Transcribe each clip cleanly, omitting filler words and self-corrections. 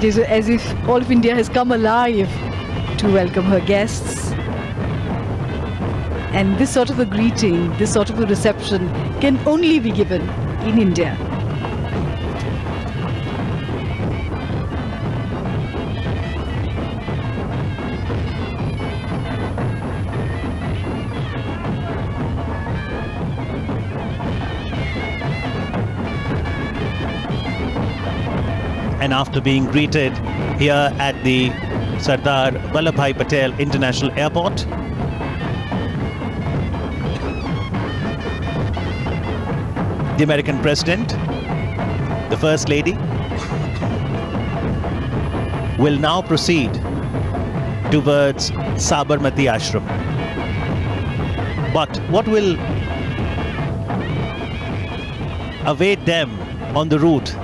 It is as if all of India has come alive to welcome her guests. And this sort of a greeting, this sort of a reception can only be given in India. And after being greeted here at the Sardar Vallabhbhai Patel International Airport, the American President, the First Lady, will now proceed towards Sabarmati Ashram. But what will await them on the route,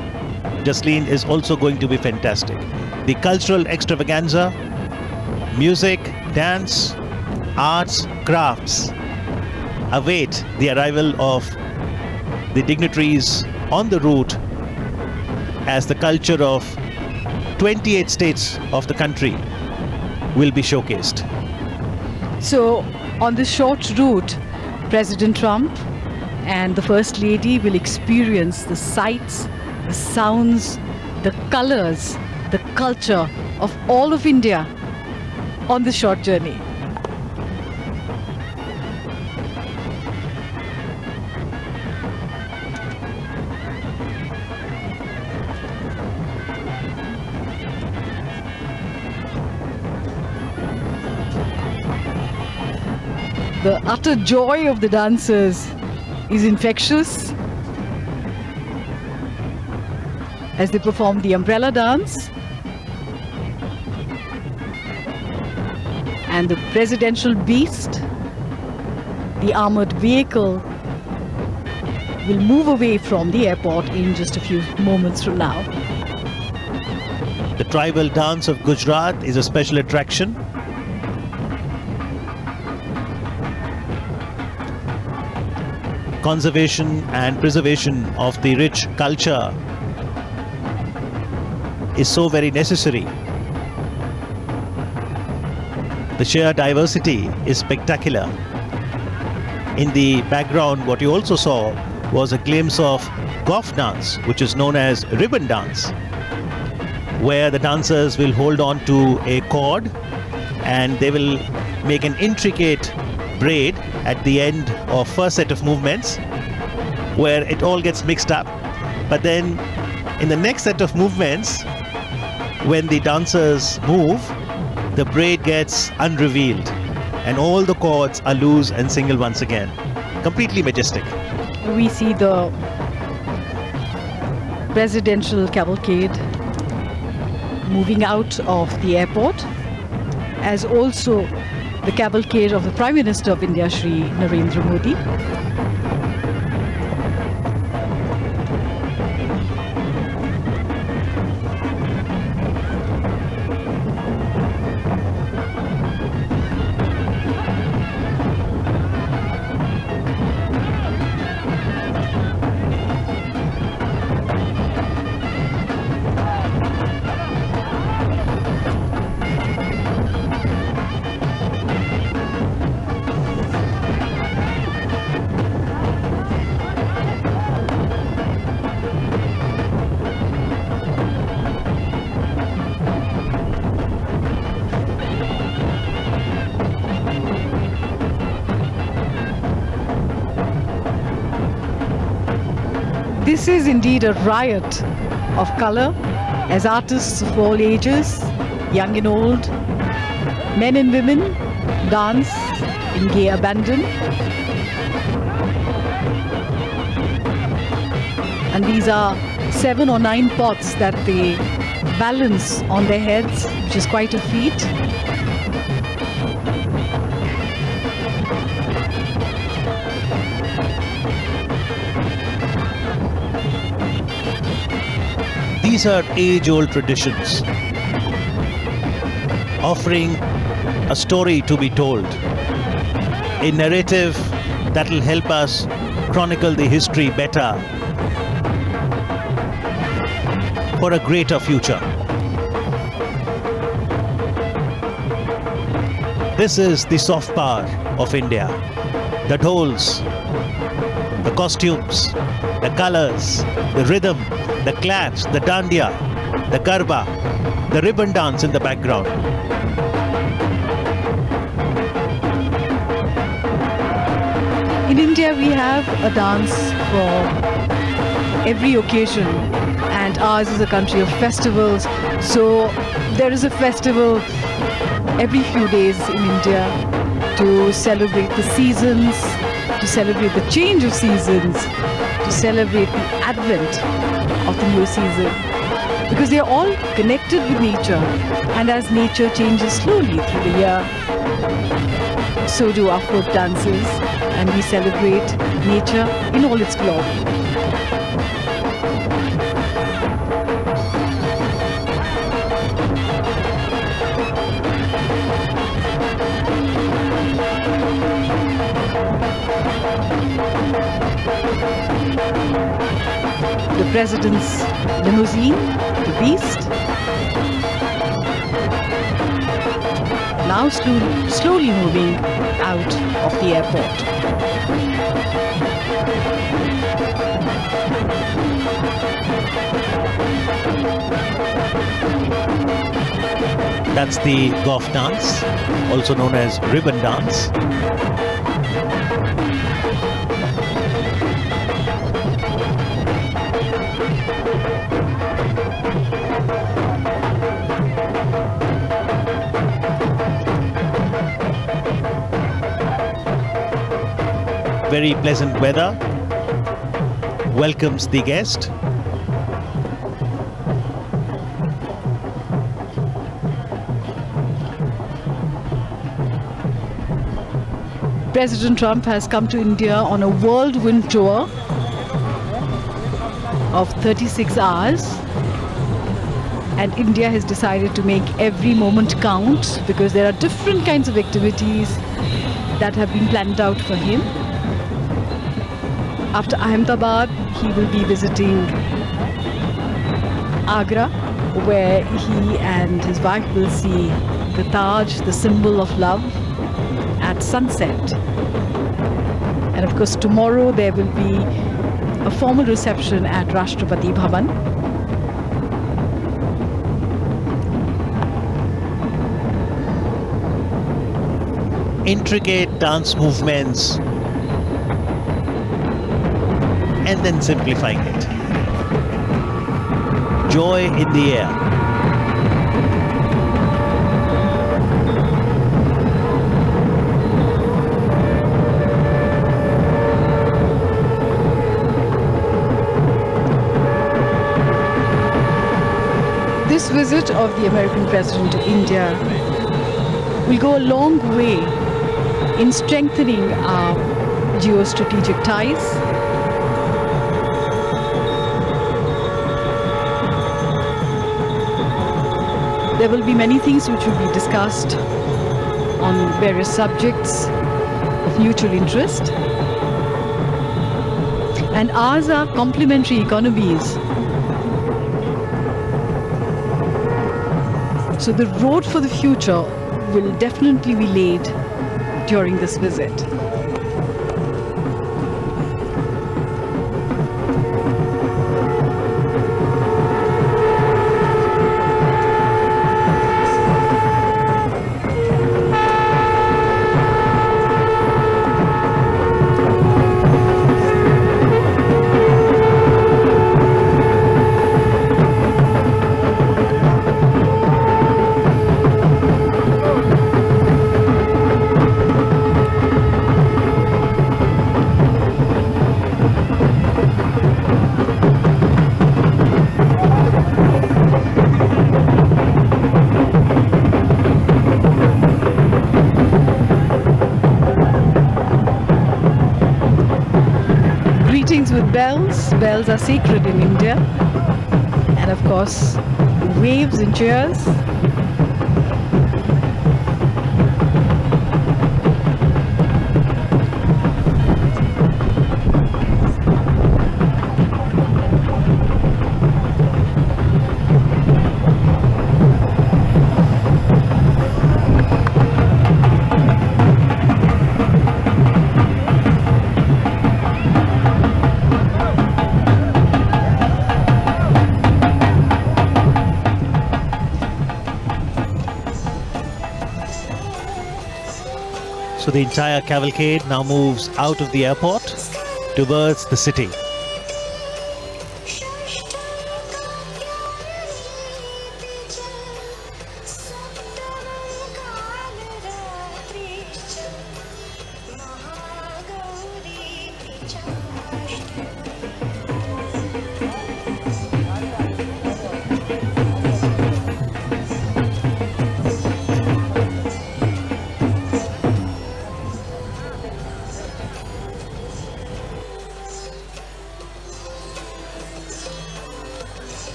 Jasleen, is also going to be fantastic. The cultural extravaganza, music, dance, arts, crafts await the arrival of the dignitaries on the route as the culture of 28 states of the country will be showcased. So, on this short route, President Trump and the First Lady will experience the sights, the sounds, the colors, the culture of all of India on this short journey. The utter joy of the dancers is infectious as they perform the umbrella dance, and the presidential beast, the armored vehicle, will move away from the airport in just a few moments from now. The tribal dance of Gujarat is a special attraction. Conservation and preservation of the rich culture is so very necessary. The sheer diversity is spectacular. In the background, what you also saw was a glimpse of Goff dance, which is known as ribbon dance, where the dancers will hold on to a cord and they will make an intricate braid at the end of first set of movements where it all gets mixed up. But then in the next set of movements, when the dancers move, the braid gets unrevealed and all the cords are loose and single once again. Completely majestic. We see the presidential cavalcade moving out of the airport, as also the cavalcade of the Prime Minister of India, Shri Narendra Modi. This is indeed a riot of color, as artists of all ages, young and old, men and women, dance in gay abandon. And these are 7 or 9 pots that they balance on their heads, which is quite a feat. These are age-old traditions, offering a story to be told, a narrative that will help us chronicle the history better for a greater future. This is the soft power of India. The dhols, the costumes, the colors, the rhythm, the clash, the dandiya, the garba, the ribbon dance in the background. In India, we have a dance for every occasion, and ours is a country of festivals. So there is a festival every few days in India to celebrate the seasons, to celebrate the change of seasons, to celebrate the advent of the new season. Because they are all connected with nature, and as nature changes slowly through the year, so do our folk dances, and we celebrate nature in all its glory. The President's limousine, the Beast, now slowly moving out of the airport. That's the Goff dance, also known as ribbon dance. Very pleasant weather welcomes the guest. President Trump has come to India on a whirlwind tour of 36 hours, and India has decided to make every moment count because there are different kinds of activities that have been planned out for him. After Ahmedabad, he will be visiting Agra, where he and his wife will see the Taj, the symbol of love, at sunset. And of course, tomorrow there will be a formal reception at Rashtrapati Bhavan. Intricate dance movements and then simplifying it. Joy in the air. This visit of the American President to India will go a long way in strengthening our geostrategic ties. There will be many things which will be discussed on various subjects of mutual interest. And ours are complementary economies. So the road for the future will definitely be laid during this visit. Greetings with bells. Bells are sacred in India. And of course, waves and cheers. So the entire cavalcade now moves out of the airport towards the city.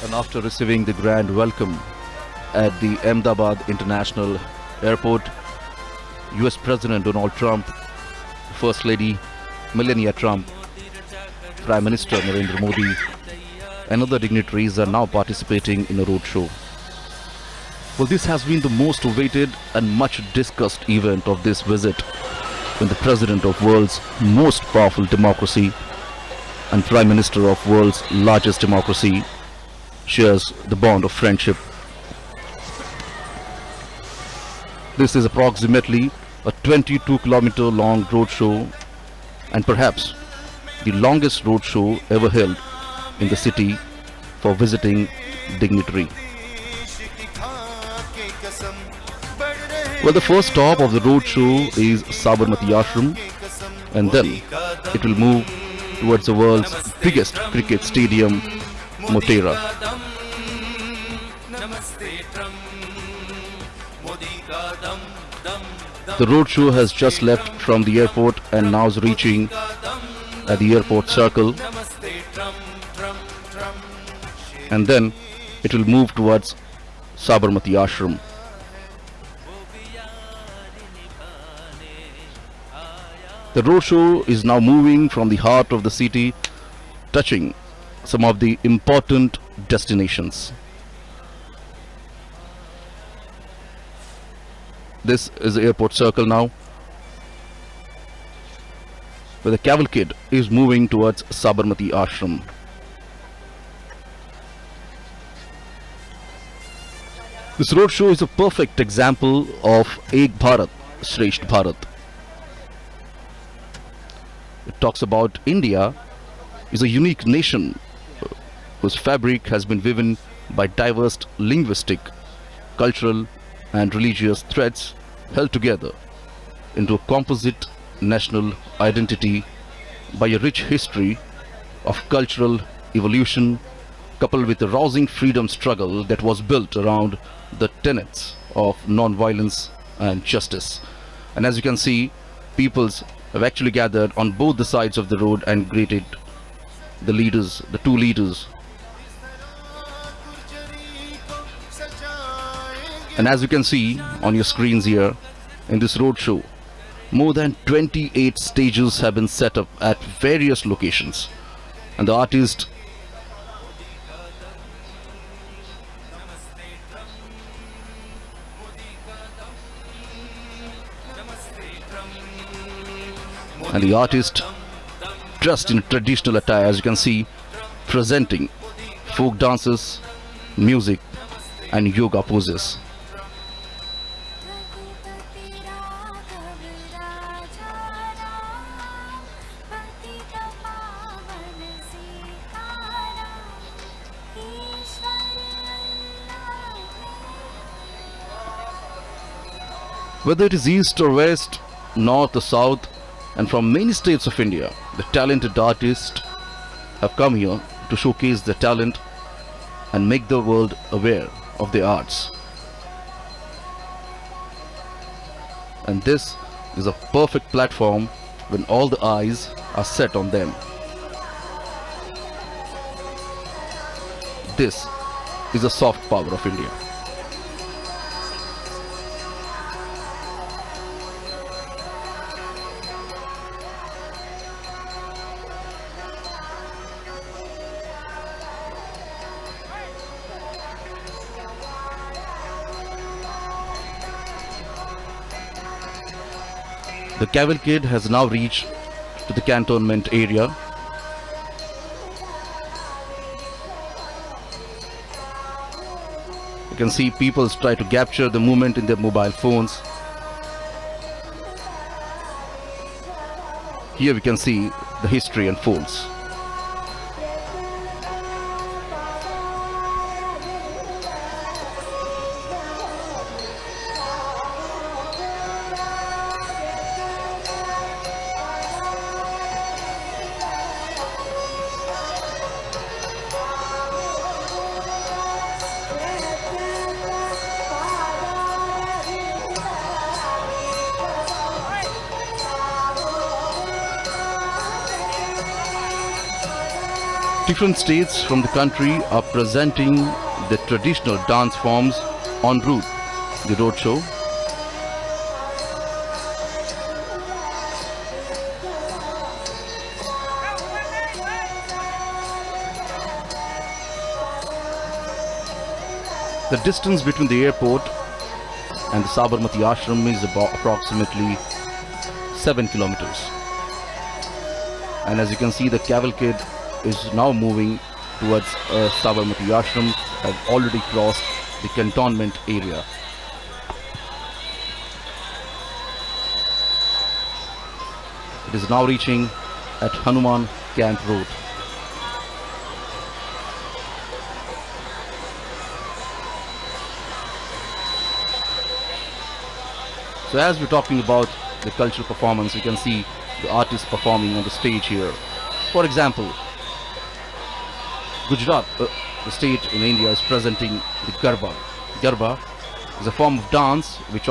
And after receiving the grand welcome at the Ahmedabad International Airport, US President Donald Trump, First Lady Melania Trump, Prime Minister Narendra Modi, and other dignitaries are now participating in a roadshow. Well, this has been the most awaited and much discussed event of this visit, when the President of world's most powerful democracy and Prime Minister of world's largest democracy shares the bond of friendship. This is approximately a 22-kilometer long roadshow, and perhaps the longest roadshow ever held in the city for visiting dignitary. Well, the first stop of the roadshow is Sabarmati Ashram, and then it will move towards the world's biggest cricket stadium, Motera. The roadshow has just left from the airport and now is reaching at the airport circle, and then it will move towards Sabarmati Ashram. The roadshow is now moving from the heart of the city, touching some of the important destinations. This is the airport circle now, where the cavalcade is moving towards Sabarmati Ashram. This roadshow is a perfect example of Ek Bharat, Shresth Bharat. It talks about India is a unique nation whose fabric has been woven by diverse linguistic, cultural and religious threads held together into a composite national identity by a rich history of cultural evolution coupled with a rousing freedom struggle that was built around the tenets of non-violence and justice. And as you can see, peoples have actually gathered on both the sides of the road and greeted the leaders, the two leaders. And as you can see on your screens here, in this roadshow, more than 28 stages have been set up at various locations, and the artist dressed in traditional attire, as you can see, presenting folk dances, music and yoga poses. Whether it is east or west, north or south, and from many states of India, the talented artists have come here to showcase their talent and make the world aware of their arts. And this is a perfect platform when all the eyes are set on them. This is the soft power of India. The cavalcade has now reached to the cantonment area. You can see people try to capture the movement in their mobile phones. Here we can see the history unfolds. Different states from the country are presenting the traditional dance forms en route the roadshow. The distance between the airport and the Sabarmati ashram is about approximately 7 kilometers. And as you can see, the cavalcade is now moving towards Sabarmati ashram, have already crossed the cantonment area. It is now reaching at Hanuman Camp Road. So as we're talking about the cultural performance, you can see the artists performing on the stage here. For example, Gujarat, the state in India, is presenting the Garba. Garba is a form of dance which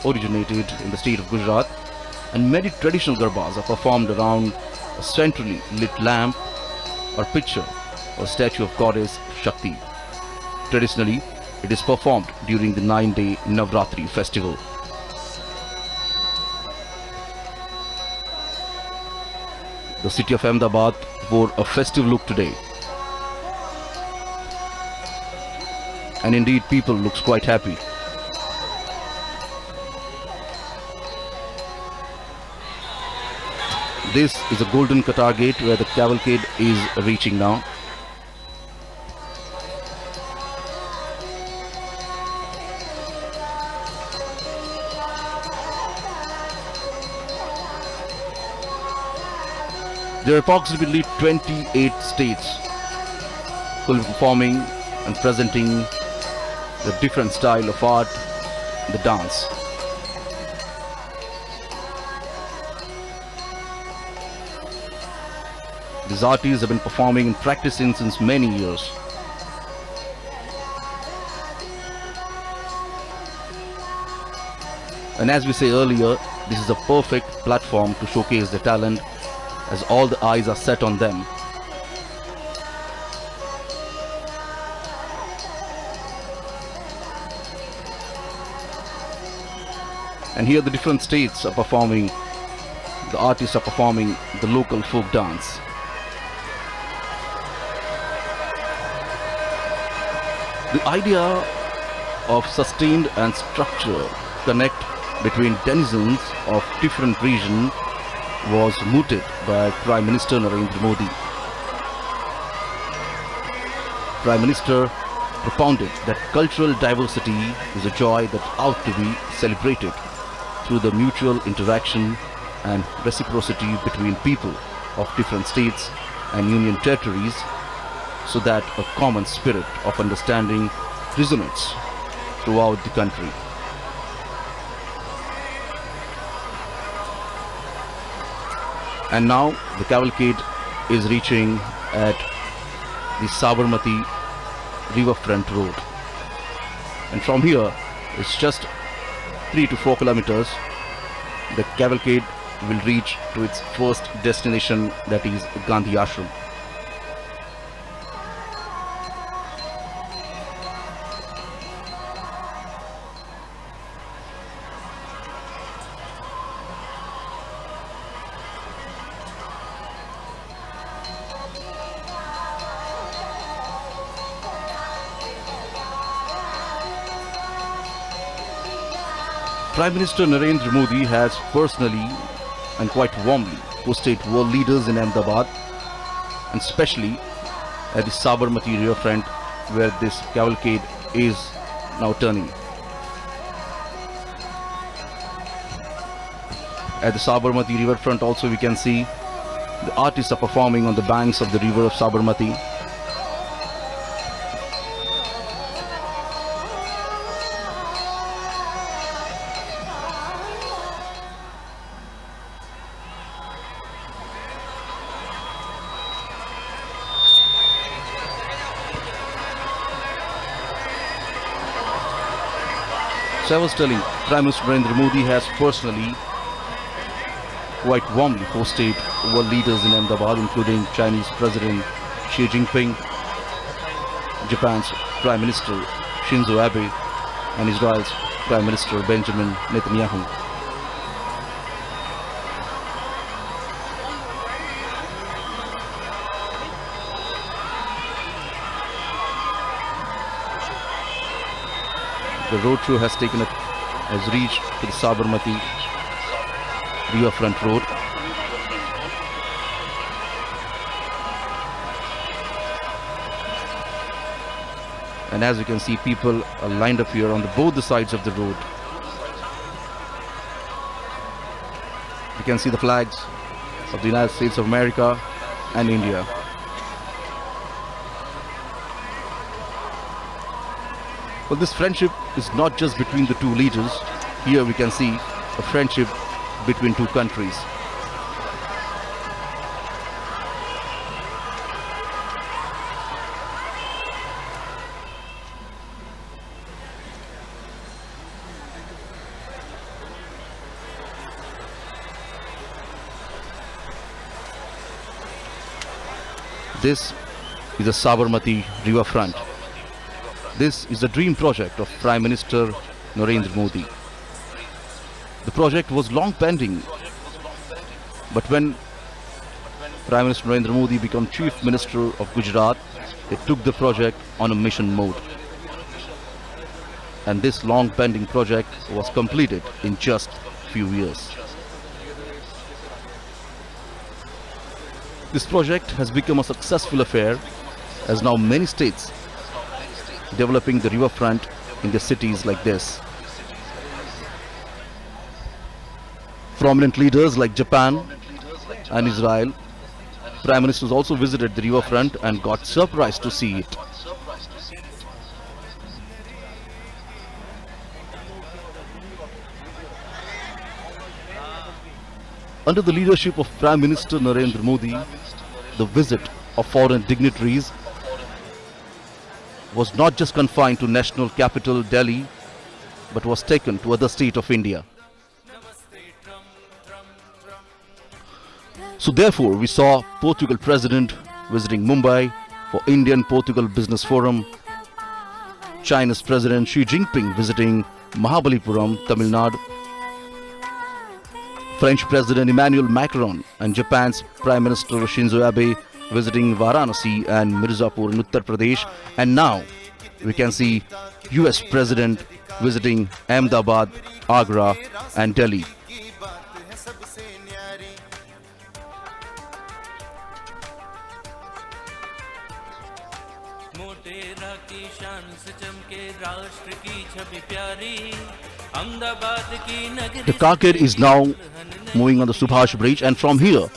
originated in the state of Gujarat, and many traditional Garbas are performed around a centrally lit lamp or picture or statue of goddess Shakti. Traditionally, it is performed during the 9-day Navratri festival. The city of Ahmedabad wore a festive look today. And indeed, people looks quite happy. This is a golden Qatar gate where the cavalcade is reaching now. There are approximately 28 states who will be performing and presenting the different style of art, the dance. These artists have been performing and practicing since many years. And as we say earlier, this is a perfect platform to showcase their talent, as all the eyes are set on them. And here the different states are performing, the artists are performing the local folk dance. The idea of sustained and structured connect between denizens of different regions was mooted by Prime Minister Narendra Modi. Prime Minister propounded that cultural diversity is a joy that ought to be celebrated through the mutual interaction and reciprocity between people of different states and union territories, so that a common spirit of understanding resonates throughout the country. And now the cavalcade is reaching at the Sabarmati riverfront road. And from here, it's just 3 to 4 kilometers. The cavalcade will reach to its first destination, that is Gandhi Ashram. Prime Minister Narendra Modi has personally and quite warmly hosted world leaders in Ahmedabad, and especially at the Sabarmati riverfront where this cavalcade is now turning. At the Sabarmati riverfront also we can see the artists are performing on the banks of the river of Sabarmati. So I was telling, Prime Minister Narendra Modi has personally quite warmly hosted world leaders in Ahmedabad, including Chinese President Xi Jinping, Japan's Prime Minister Shinzo Abe, and Israel's Prime Minister Benjamin Netanyahu. The roadshow has reached to the Sabarmati riverfront road. And as you can see, people are lined up here on both the sides of the road. You can see the flags of the United States of America and India. Well, this friendship is not just between the two leaders. Here we can see a friendship between two countries. This is the Sabarmati riverfront. This is the dream project of Prime Minister Narendra Modi. The project was long pending, but when Prime Minister Narendra Modi became Chief Minister of Gujarat, they took the project on a mission mode. And this long pending project was completed in just few years. This project has become a successful affair, as now many states developing the riverfront in their cities like this. Prominent leaders like Japan and Israel, Prime Ministers also visited the riverfront and got surprised to see it. Under the leadership of Prime Minister Narendra Modi, the visit of foreign dignitaries was not just confined to national capital Delhi, but was taken to other states of India. So therefore, we saw Portugal President visiting Mumbai for Indian-Portugal Business Forum, China's President Xi Jinping visiting Mahabalipuram, Tamil Nadu, French President Emmanuel Macron and Japan's Prime Minister Shinzo Abe visiting Varanasi and Mirzapur in Uttar Pradesh, and now we can see US President visiting Ahmedabad, Agra and Delhi. The carcade is now moving on the Subhash Bridge, and from here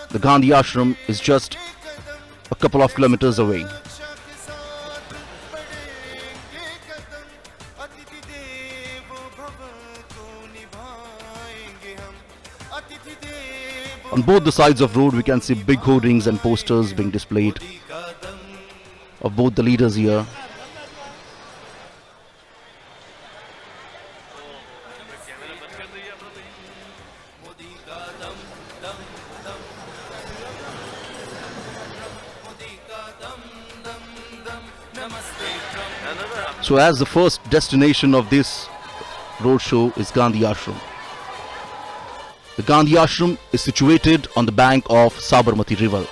the Gandhi Ashram is just a couple of kilometers away. अतिथि देवो भव को निभाएंगे हम अतिथि देवो On both the sides of road we can see big hoardings and posters being displayed of both the leaders here. So as the first destination of this roadshow is Gandhi Ashram. The Gandhi Ashram is situated on the bank of Sabarmati river.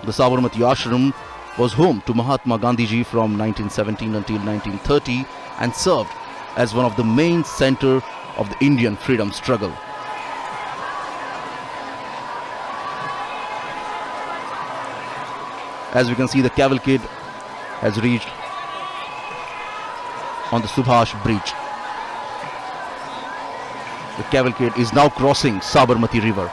The Sabarmati Ashram was home to Mahatma Gandhiji from 1917 until 1930 and served as one of the main center of the Indian freedom struggle. As we can see, the cavalcade has reached on the Subhash Bridge. The cavalcade is now crossing Sabarmati river.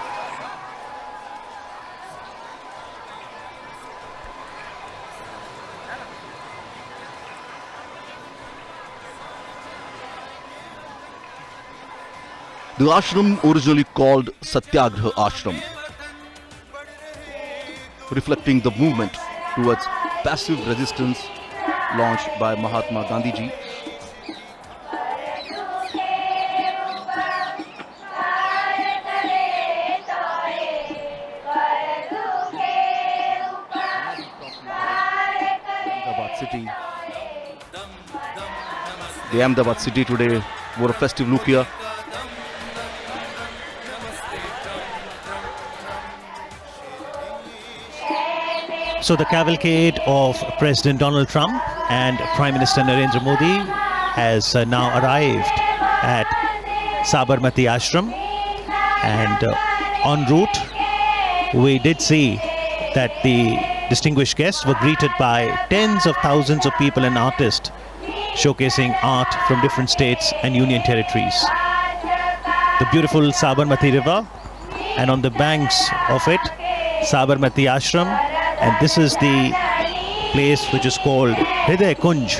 The ashram originally called Satyagraha Ashram, reflecting the movement towards passive resistance launched by Mahatma Gandhiji. Ahmedabad city. The Ahmedabad city today wore a festive look here. So the cavalcade of President Donald Trump and Prime Minister Narendra Modi has now arrived at Sabarmati Ashram, and en route we did see that the distinguished guests were greeted by tens of thousands of people and artists showcasing art from different states and union territories. The beautiful Sabarmati river, and on the banks of it, Sabarmati Ashram. And this is the place which is called Hriday Kunj,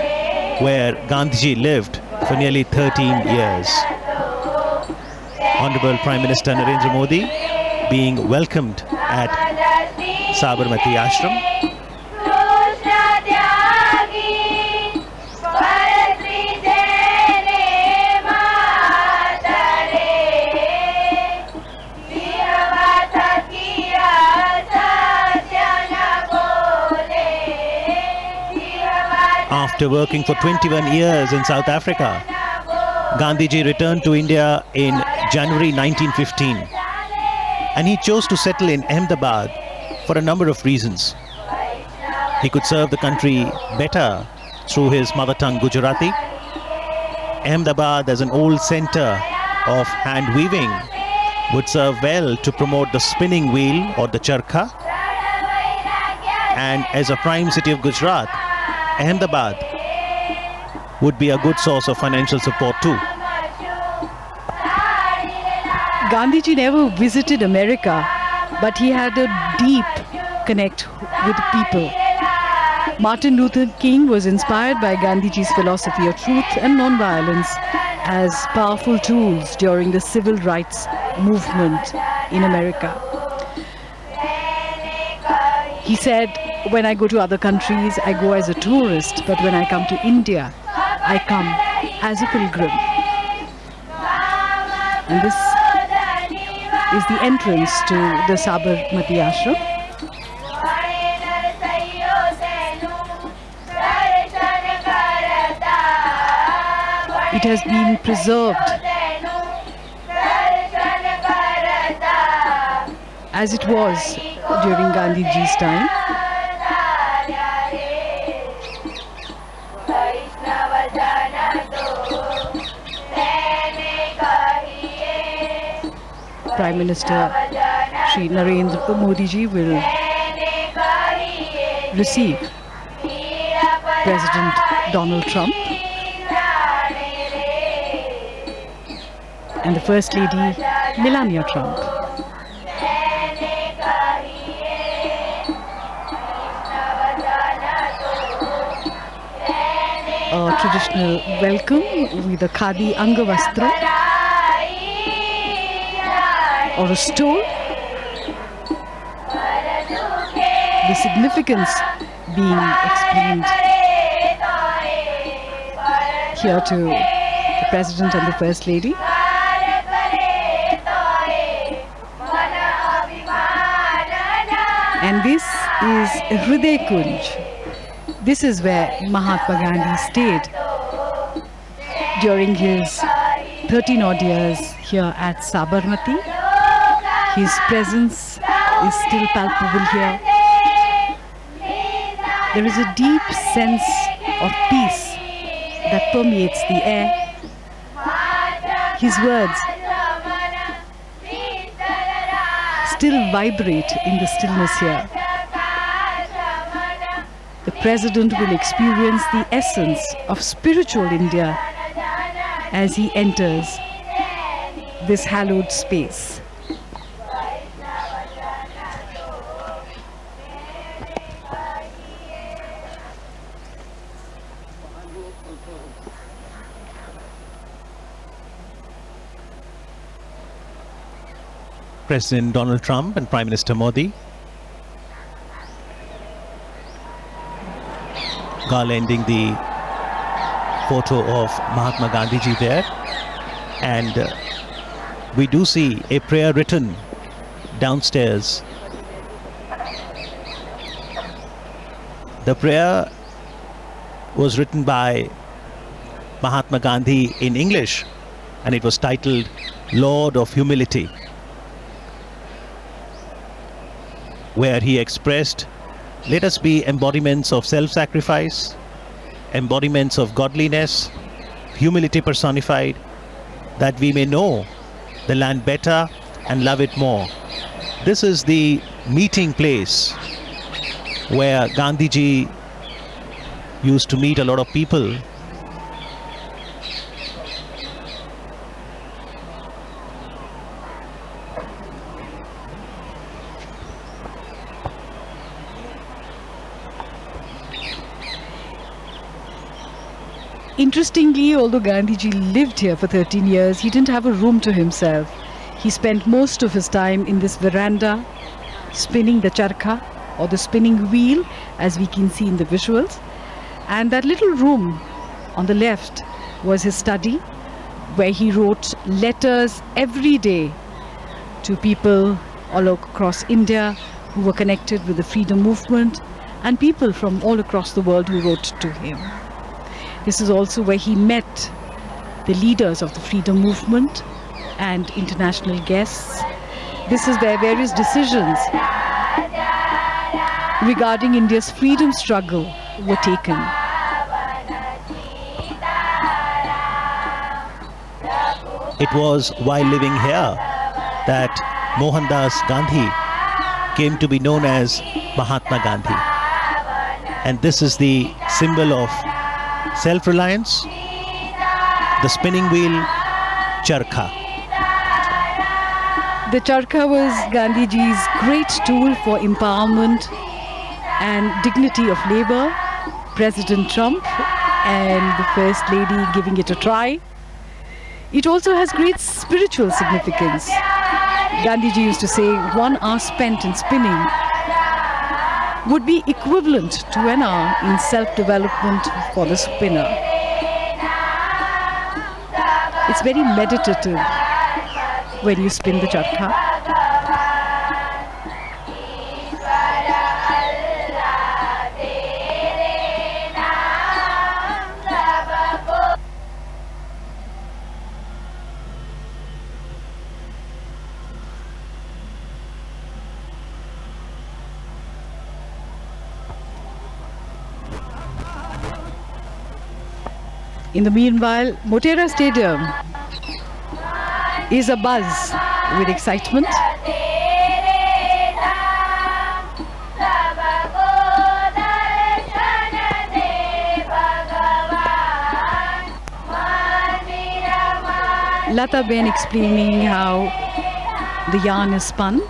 where Gandhiji lived for nearly 13 years. Honorable Prime Minister Narendra Modi being welcomed at Sabarmati Ashram. After working for 21 years in South Africa, Gandhiji returned to India in January 1915, and he chose to settle in Ahmedabad for a number of reasons. He could serve the country better through his mother tongue Gujarati. Ahmedabad, as an old center of hand weaving, would serve well to promote the spinning wheel or the charkha. And as a prime city of Gujarat, Ahmedabad would be a good source of financial support too. Gandhiji never visited America, but he had a deep connect with people. Martin Luther King was inspired by Gandhiji's philosophy of truth and non-violence as powerful tools during the civil rights movement in America. He said, when I go to other countries, I go as a tourist, but when I come to India, I come as a pilgrim. And this is the entrance to the Sabarmati Ashram. It has been preserved as it was during Gandhiji's time. Prime Minister Shri Narendra Modi ji will receive President Donald Trump and the First Lady Melania Trump. A traditional welcome with a khadi angavastra. or a stone. The significance being explained here to the President and the First Lady. And this is Hriday Kunj. This is where Mahatma Gandhi stayed during his 13 odd years here at Sabarmati. His presence is still palpable here. There is a deep sense of peace that permeates the air. His words still vibrate in the stillness here. The President will experience the essence of spiritual India as he enters this hallowed space. President Donald Trump and Prime Minister Modi garlanding the photo of Mahatma Gandhi there, and we do see a prayer written downstairs. The prayer was written by Mahatma Gandhi in English, and it was titled Lord of Humility, where he expressed, let us be embodiments of self-sacrifice, embodiments of godliness, humility personified, that we may know the land better and love it more. This is the meeting place where Gandhiji used to meet a lot of people. Interestingly, although Gandhiji lived here for 13 years, he didn't have a room to himself. He spent most of his time in this veranda, spinning the charkha, or the spinning wheel, as we can see in the visuals. And that little room on the left was his study, where he wrote letters every day to people all across India who were connected with the freedom movement, and people from all across the world who wrote to him. This is also where he met the leaders of the freedom movement and international guests. This is where various decisions regarding India's freedom struggle were taken. It was while living here that Mohandas Gandhi came to be known as Mahatma Gandhi. And this is the symbol of self-reliance, the spinning wheel, charkha. The charkha was Gandhiji's great tool for empowerment and dignity of labor. President Trump and the First Lady giving it a try. It also has great spiritual significance. Gandhiji used to say 1 hour spent in spinning would be equivalent to an hour in self-development for the spinner. It's very meditative when you spin the charkha. In the meanwhile, Motera Stadium is abuzz with excitement. Lata Ben explaining how the yarn is spun.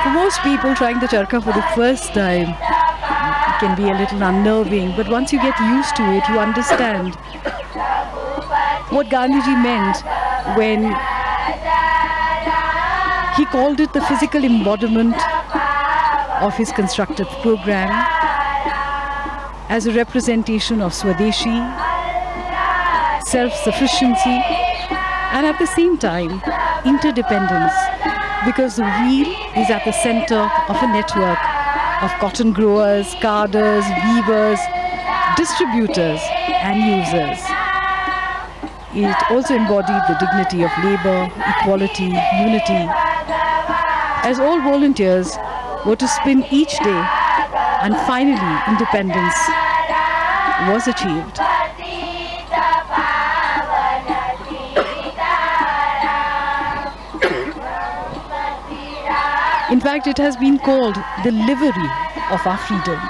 For most people trying the charkha for the first time, can be a little unnerving, but once you get used to it, you understand what Gandhiji meant when he called it the physical embodiment of his constructive program as a representation of Swadeshi, self-sufficiency, and at the same time, interdependence, because the wheel is at the center of a network of cotton growers, carders, weavers, distributors, and users. It also embodied the dignity of labor, equality, unity, as all volunteers were to spin each day, and finally independence was achieved. In fact, it has been called the livery of our freedom.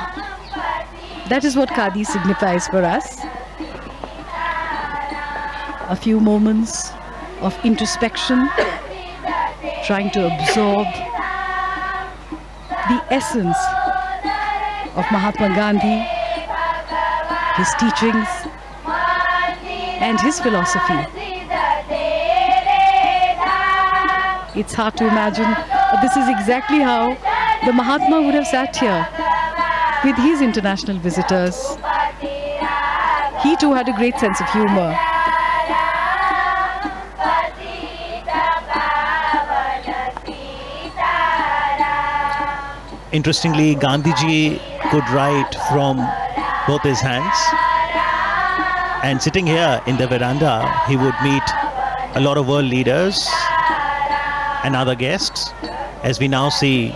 That is what Khadi signifies for us. A few moments of introspection, trying to absorb the essence of Mahatma Gandhi, his teachings, and his philosophy. It's hard to imagine, but this is exactly how the Mahatma would have sat here with his international visitors. He too had a great sense of humor. Interestingly, Gandhiji could write from both his hands, and sitting here in the veranda, he would meet a lot of world leaders and other guests, as we now see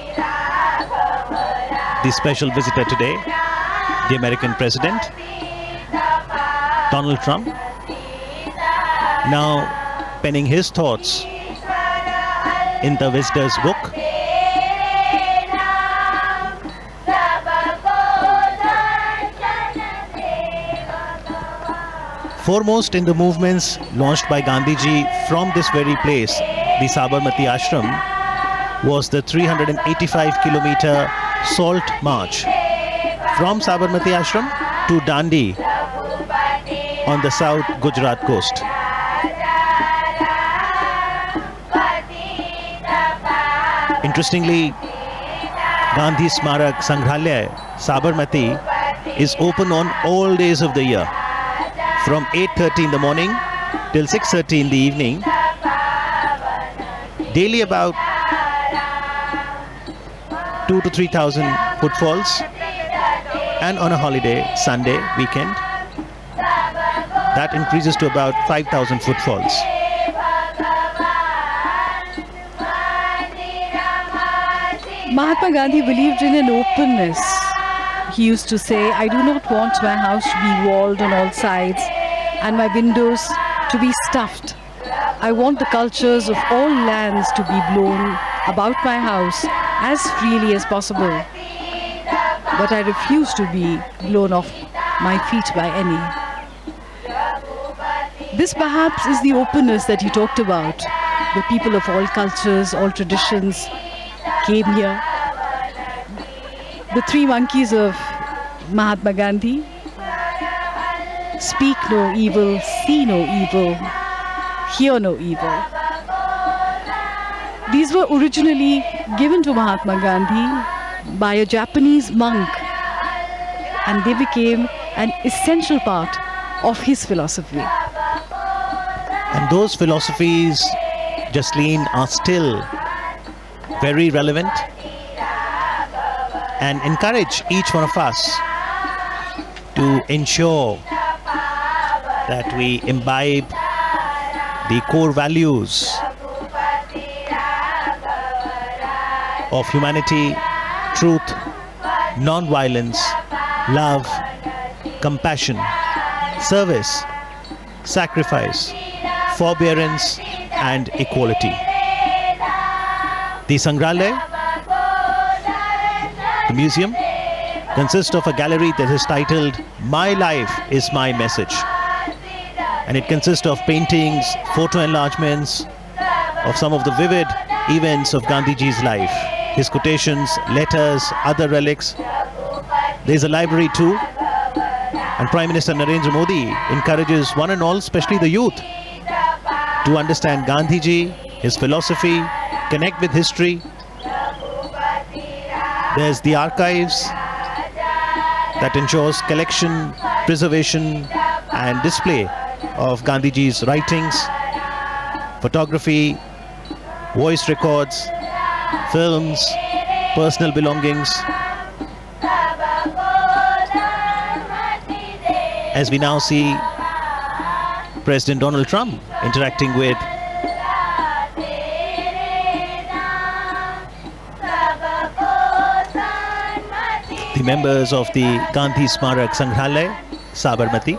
the special visitor today, the American President, Donald Trump, now penning his thoughts in the visitor's book. Foremost in the movements launched by Gandhiji from this very place, the Sabarmati Ashram, was the 385-kilometer salt march from Sabarmati Ashram to Dandi on the south Gujarat coast. Interestingly, Gandhi Smarak Sangrahalaya, Sabarmati, is open on all days of the year, from 8:30 in the morning till 6:30 in the evening. Daily about 2,000 to 3,000 footfalls, and on a holiday, Sunday, weekend, that increases to about 5,000 footfalls. Mahatma Gandhi believed in an openness. He used to say, "I do not want my house to be walled on all sides and my windows to be stuffed. I want the cultures of all lands to be blown about my house as freely as possible. But I refuse to be blown off my feet by any." This perhaps is the openness that he talked about. The people of all cultures, all traditions came here. The three monkeys of Mahatma Gandhi: speak no evil, see no evil, hear no evil. These were originally given to Mahatma Gandhi by a Japanese monk, and they became an essential part of his philosophy. And those philosophies, Jasleen, are still very relevant and encourage each one of us to ensure that we imbibe the core values of humanity, truth, non-violence, love, compassion, service, sacrifice, forbearance, and equality. The Sangrahalaya, the museum, consists of a gallery that is titled "My Life is My Message." And it consists of paintings, photo enlargements of some of the vivid events of Gandhiji's life, his quotations, letters, other relics. There's a library too. And Prime Minister Narendra Modi encourages one and all, especially the youth, to understand Gandhiji, his philosophy, connect with history. There's the archives that ensures collection, preservation and display of Gandhiji's writings, photography, voice records, films, personal belongings. As we now see President Donald Trump interacting with the members of the Gandhi Smarak Sangrahalaya, Sabarmati.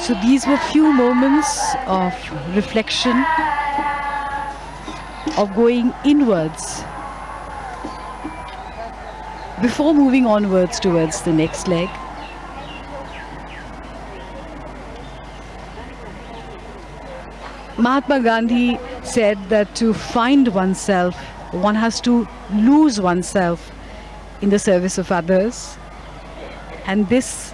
So these were few moments of reflection, of going inwards before moving onwards towards the next leg. Mahatma Gandhi said that to find oneself, one has to lose oneself in the service of others. And this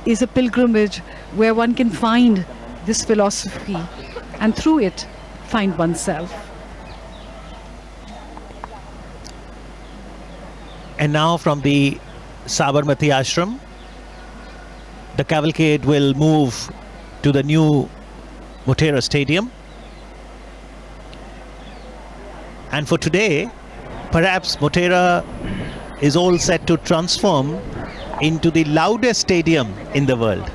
is a pilgrimage where one can find this philosophy and through it find oneself. And now from the Sabarmati Ashram, the cavalcade will move to the new Motera Stadium. And for today, perhaps Motera is all set to transform into the loudest stadium in the world.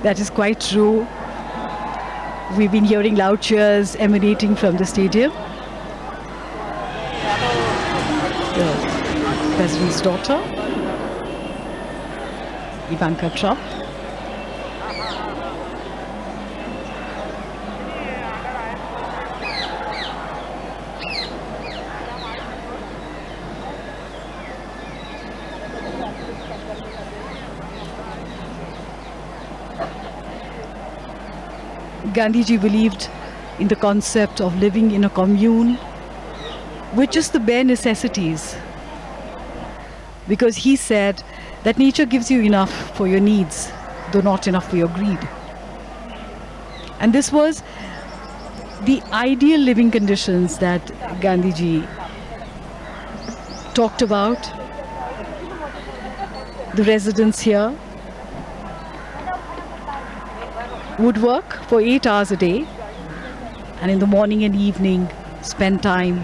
That is quite true. We've been hearing loud cheers emanating from the stadium. The President's daughter, Ivanka Trump. Gandhiji believed in the concept of living in a commune with just the bare necessities, because he said that nature gives you enough for your needs, though not enough for your greed. And this was the ideal living conditions that Gandhiji talked about. The residents here would work for 8 hours a day, and in the morning and evening spend time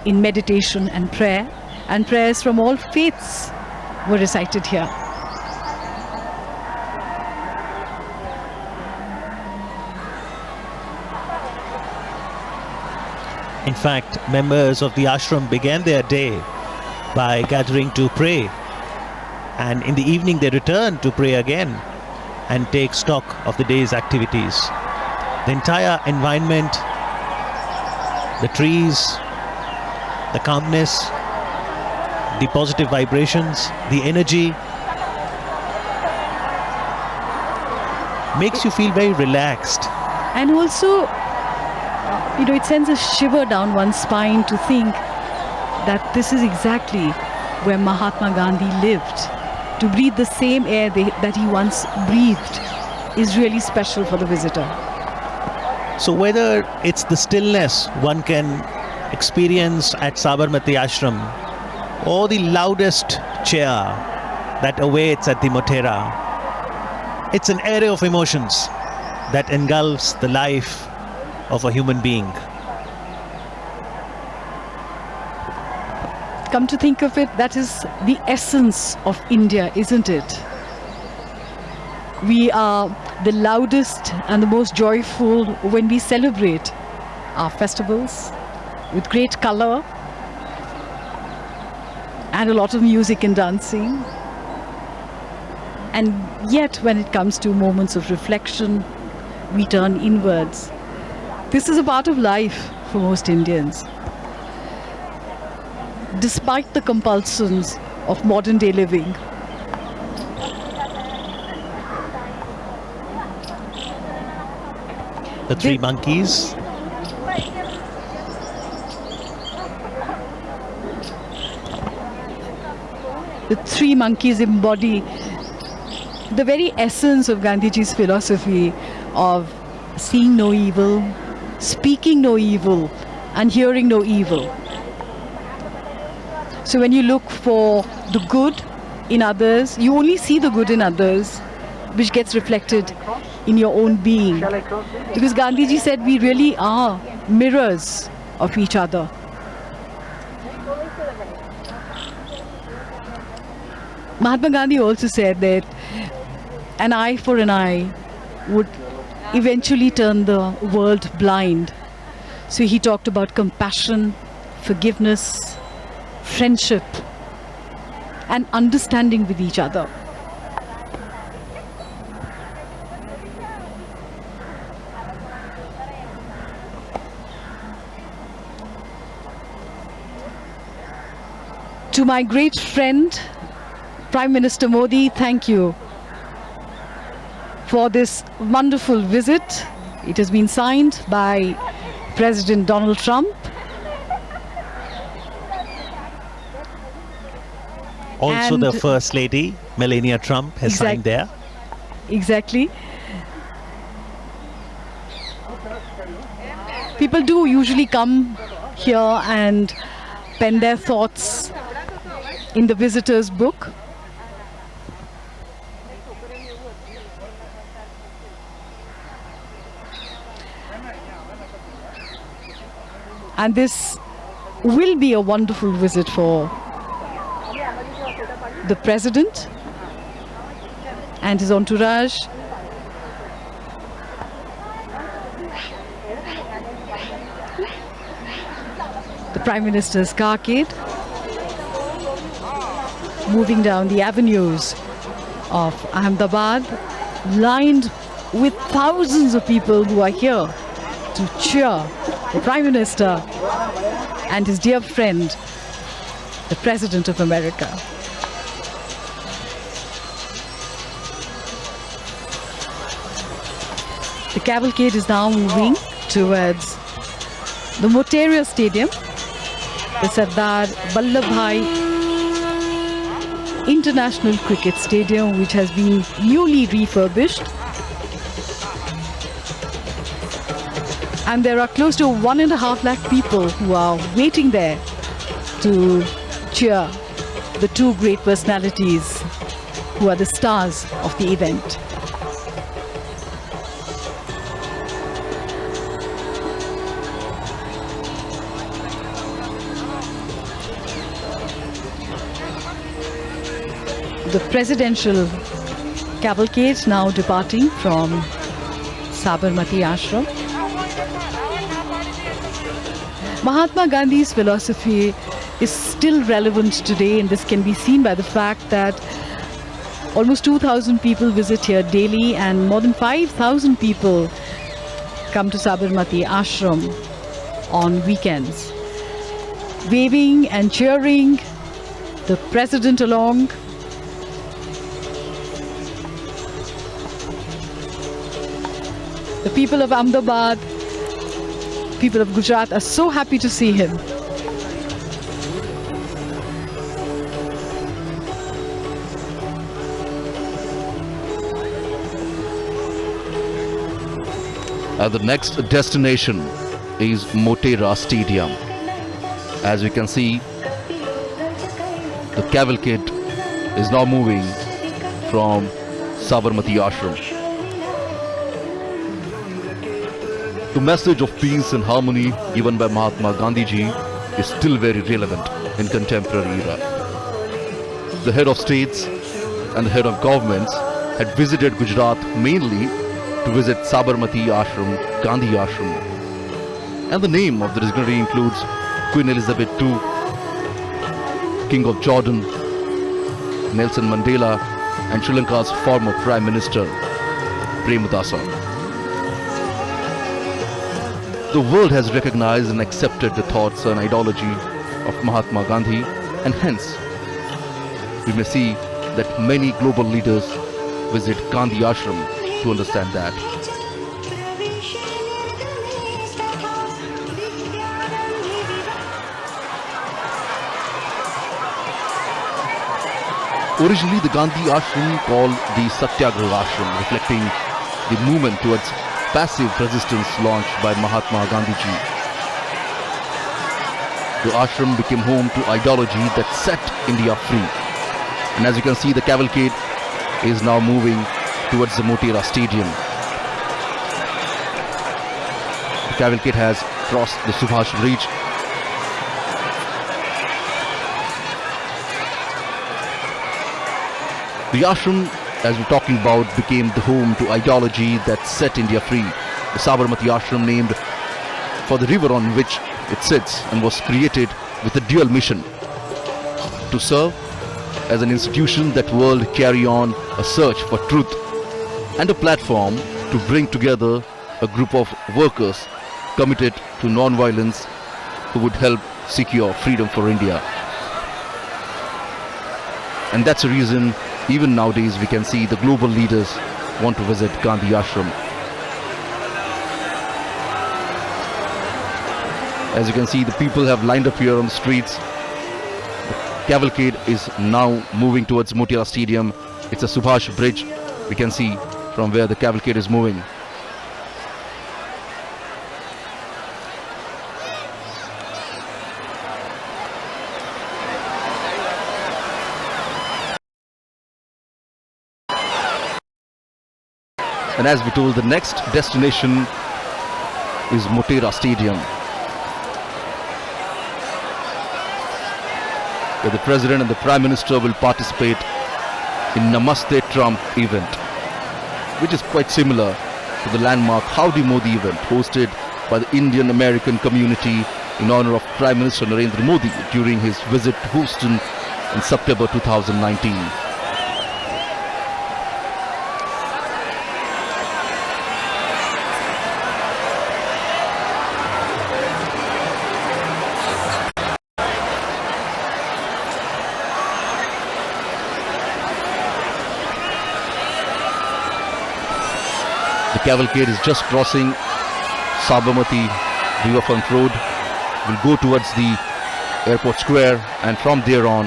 in meditation and prayer, and prayers from all faiths were recited here. In fact, members of the ashram began their day by gathering to pray, and in the evening they returned to pray again and take stock of the day's activities. The entire environment, the trees, the calmness, the positive vibrations, the energy makes you feel very relaxed. And also, it sends a shiver down one's spine to think that this is exactly where Mahatma Gandhi lived. To breathe the same air that he once breathed is really special for the visitor. So whether it's the stillness one can experience at Sabarmati Ashram, or the loudest cheer that awaits at the Motera, it's an array of emotions that engulfs the life of a human being. Come to think of it, that is the essence of India, isn't it? We are the loudest and the most joyful when we celebrate our festivals with great color and a lot of music and dancing. And yet when it comes to moments of reflection, we turn inwards. This is a part of life for most Indians. Despite the compulsions of modern day living, The three monkeys. the three monkeys embody the very essence of Gandhiji's philosophy of seeing no evil, speaking no evil, and hearing no evil. So when you look for the good in others, you only see the good in others, which gets reflected in your own being. Because Gandhiji said we really are mirrors of each other. Mahatma Gandhi also said that an eye for an eye would eventually turn the world blind. So he talked about compassion, forgiveness, friendship, and understanding with each other. To my great friend, Prime Minister Modi, thank you for this wonderful visit. It has been signed by President Donald Trump. Also, And- the First Lady, Melania Trump, has signed there. Exactly. People do usually come here and pen their thoughts in the visitor's book. And this will be a wonderful visit for the president and his entourage. The Prime Minister's carcade moving down the avenues of Ahmedabad, lined with thousands of people who are here to cheer the Prime Minister and his dear friend, the President of America. The cavalcade is now moving towards the Motera Stadium, the Sardar Vallabhbhai International Cricket Stadium, which has been newly refurbished. And there are close to 1.5 lakh people who are waiting there to cheer the two great personalities who are the stars of the event. The presidential cavalcade now departing from Sabarmati Ashram. Mahatma Gandhi's philosophy is still relevant today, and this can be seen by the fact that almost 2,000 people visit here daily and more than 5,000 people come to Sabarmati Ashram on weekends, waving and cheering the president along. The people of Ahmedabad, people of Gujarat are so happy to see him. And the next destination is Motera Stadium. As we can see, the cavalcade is now moving from Sabarmati Ashram. The message of peace and harmony given by Mahatma Gandhiji is still very relevant in contemporary era. The head of states and the head of governments had visited Gujarat mainly to visit Sabarmati Ashram, Gandhi Ashram. And the name of the dignitary includes Queen Elizabeth II, King of Jordan, Nelson Mandela, and Sri Lanka's former Prime Minister, Premadasa. The world has recognized and accepted the thoughts and ideology of Mahatma Gandhi, and hence we may see that many global leaders visit Gandhi Ashram to understand that. Originally, the Gandhi Ashram called the Satyagraha Ashram, reflecting the movement towards passive resistance launched by Mahatma Gandhiji. The ashram became home to ideology that set India free. And as you can see, the cavalcade is now moving towards the Motera Stadium. The cavalcade has crossed the Subhash Bridge. The ashram, as we're talking about, became the home to ideology that set India free. The Sabarmati ashram, named for the river on which it sits, and was created with a dual mission: to serve as an institution that world carry on a search for truth, and a platform to bring together a group of workers committed to non-violence who would help secure freedom for India. And that's the reason even nowadays we can see the global leaders want to visit Gandhi Ashram. As you can see, the people have lined up here on the streets. The cavalcade is now moving towards Motera Stadium. It's a Subhash Bridge. We can see from where the cavalcade is moving. And as we told, the next destination is Motera Stadium, where the President and the Prime Minister will participate in Namaste Trump event, which is quite similar to the landmark Howdy Modi event hosted by the Indian American community in honor of Prime Minister Narendra Modi during his visit to Houston in September 2019. The cavalcade is just crossing Sabarmati Riverfront Road. Will go towards the airport square, and from there on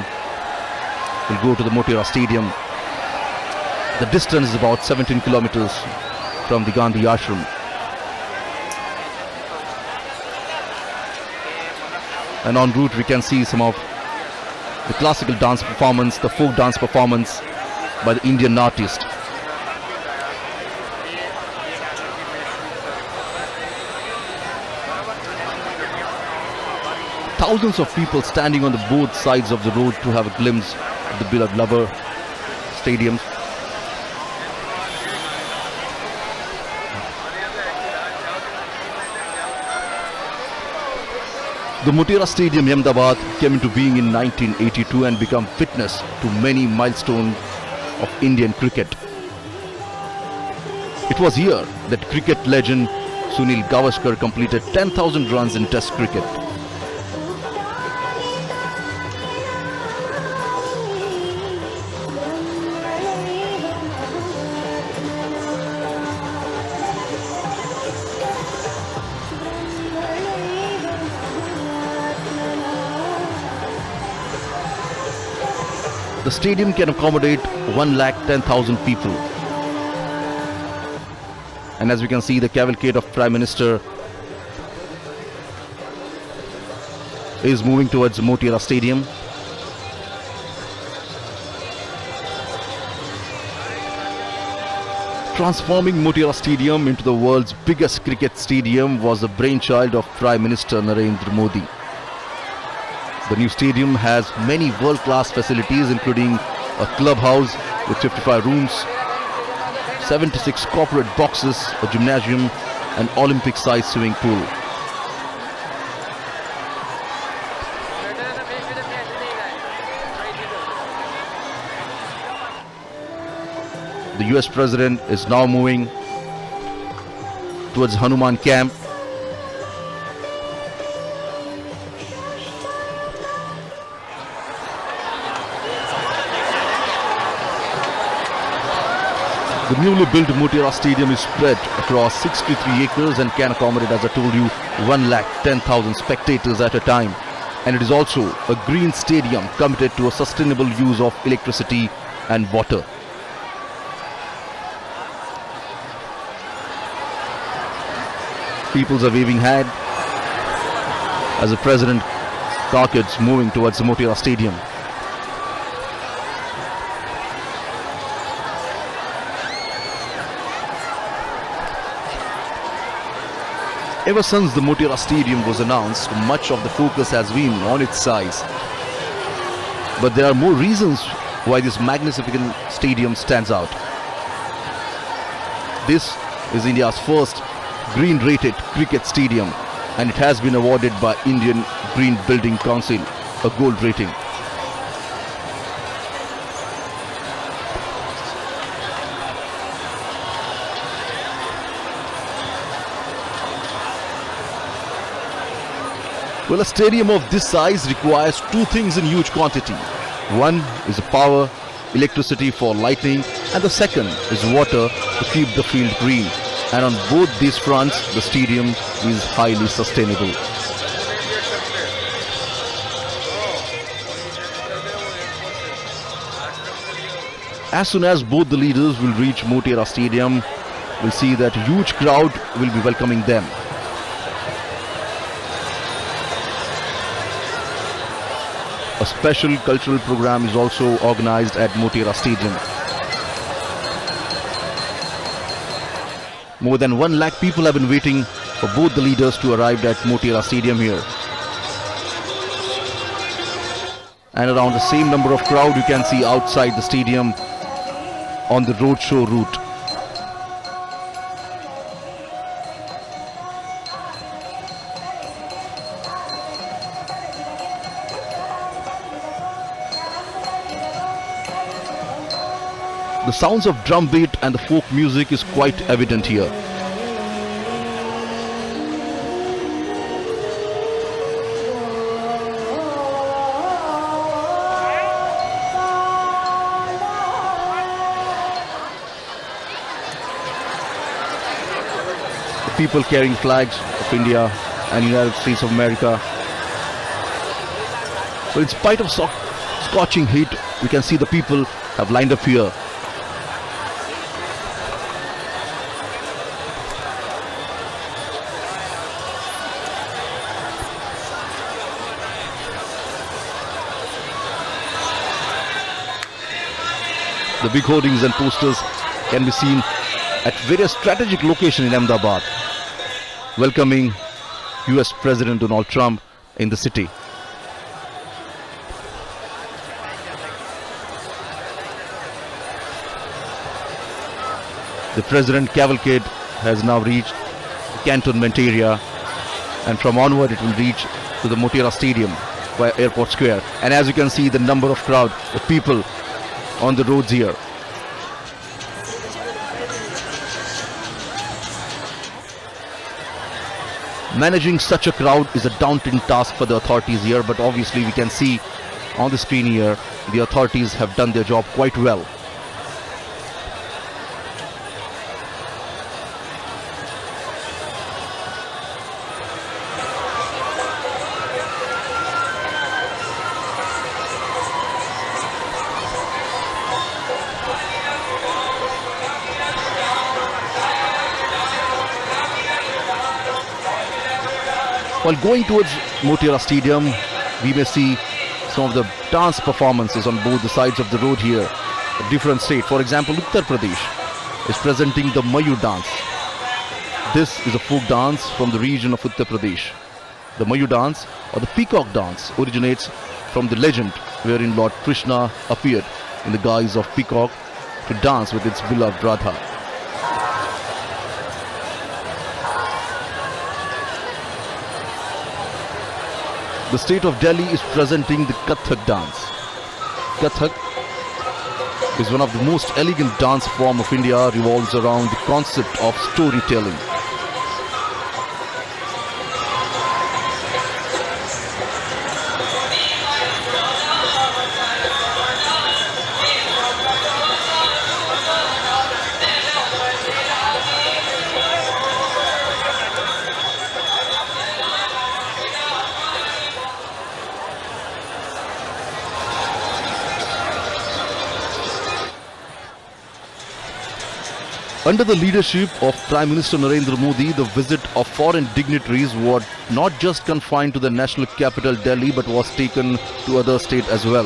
will go to the Motera Stadium. The distance is about 17 kilometers from the Gandhi Ashram. And en route we can see some of the classical dance performance, the folk dance performance by the Indian artist. Thousands of people standing on the both sides of the road to have a glimpse of the beloved lover stadium. The Motera Stadium, Ahmedabad, came into being in 1982 and became witness to many milestones of Indian cricket. It was here that cricket legend Sunil Gavaskar completed 10,000 runs in Test cricket. The stadium can accommodate 110,000 people. And as we can see, the cavalcade of Prime Minister is moving towards Motera Stadium. Transforming Motera Stadium into the world's biggest cricket stadium was the brainchild of Prime Minister Narendra Modi. The new stadium has many world-class facilities, including a clubhouse with 55 rooms, 76 corporate boxes, a gymnasium, and Olympic-sized swimming pool. The US President is now moving towards Hanuman Camp, The newly built Motera Stadium is spread across 63 acres and can accommodate, as I told you, 1,10,000 spectators at a time. And it is also a green stadium committed to a sustainable use of electricity and water. Peoples are waving hand as the President carcass moving towards the Motera Stadium. Ever since the Motera Stadium was announced, much of the focus has been on its size. But there are more reasons why this magnificent stadium stands out. This is India's first green-rated cricket stadium, and it has been awarded by Indian Green Building Council a gold rating. Well, a stadium of this size requires two things in huge quantity. One is the power, electricity for lighting, and the second is water to keep the field green. And on both these fronts, the stadium is highly sustainable. As soon as both the leaders will reach Motera Stadium, we'll see that a huge crowd will be welcoming them. A special cultural program is also organized at Motera Stadium. More than 1 lakh people have been waiting for both the leaders to arrive at Motera Stadium here. And around the same number of crowd you can see outside the stadium on the roadshow route. The sounds of drum beat and the folk music is quite evident here. The people carrying flags of India and United States of America. So in spite of scorching heat, we can see the people have lined up here. The big hoardings and posters can be seen at various strategic locations in Ahmedabad, welcoming US President Donald Trump in the city. The President cavalcade has now reached the cantonment area, and from onward it will reach to the Motera Stadium via Airport Square. And as you can see, the number of crowd, the people on the roads here. Managing such a crowd is a daunting task for the authorities here, but obviously we can see on the screen here the authorities have done their job quite well. While going towards Motera Stadium, we may see some of the dance performances on both the sides of the road here. A different state, for example, Uttar Pradesh is presenting the Mayur dance. This is a folk dance from the region of Uttar Pradesh. The Mayur dance, or the peacock dance, originates from the legend wherein Lord Krishna appeared in the guise of peacock to dance with its beloved Radha. The state of Delhi is presenting the Kathak dance. Kathak is one of the most elegant dance form of India, revolves around the concept of storytelling. Under the leadership of Prime Minister Narendra Modi, the visit of foreign dignitaries was not just confined to the national capital Delhi but was taken to other states as well.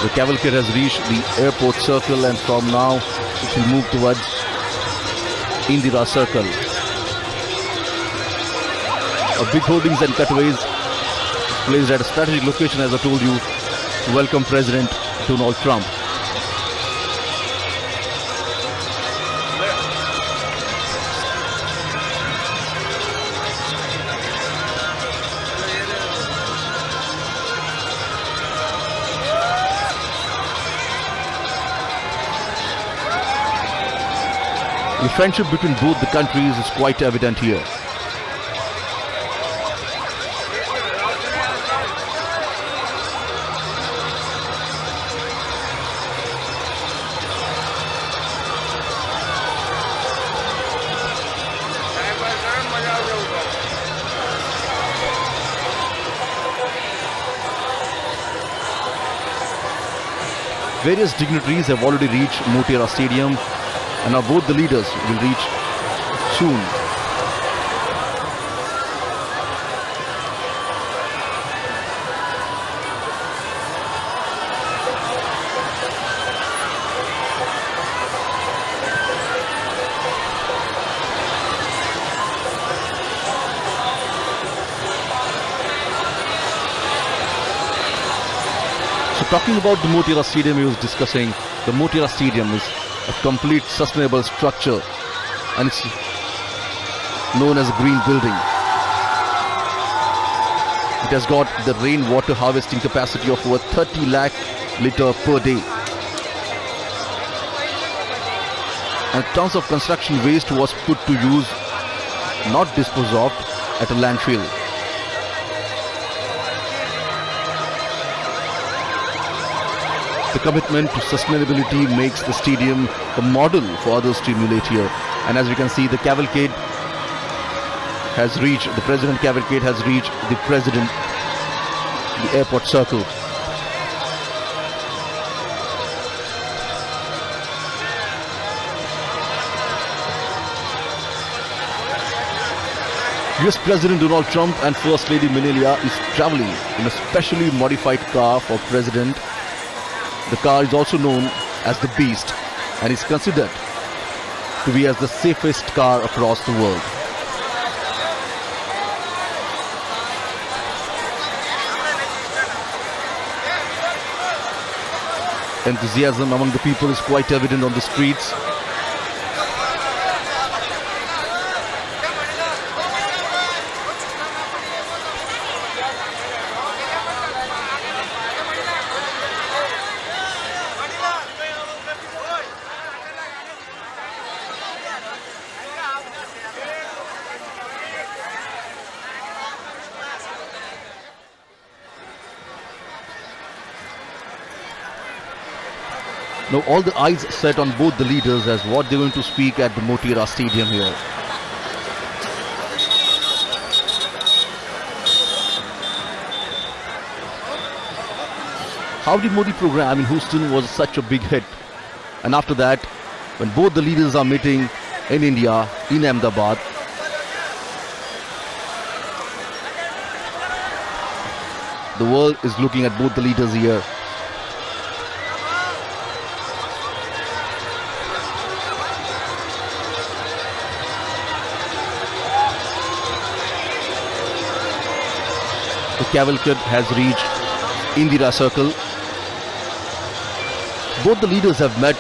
The cavalcade has reached the airport circle and from now it will move towards Indira Circle. Big hoardings and cutaways placed at a strategic location, as I told you, to welcome President Donald Trump. The friendship between both the countries is quite evident here. Various dignitaries have already reached Motera Stadium, and now both the leaders will reach soon. So talking about the Motera Stadium, he was discussing the Motera Stadium is a complete sustainable structure and it's known as a green building. It has got the rainwater harvesting capacity of over 30 lakh litre per day. And tons of construction waste was put to use, not disposed of at a landfill. The commitment to sustainability makes the stadium a model for others to emulate here. And as we can see, the cavalcade has reached, the President cavalcade has reached the President, the airport circle. US President Donald Trump and First Lady Melania is traveling in a specially modified car for President. The car is also known as the Beast and is considered to be as the safest car across the world. Enthusiasm among the people is quite evident on the streets. Now all the eyes set on both the leaders as what they're going to speak at the Motera Stadium here. Howdy Modi program in Houston was such a big hit. And after that, when both the leaders are meeting in India, in Ahmedabad, the world is looking at both the leaders here. The cavalcade has reached Indira Circle. Both the leaders have met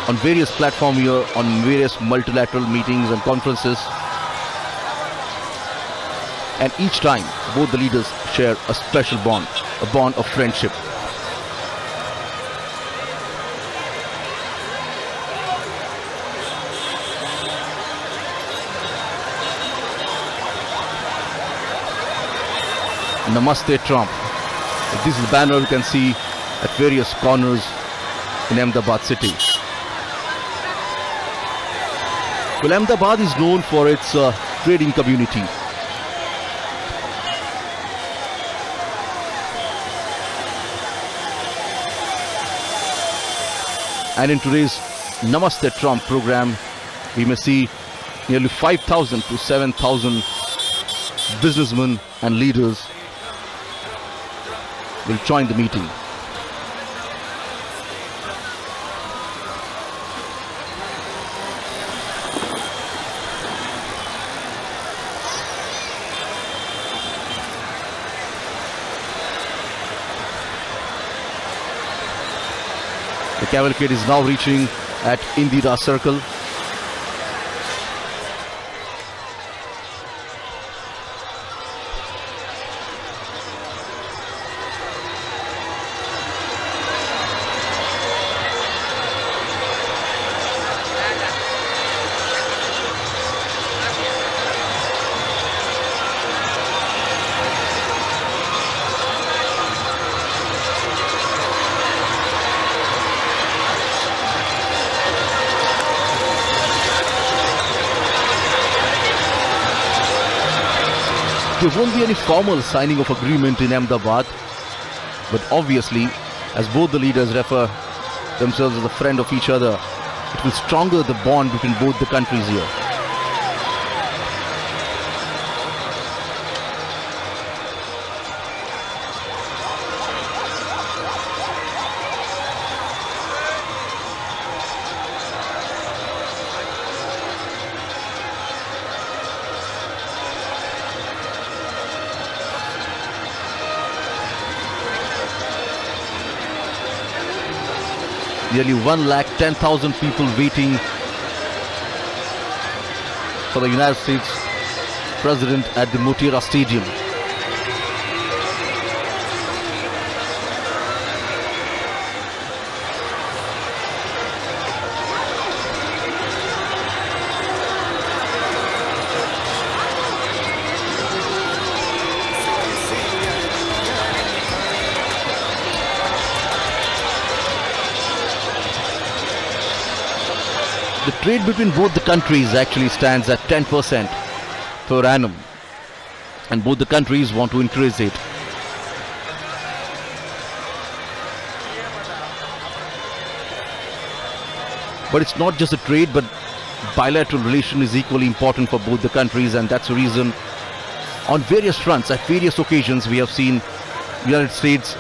on various platforms here, on various multilateral meetings and conferences. And each time, both the leaders share a special bond, a bond of friendship. Namaste Trump. This is the banner you can see at various corners in Ahmedabad city. Well, Ahmedabad is known for its trading community. And in today's Namaste Trump program, we may see nearly 5,000 to 7,000 businessmen and leaders will join the meeting. The cavalcade is now reaching at Indira Circle. There won't be any formal signing of agreement in Ahmedabad, but obviously, as both the leaders refer themselves as a friend of each other, it will stronger the bond between both the countries here. Nearly 110,000 people waiting for the United States President at the Motera Stadium. The trade between both the countries actually stands at 10% per annum, and both the countries want to increase it. But it's not just a trade, but bilateral relation is equally important for both the countries, and that's the reason on various fronts, at various occasions, we have seen the United States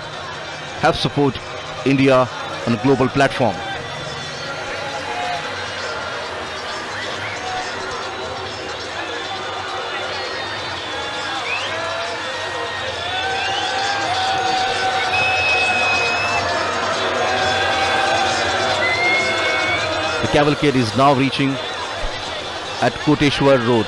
have support India on a global platform. The cavalcade is now reaching at Koteshwar Road.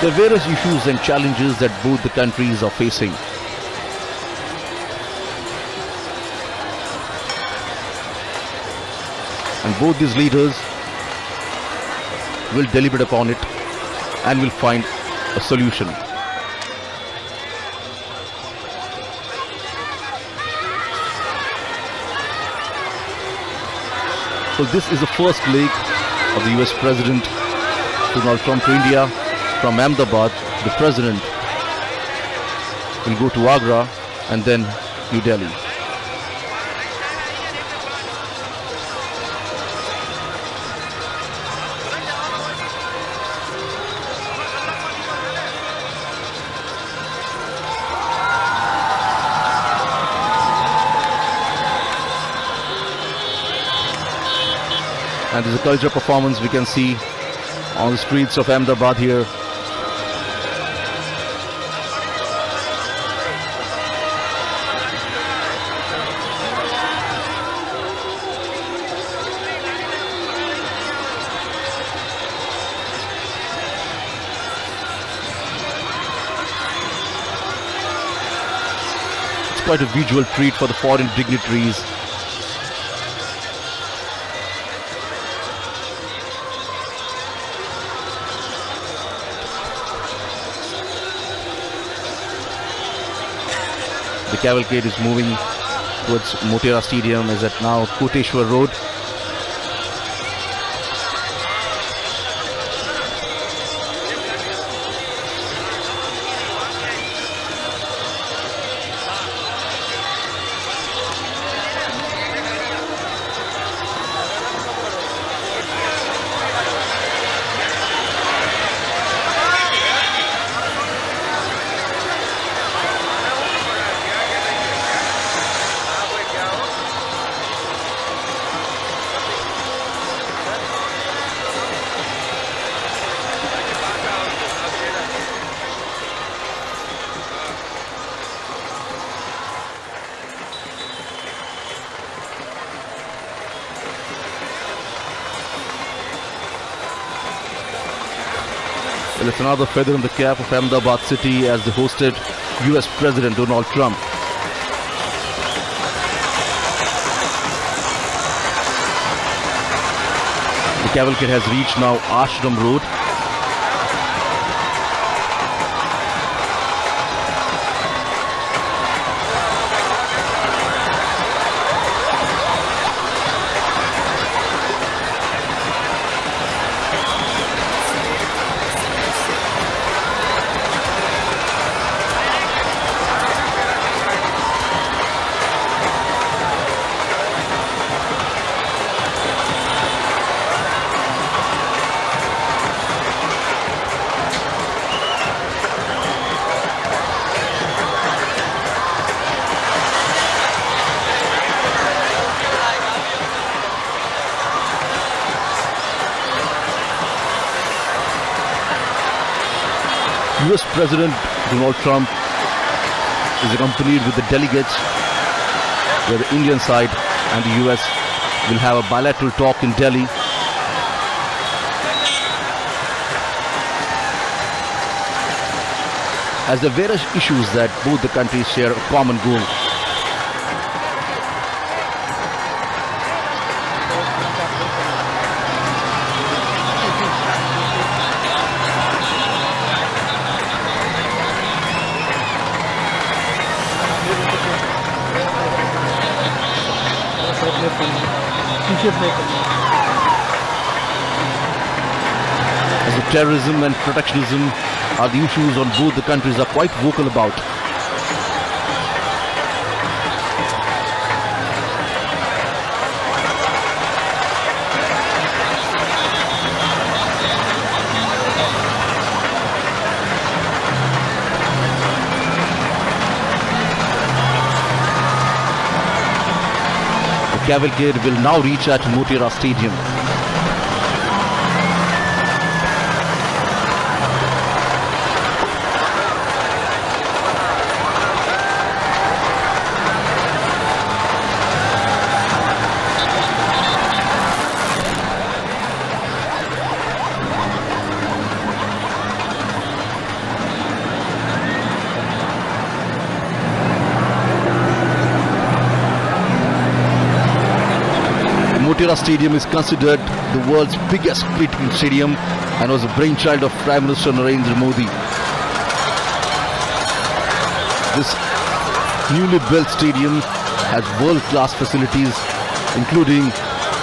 There are various issues and challenges that both the countries are facing. And both these leaders will deliberate upon it and will find a solution. So this is the first leg of the US President Donald Trump to India. From Ahmedabad, the President will go to Agra and then New Delhi. And there's a cultural performance we can see on the streets of Ahmedabad here. It's quite a visual treat for the foreign dignitaries. The cavalcade is moving towards Motera Stadium, is at now Koteshwar Road. Well, it's another feather in the cap of Ahmedabad city as they hosted US President Donald Trump. The cavalcade has reached now Ashram Road. US President Donald Trump is accompanied with the delegates, where the Indian side and the US will have a bilateral talk in Delhi. As there are various issues that both the countries share a common goal. As the terrorism and protectionism are the issues on both the countries are quite vocal about. The cavalcade will now reach at Motera Stadium. Motera Stadium is considered the world's biggest cricketing stadium and was a brainchild of Prime Minister Narendra Modi. This newly built stadium has world-class facilities including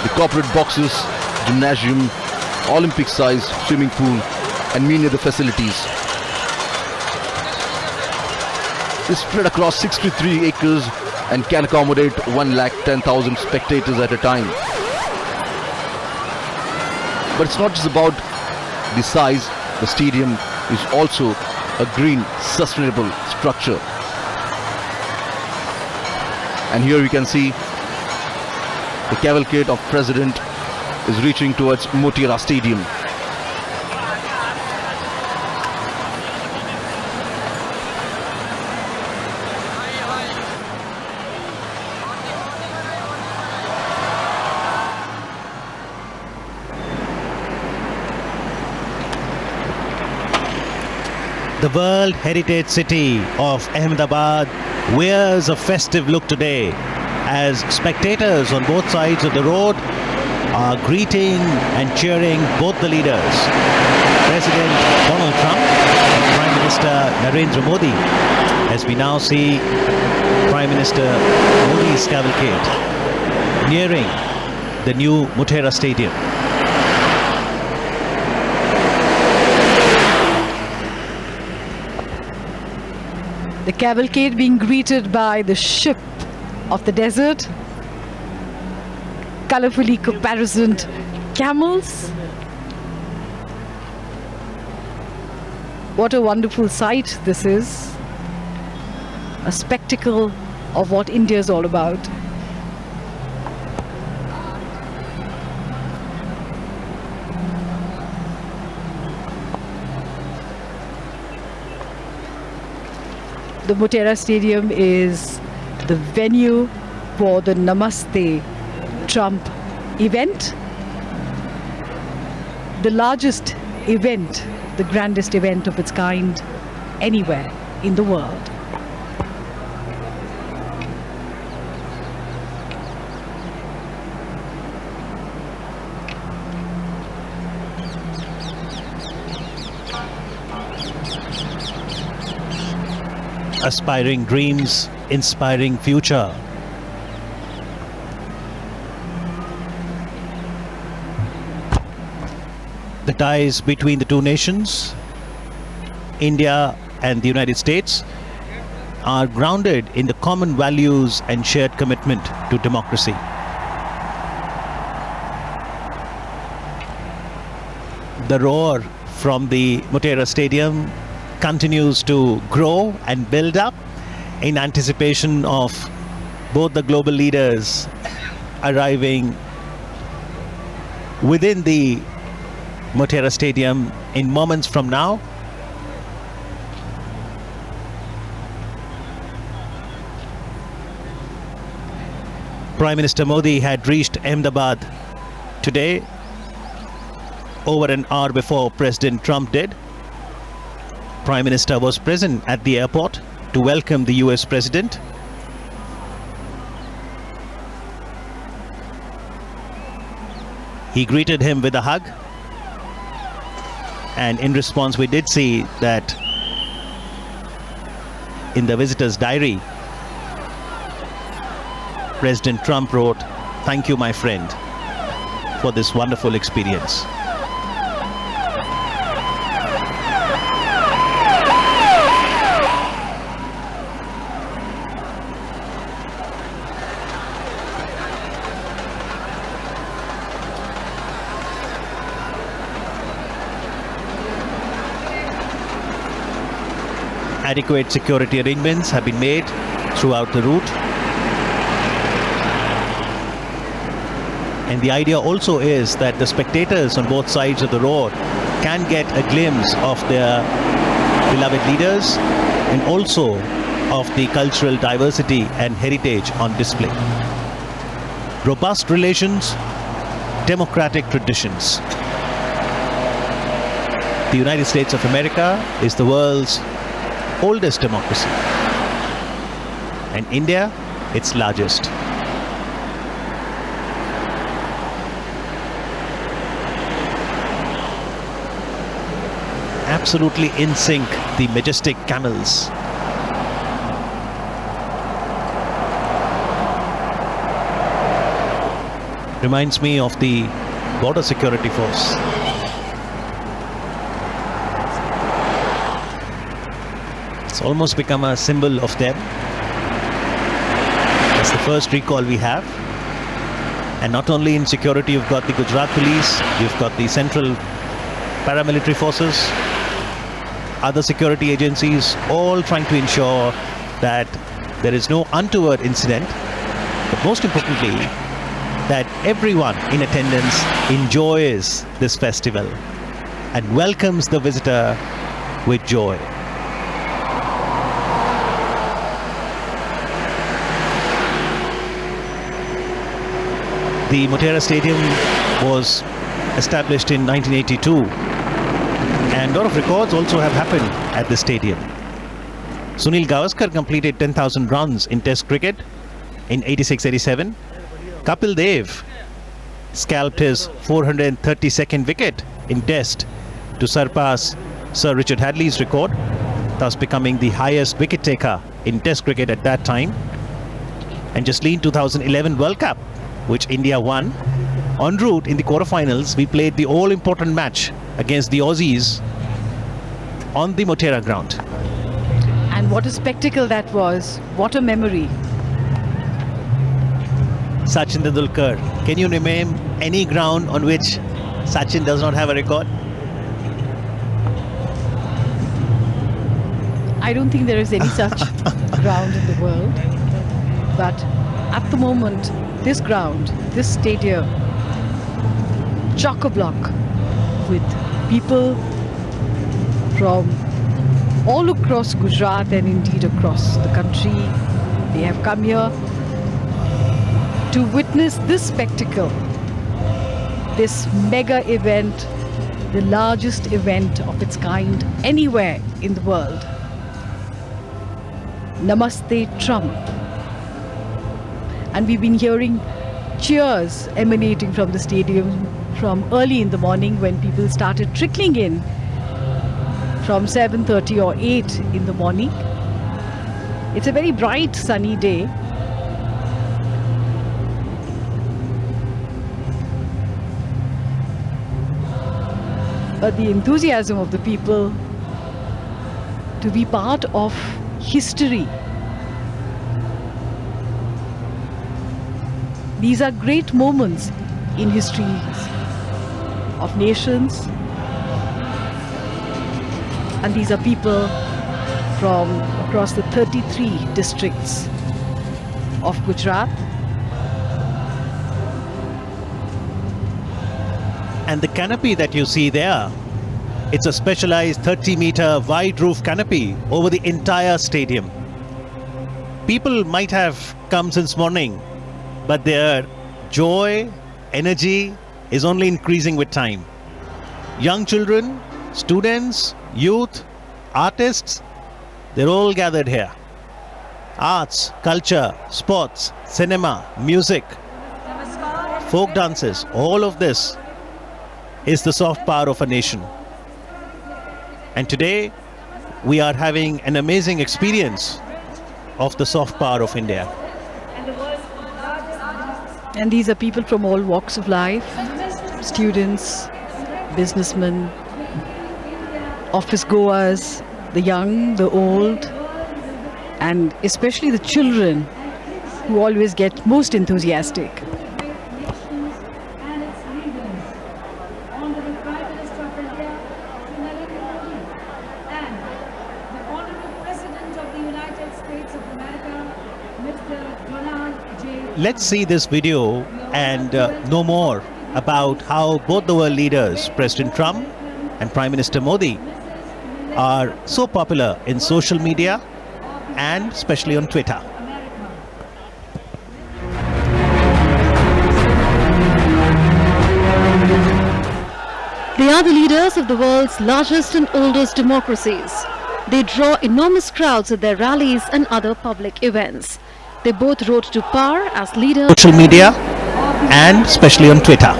the corporate boxes, gymnasium, Olympic-sized swimming pool and many other facilities. It's spread across 63 acres and can accommodate 110,000 spectators at a time. But it's not just about the size, the stadium is also a green, sustainable structure. And here you can see the cavalcade of President is reaching towards Motera Stadium. The World Heritage City of Ahmedabad wears a festive look today as spectators on both sides of the road are greeting and cheering both the leaders, President Donald Trump and Prime Minister Narendra Modi, as we now see Prime Minister Modi's cavalcade nearing the new Motera Stadium. The cavalcade being greeted by the ship of the desert, colorfully caparisoned camels. What a wonderful sight this is. A spectacle of what India is all about. The Motera Stadium is the venue for the Namaste Trump event. The largest event, the grandest event of its kind anywhere in the world. Aspiring dreams, inspiring future. The ties between the two nations, India and the United States, are grounded in the common values and shared commitment to democracy. The roar from the Motera Stadium continues to grow and build up in anticipation of both the global leaders arriving within the Motera Stadium in moments from now. Prime Minister Modi had reached Ahmedabad today, over an hour before President Trump did. Prime Minister was present at the airport to welcome the US President. He greeted him with a hug, and in response we did see that in the visitor's diary, President Trump wrote, "Thank you, my friend, for this wonderful experience." Adequate security arrangements have been made throughout the route. And the idea also is that the spectators on both sides of the road can get a glimpse of their beloved leaders and also of the cultural diversity and heritage on display. Robust relations, democratic traditions. The United States of America is the world's oldest democracy, and India its largest. Absolutely in sync, the majestic camels. Reminds me of the border security force. It's almost become a symbol of them. That's the first recall we have. And not only in security, you've got the Gujarat police, you've got the central paramilitary forces, other security agencies, all trying to ensure that there is no untoward incident, but most importantly, that everyone in attendance enjoys this festival and welcomes the visitor with joy. The Motera Stadium was established in 1982, And a lot of records also have happened at the stadium. Sunil Gavaskar completed 10,000 runs in Test cricket in 86-87. Kapil Dev scalped his 432nd wicket in Test to surpass Sir Richard Hadley's record, thus becoming the highest wicket taker in Test cricket at that time. And justly in 2011 World Cup, which India won, en route in the quarterfinals, we played the all-important match against the Aussies on the Motera ground. And what a spectacle that was. What a memory. Sachin Tendulkar. Can you name any ground on which Sachin does not have a record? I don't think there is any such ground in the world. But at the moment, this ground, this stadium, chock-a-block with people from all across Gujarat and indeed across the country. They have come here to witness this spectacle, this mega event, the largest event of its kind anywhere in the world. Namaste, Trump. And we've been hearing cheers emanating from the stadium from early in the morning when people started trickling in from 7:30 or 8 in the morning. It's a very bright sunny day. But the enthusiasm of the people to be part of history. These are great moments in histories of nations. And these are people from across the 33 districts of Gujarat. And the canopy that you see there, it's a specialized 30-meter wide roof canopy over the entire stadium. People might have come since morning, but their joy, energy is only increasing with time. Young children, students, youth, artists, they're all gathered here. Arts, culture, sports, cinema, music, folk dances, all of this is the soft power of a nation. And today we are having an amazing experience of the soft power of India. And these are people from all walks of life, students, businessmen, office goers, the young, the old, and especially the children who always get most enthusiastic. Let's see this video and know more about how both the world leaders, President Trump and Prime Minister Modi, are so popular in social media and especially on Twitter. They are the leaders of the world's largest and oldest democracies. They draw enormous crowds at their rallies and other public events. They both rose to power as leaders. Social media and especially on Twitter.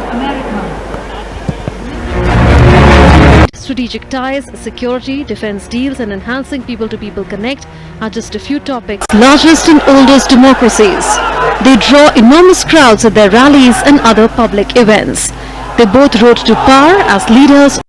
Strategic ties, security, defense deals and enhancing people-to-people connect are just a few topics. Largest and oldest democracies. They draw enormous crowds at their rallies and other public events. They both rose to power as leaders.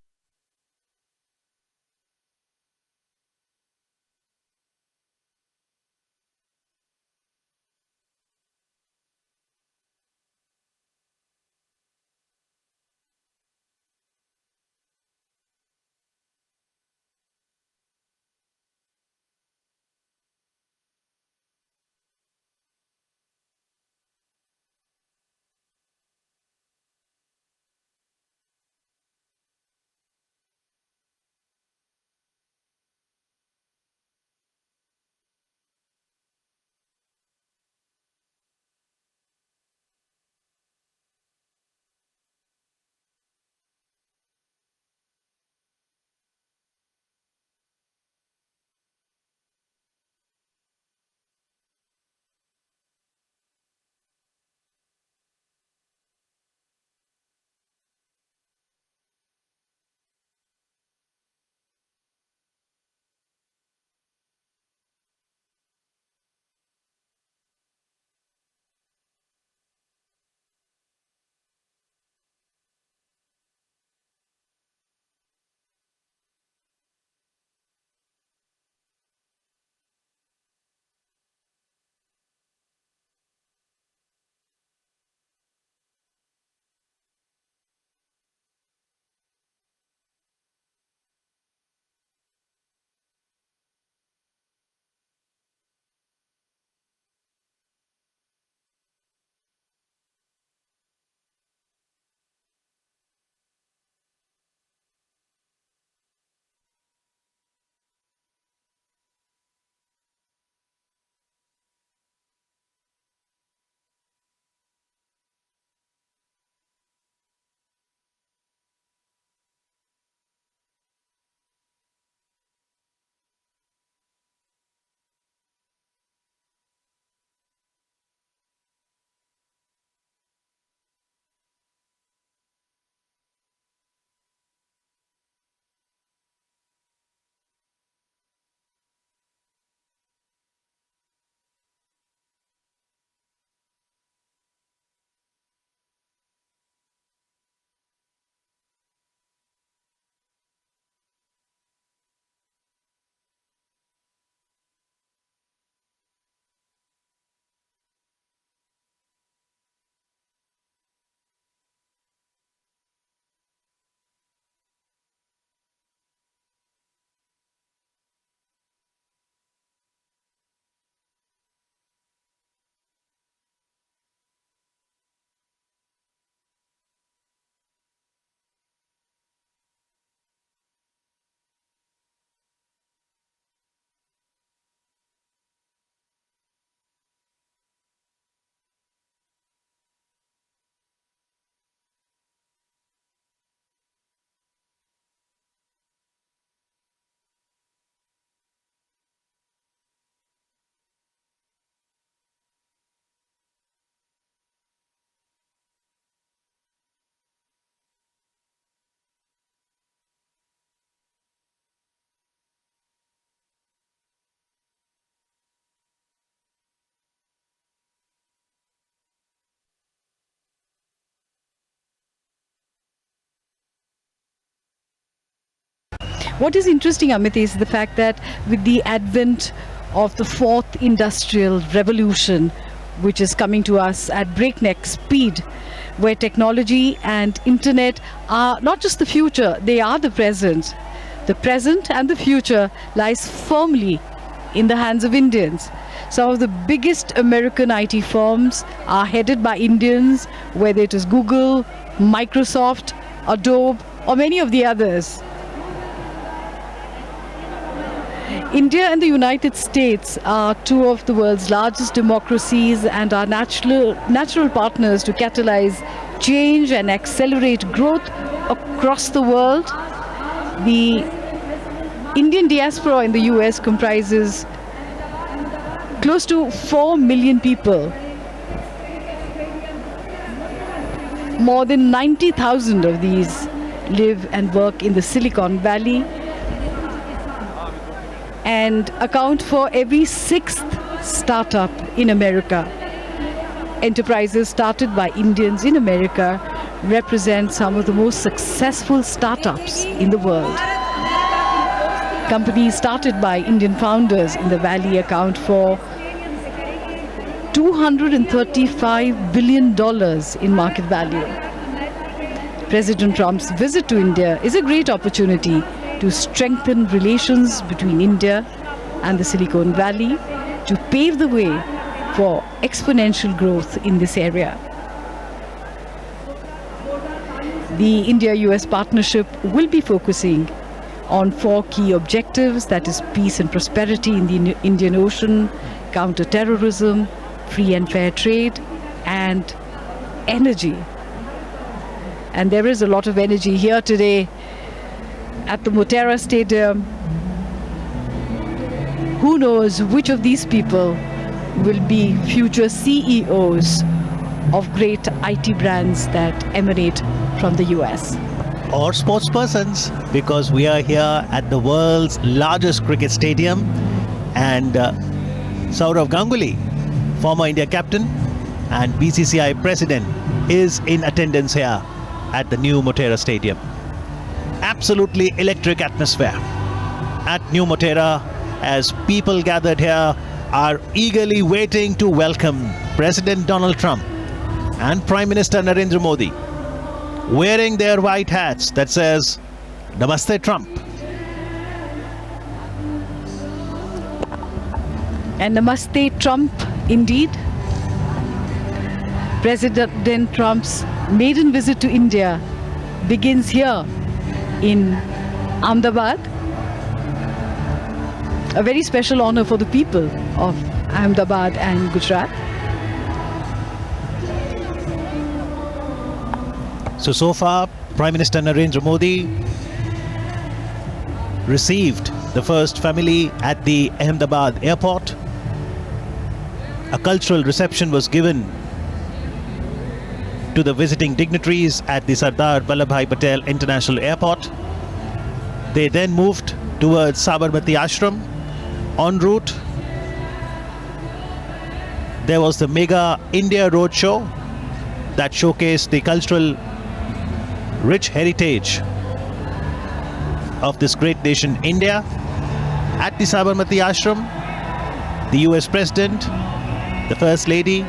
What is interesting, Amit, is the fact that with the advent of the fourth industrial revolution, which is coming to us at breakneck speed, where technology and internet are not just the future, they are the present. The present and the future lies firmly in the hands of Indians. Some of the biggest American IT firms are headed by Indians, whether it is Google, Microsoft, Adobe, or many of the others. India and the United States are two of the world's largest democracies and are natural partners to catalyze change and accelerate growth across the world. The Indian diaspora in the US comprises close to 4 million people. More than 90,000 of these live and work in the Silicon Valley and account for every sixth startup in America. Enterprises started by Indians in America represent some of the most successful startups in the world. Companies started by Indian founders in the Valley account for $235 billion in market value. President Trump's visit to India is a great opportunity to strengthen relations between India and the Silicon Valley to pave the way for exponential growth in this area. The India-US partnership will be focusing on 4 key objectives, that is peace and prosperity in the Indian Ocean, counter-terrorism, free and fair trade, and energy. And there is a lot of energy here today at the Motera Stadium. Who knows which of these people will be future CEOs of great IT brands that emanate from the US. Or sports persons, because we are here at the world's largest cricket stadium, and Sourav Ganguly, former India captain and BCCI president, is in attendance here at the new Motera Stadium. Absolutely electric atmosphere at New Motera as people gathered here are eagerly waiting to welcome President Donald Trump and Prime Minister Narendra Modi, wearing their white hats that says Namaste Trump. And Namaste Trump indeed. President Trump's maiden visit to India begins here in Ahmedabad. A very special honor for the people of Ahmedabad and Gujarat. So far, Prime Minister Narendra Modi received the first family at the Ahmedabad airport. A cultural reception was given to the visiting dignitaries at the Sardar Vallabhbhai Patel International Airport. They then moved towards Sabarmati Ashram. En route, there was the Mega India Roadshow that showcased the cultural rich heritage of this great nation, India. At the Sabarmati Ashram, the US President, the First Lady,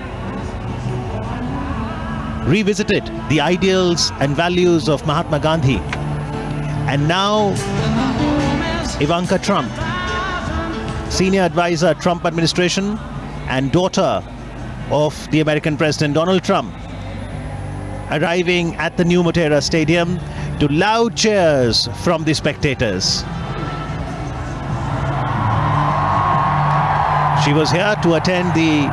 revisited the ideals and values of Mahatma Gandhi. And now, Ivanka Trump, senior advisor, Trump administration, and daughter of the American President Donald Trump, arriving at the new Motera Stadium to loud cheers from the spectators. She was here to attend the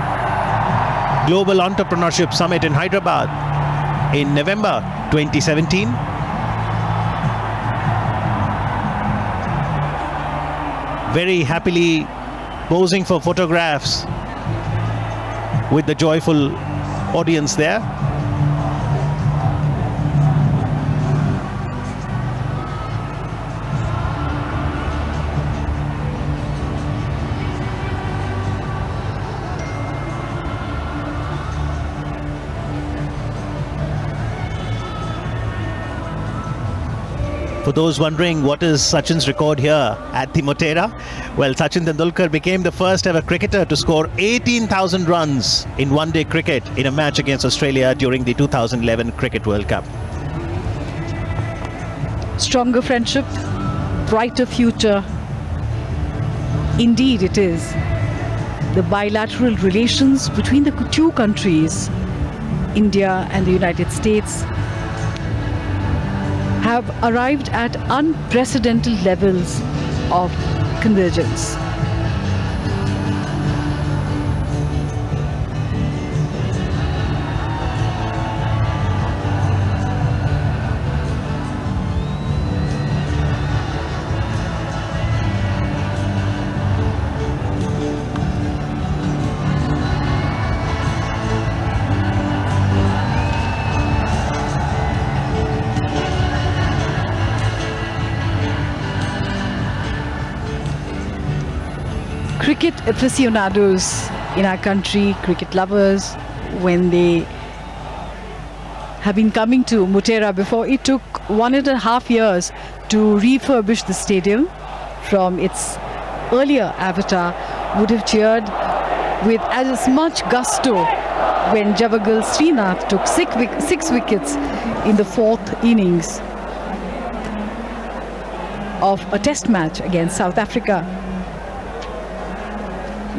Global Entrepreneurship Summit in Hyderabad in November 2017. Very happily posing for photographs with the joyful audience there. For those wondering what is Sachin's record here at the Motera, well, Sachin Tendulkar became the first ever cricketer to score 18,000 runs in one-day cricket in a match against Australia during the 2011 Cricket World Cup. Stronger friendship, brighter future. Indeed it is. The bilateral relations between the two countries, India and the United States, have arrived at unprecedented levels of convergence. Cricket aficionados in our country, cricket lovers, when they have been coming to Motera before, it took 1.5 years to refurbish the stadium from its earlier avatar, would have cheered with as much gusto when Javagal Srinath took 6 wickets in the 4th innings of a test match against South Africa,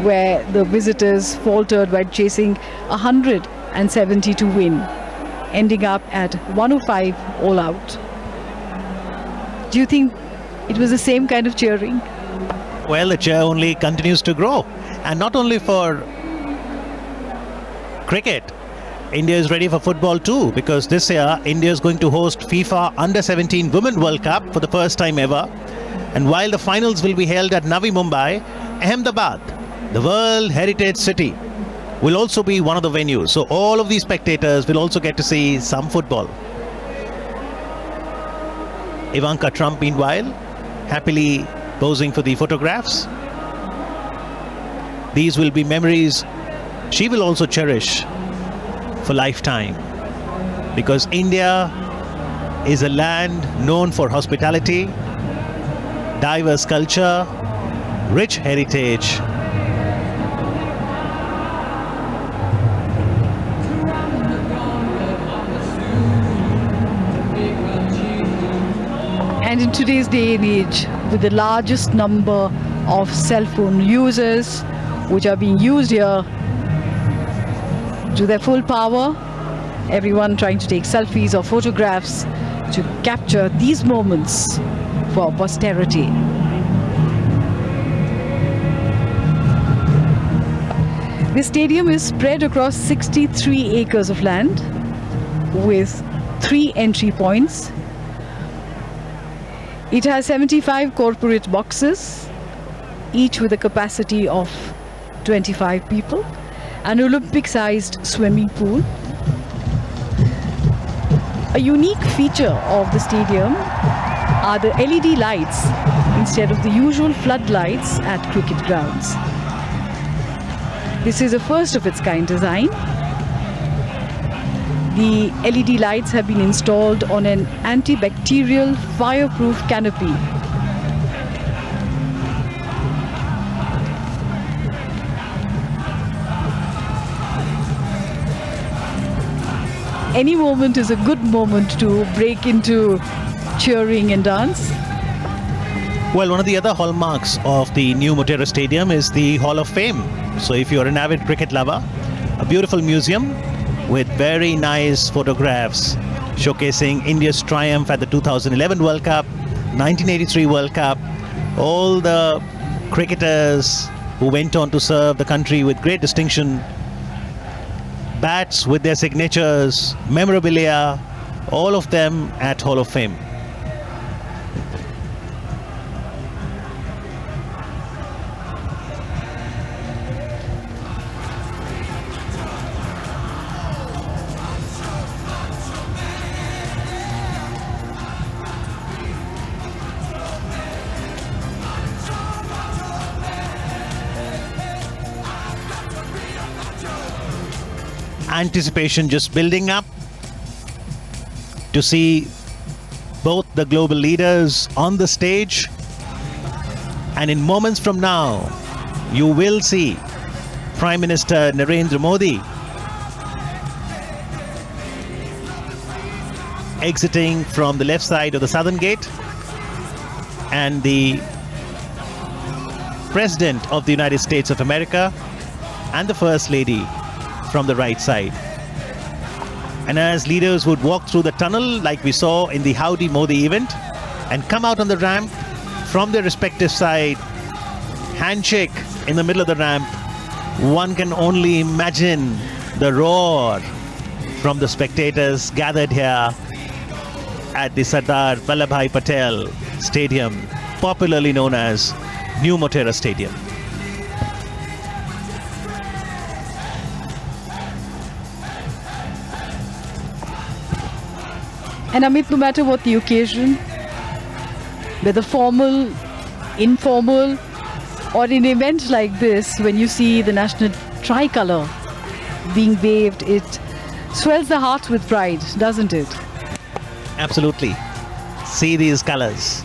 where the visitors faltered while chasing 170 to win, ending up at 105 all out. Do you think it was the same kind of cheering? Well, the cheer only continues to grow, and not only for cricket. India is ready for football too, because this year India is going to host FIFA Under-17 Women World Cup for the first time ever. And while the finals will be held at Navi Mumbai, Ahmedabad, the World Heritage City, will also be one of the venues. So all of these spectators will also get to see some football. Ivanka Trump, meanwhile, happily posing for the photographs. These will be memories she will also cherish for lifetime, because India is a land known for hospitality, diverse culture, rich heritage, and in today's day and age, with the largest number of cell phone users which are being used here to their full power, everyone trying to take selfies or photographs to capture these moments for posterity. This stadium is spread across 63 acres of land with 3 entry points. It has 75 corporate boxes, each with a capacity of 25 people, an Olympic-sized swimming pool. A unique feature of the stadium are the LED lights instead of the usual floodlights at cricket grounds. This is a first of its kind design. The LED lights have been installed on an antibacterial fireproof canopy. Any moment is a good moment to break into cheering and dance. Well, one of the other hallmarks of the new Motera Stadium is the Hall of Fame. So if you're an avid cricket lover, a beautiful museum with very nice photographs showcasing India's triumph at the 2011 World Cup, 1983 World Cup, all the cricketers who went on to serve the country with great distinction, bats with their signatures, memorabilia, all of them at Hall of Fame. Anticipation just building up to see both the global leaders on the stage, and in moments from now, you will see Prime Minister Narendra Modi exiting from the left side of the southern gate, and the President of the United States of America and the First Lady from the right side. And as leaders would walk through the tunnel like we saw in the Howdy Modi event and come out on the ramp from their respective side, handshake in the middle of the ramp, one can only imagine the roar from the spectators gathered here at the Sardar Vallabhbhai Patel Stadium, popularly known as New Motera Stadium. And Amit, no matter what the occasion, whether formal, informal, or in events like this, when you see the national tricolour being waved, it swells the heart with pride, doesn't it? Absolutely. See these colors.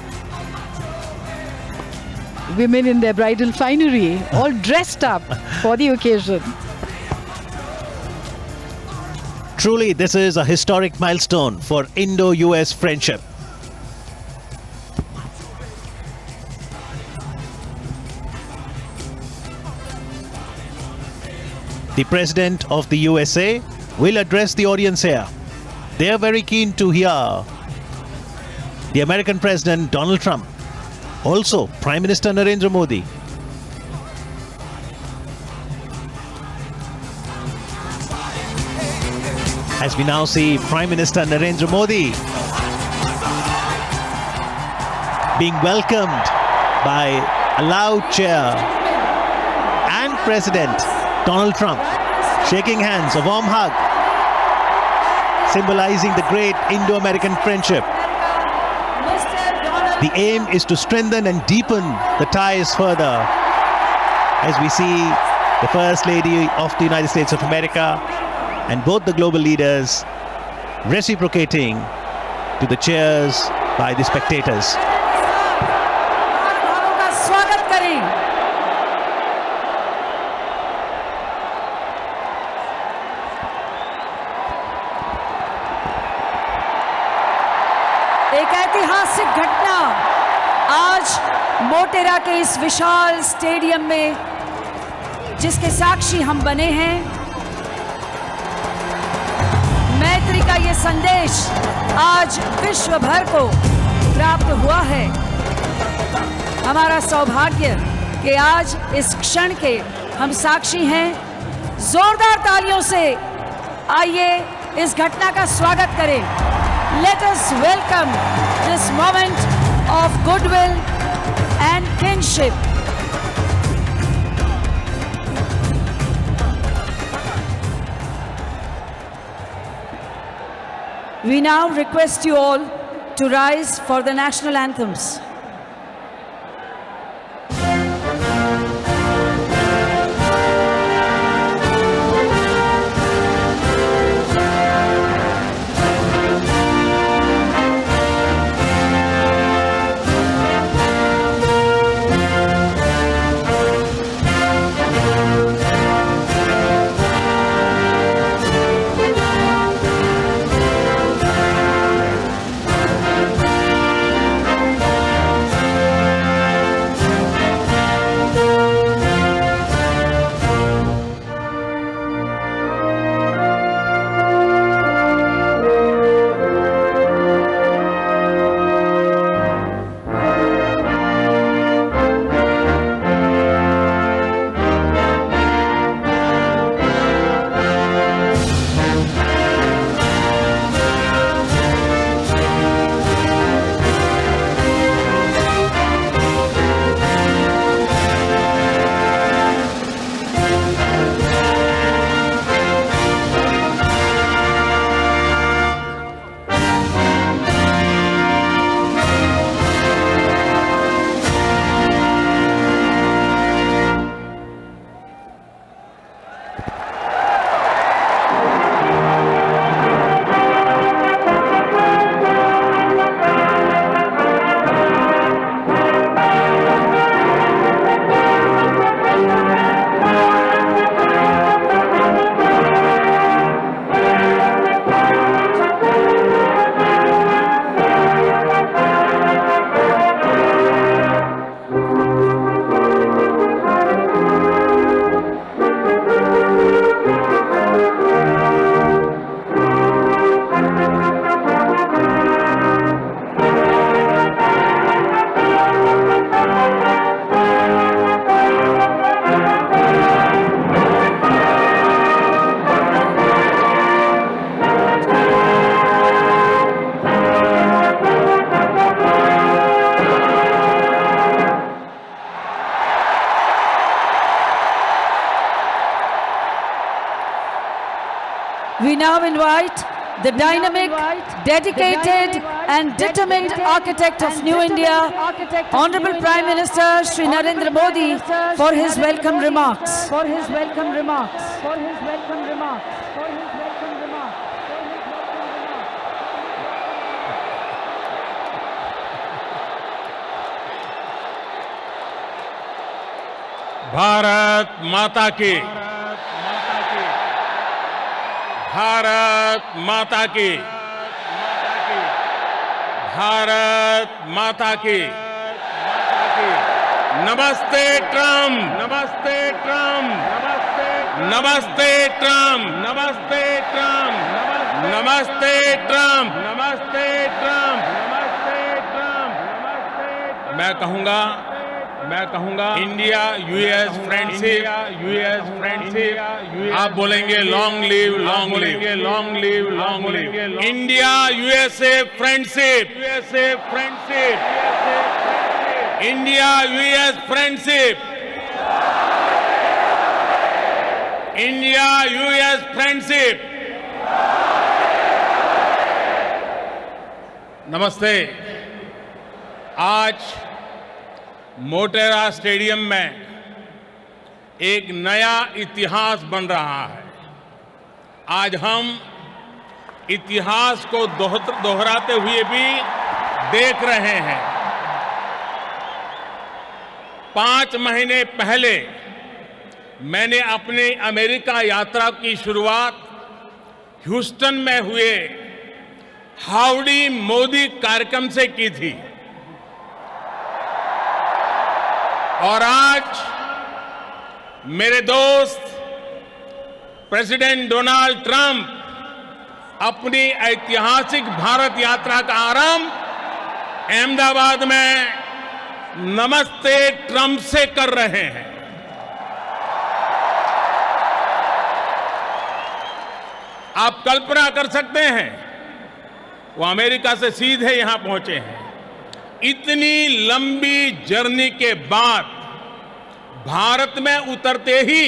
Women in their bridal finery, all dressed up for the occasion. Truly, this is a historic milestone for Indo-US friendship. The President of the USA will address the audience here. They are very keen to hear the American President Donald Trump, also Prime Minister Narendra Modi. As we now see Prime Minister Narendra Modi being welcomed by a loud cheer, and President Donald Trump shaking hands, a warm hug, symbolizing the great Indo-American friendship. The aim is to strengthen and deepen the ties further, as we see the First Lady of the United States of America and both the global leaders reciprocating to the cheers by the spectators. एक ऐतिहासिक घटना आज मोटेरा के इस विशाल stadium में जिसके साक्षी हम बने हैं। मैत्री का ये संदेश आज विश्व भर को प्राप्त हुआ है। हमारा सौभाग्य कि आज इस क्षण के हम साक्षी हैं। जोरदार तालियों से आइए इस घटना का स्वागत करें। Let us welcome this moment of goodwill and kinship. We now request you all to rise for the national anthems. We now invite the dynamic, dedicated and determined architect of New India, Honorable Prime Minister Shri Narendra Modi, for his welcome remarks. Bharat माता की, भारत माता की, भारत माता की। नमस्ते Trump, नमस्ते Trump, नमस्ते Trump, नमस्ते ट्रम्प, नमस्ते ट्रम्प, नमस्ते ट्रम्प, नमस्ते ट्रम्प। मैं कहूंगा इंडिया यूएस फ्रेंडशिप, आप बोलेंगे long live, long live, long live, long live. India USA friendship, India US friendship, India US friendship. नमस्ते। आज मोटेरा स्टेडियम में एक नया इतिहास बन रहा है। आज हम इतिहास को दोहराते हुए भी देख रहे हैं। 5 महीने पहले मैंने अपनी अमेरिका यात्रा की शुरुआत ह्यूस्टन में हुए हाउडी मोदी कार्यक्रम से की थी और आज मेरे दोस्त प्रेसिडेंट डोनाल्ड ट्रंप अपनी ऐतिहासिक भारत यात्रा का आरंभ अहमदाबाद में नमस्ते ट्रंप से कर रहे हैं। आप कल्पना कर सकते हैं, वो अमेरिका से सीधे यहां पहुंचे हैं। इतनी लंबी जर्नी के बाद भारत में उतरते ही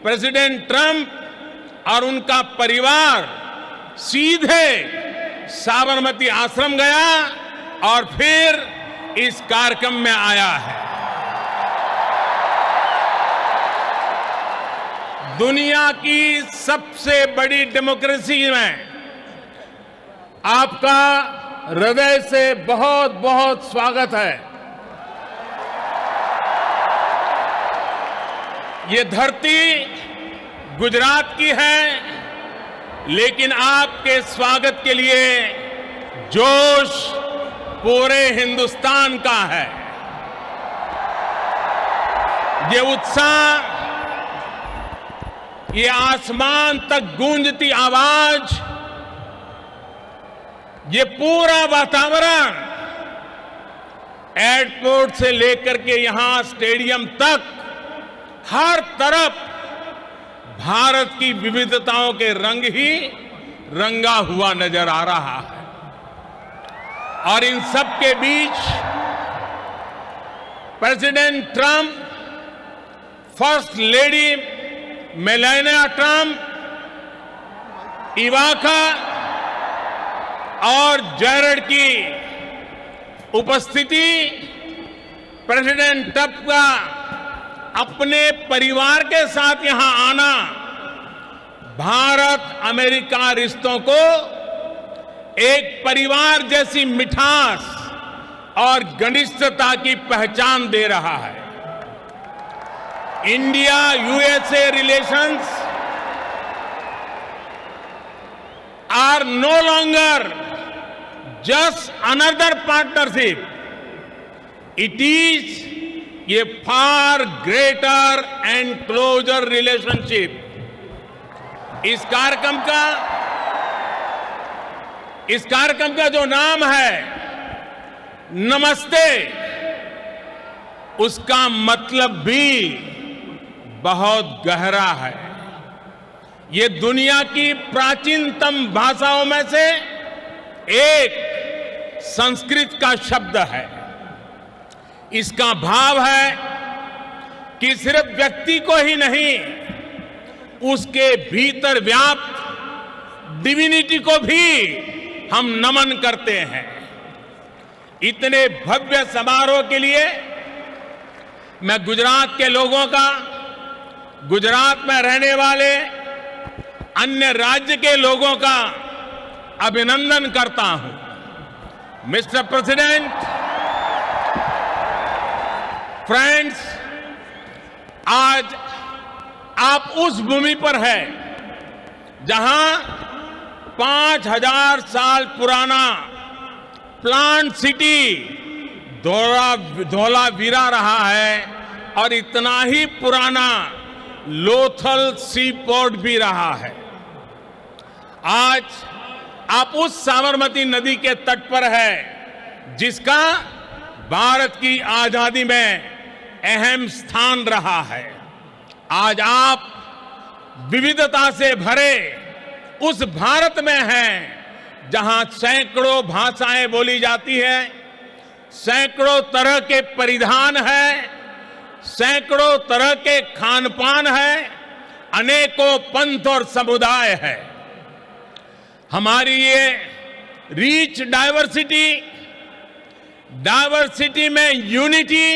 प्रेसिडेंट ट्रंप और उनका परिवार सीधे साबरमती आश्रम गया और फिर इस कार्यक्रम में आया है। दुनिया की सबसे बड़ी डेमोक्रेसी में आपका हृदय से बहुत बहुत स्वागत है। ये धरती गुजरात की है, लेकिन आपके स्वागत के लिए जोश पूरे हिंदुस्तान का है। ये उत्साह, ये आसमान तक गूंजती आवाज, ये पूरा वातावरण एयरपोर्ट से लेकर के यहां स्टेडियम तक हर तरफ भारत की विविधताओं के रंग ही रंगा हुआ नजर आ रहा है। और इन सब के बीच president Trump, first lady Melania Trump, Ivanka और जैरेड की उपस्थिति, प्रेसिडेंट ट्रंप का अपने परिवार के साथ यहां आना भारत अमेरिका रिश्तों को एक परिवार जैसी मिठास और घनिष्ठता की पहचान दे रहा है। India USA relations are no longer just another partnership. It is a far greater and closer relationship. इस कार्यक्रम का जो नाम है नमस्ते, उसका मतलब भी बहुत गहरा है। ये दुनिया की प्राचीनतम भाषाओं में से एक संस्कृत का शब्द है। इसका भाव है कि सिर्फ व्यक्ति को ही नहीं, उसके भीतर व्याप्त डिविनिटी को भी हम नमन करते हैं। इतने भव्य समारोह के लिए मैं गुजरात के लोगों का, गुजरात में रहने वाले अन्य राज्य के लोगों का अभिनंदन करता हूं। मिस्टर प्रेसिडेंट, फ्रेंड्स, आज आप उस भूमि पर हैं जहां 5000 साल पुराना प्लांट सिटी धोलावीरा रहा है और इतना ही पुराना लोथल सी पोर्ट भी रहा है। आज आप उस साबरमती नदी के तट पर है जिसका भारत की आजादी में अहम स्थान रहा है। आज आप विविधता से भरे उस भारत में हैं जहां सैकड़ों भाषाएं बोली जाती हैं, सैकड़ों तरह के परिधान हैं, सैकड़ों तरह के खान पान है, अनेकों पंथ और समुदाय है। हमारी ये रिच डाइवर्सिटी में यूनिटी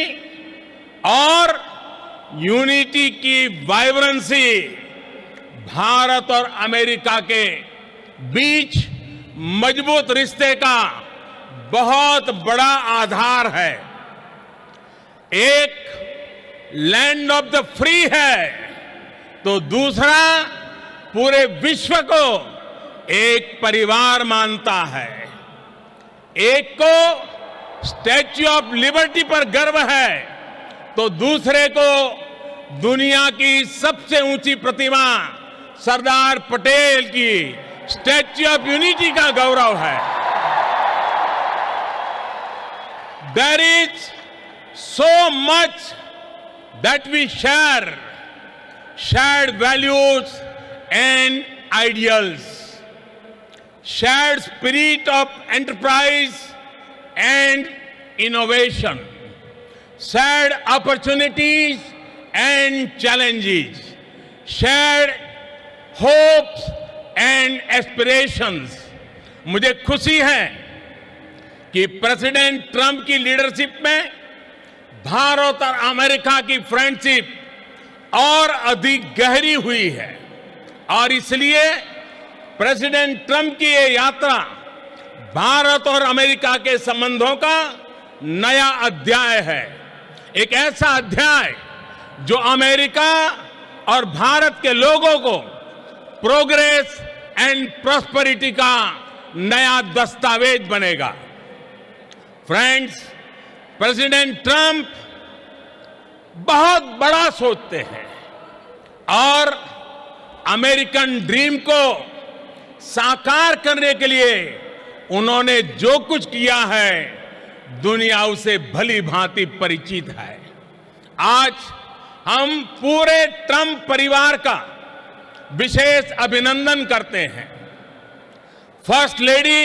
और यूनिटी की वाइब्रेंसी भारत और अमेरिका के बीच मजबूत रिश्ते का बहुत बड़ा आधार है। एक लैंड ऑफ द फ्री है तो दूसरा पूरे विश्व को एक परिवार मानता है। एक को स्टैच्यू ऑफ लिबर्टी पर गर्व है तो दूसरे को दुनिया की सबसे ऊंची प्रतिमा सरदार पटेल की स्टैच्यू ऑफ यूनिटी का गौरव है। There is so much that we share, shared values and ideals, shared spirit of enterprise and innovation, shared opportunities and challenges, shared hopes and aspirations. मुझे खुशी है कि प्रेसिडेंट ट्रंप की लीडरशिप में भारत और अमेरिका की फ्रेंडशिप और अधिक गहरी हुई है और इसलिए प्रेसिडेंट ट्रंप की ये यात्रा भारत और अमेरिका के संबंधों का नया अध्याय है। एक ऐसा अध्याय जो अमेरिका और भारत के लोगों को प्रोग्रेस एंड प्रॉस्पेरिटी का नया दस्तावेज बनेगा। फ्रेंड्स, प्रेसिडेंट ट्रंप बहुत बड़ा सोचते हैं और अमेरिकन ड्रीम को साकार करने के लिए उन्होंने जो कुछ किया है दुनिया उसे भली भांति परिचित है। आज हम पूरे ट्रंप परिवार का विशेष अभिनंदन करते हैं। फर्स्ट लेडी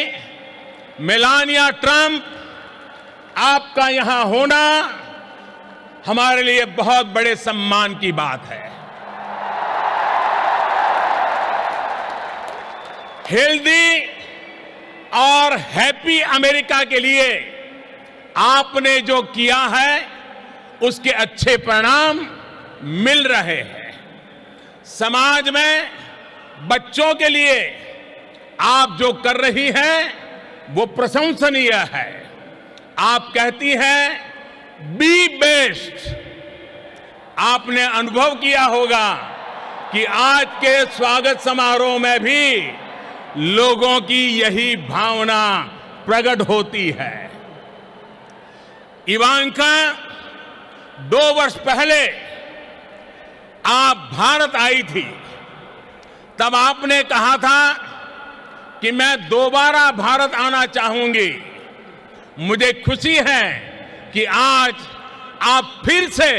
मेलानिया ट्रंप, आपका यहां होना हमारे लिए बहुत बड़े सम्मान की बात है। हेल्दी और हैप्पी अमेरिका के लिए आपने जो किया है उसके अच्छे परिणाम मिल रहे हैं। समाज में बच्चों के लिए आप जो कर रही हैं वो प्रशंसनीय है। आप कहती हैं बी बेस्ट। आपने अनुभव किया होगा कि आज के स्वागत समारोह में भी लोगों की यही भावना प्रकट होती है। इवांका 2 वर्ष पहले आप भारत आई थी, तब आपने कहा था कि मैं दोबारा भारत आना चाहूंगी। मुझे खुशी है कि आज आप फिर से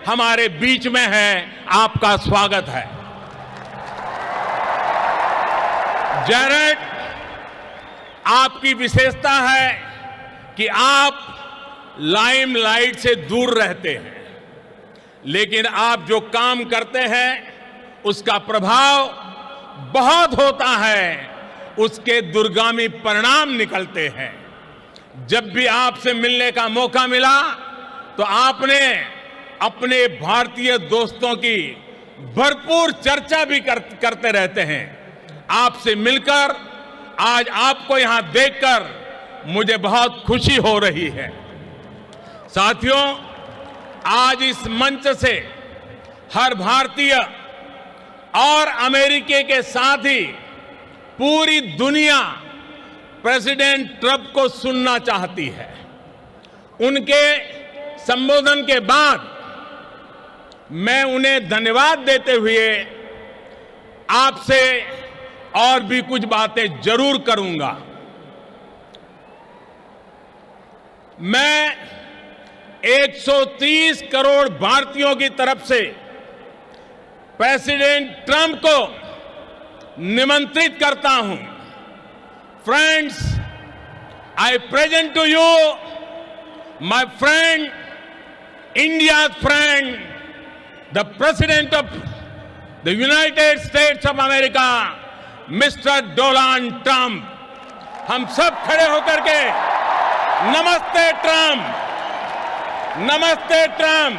हमारे बीच में हैं। आपका स्वागत है। जैरेड, आपकी विशेषता है कि आप लाइमलाइट से दूर रहते हैं, लेकिन आप जो काम करते हैं उसका प्रभाव बहुत होता है उसके दुर्गामी परिणाम निकलते हैं। जब भी आपसे मिलने का मौका मिला तो आपने अपने भारतीय दोस्तों की भरपूर चर्चा भी करते रहते हैं। आपसे मिलकर, आज आपको यहां देखकर मुझे बहुत खुशी हो रही है। साथियों, आज इस मंच से हर भारतीय और अमेरिकी के साथ ही पूरी दुनिया प्रेसिडेंट ट्रंप को सुनना चाहती है। उनके संबोधन के बाद मैं उन्हें धन्यवाद देते हुए आपसे और भी कुछ बातें जरूर करूंगा। मैं 130 करोड़ भारतीयों की तरफ से प्रेसिडेंट ट्रंप को निमंत्रित करता हूं। Friends, I present to you my friend, India's friend, the President of the United States of America, Mr Donald Trump. हम सब खड़े होकर के नमस्ते ट्रंप, नमस्ते Trump.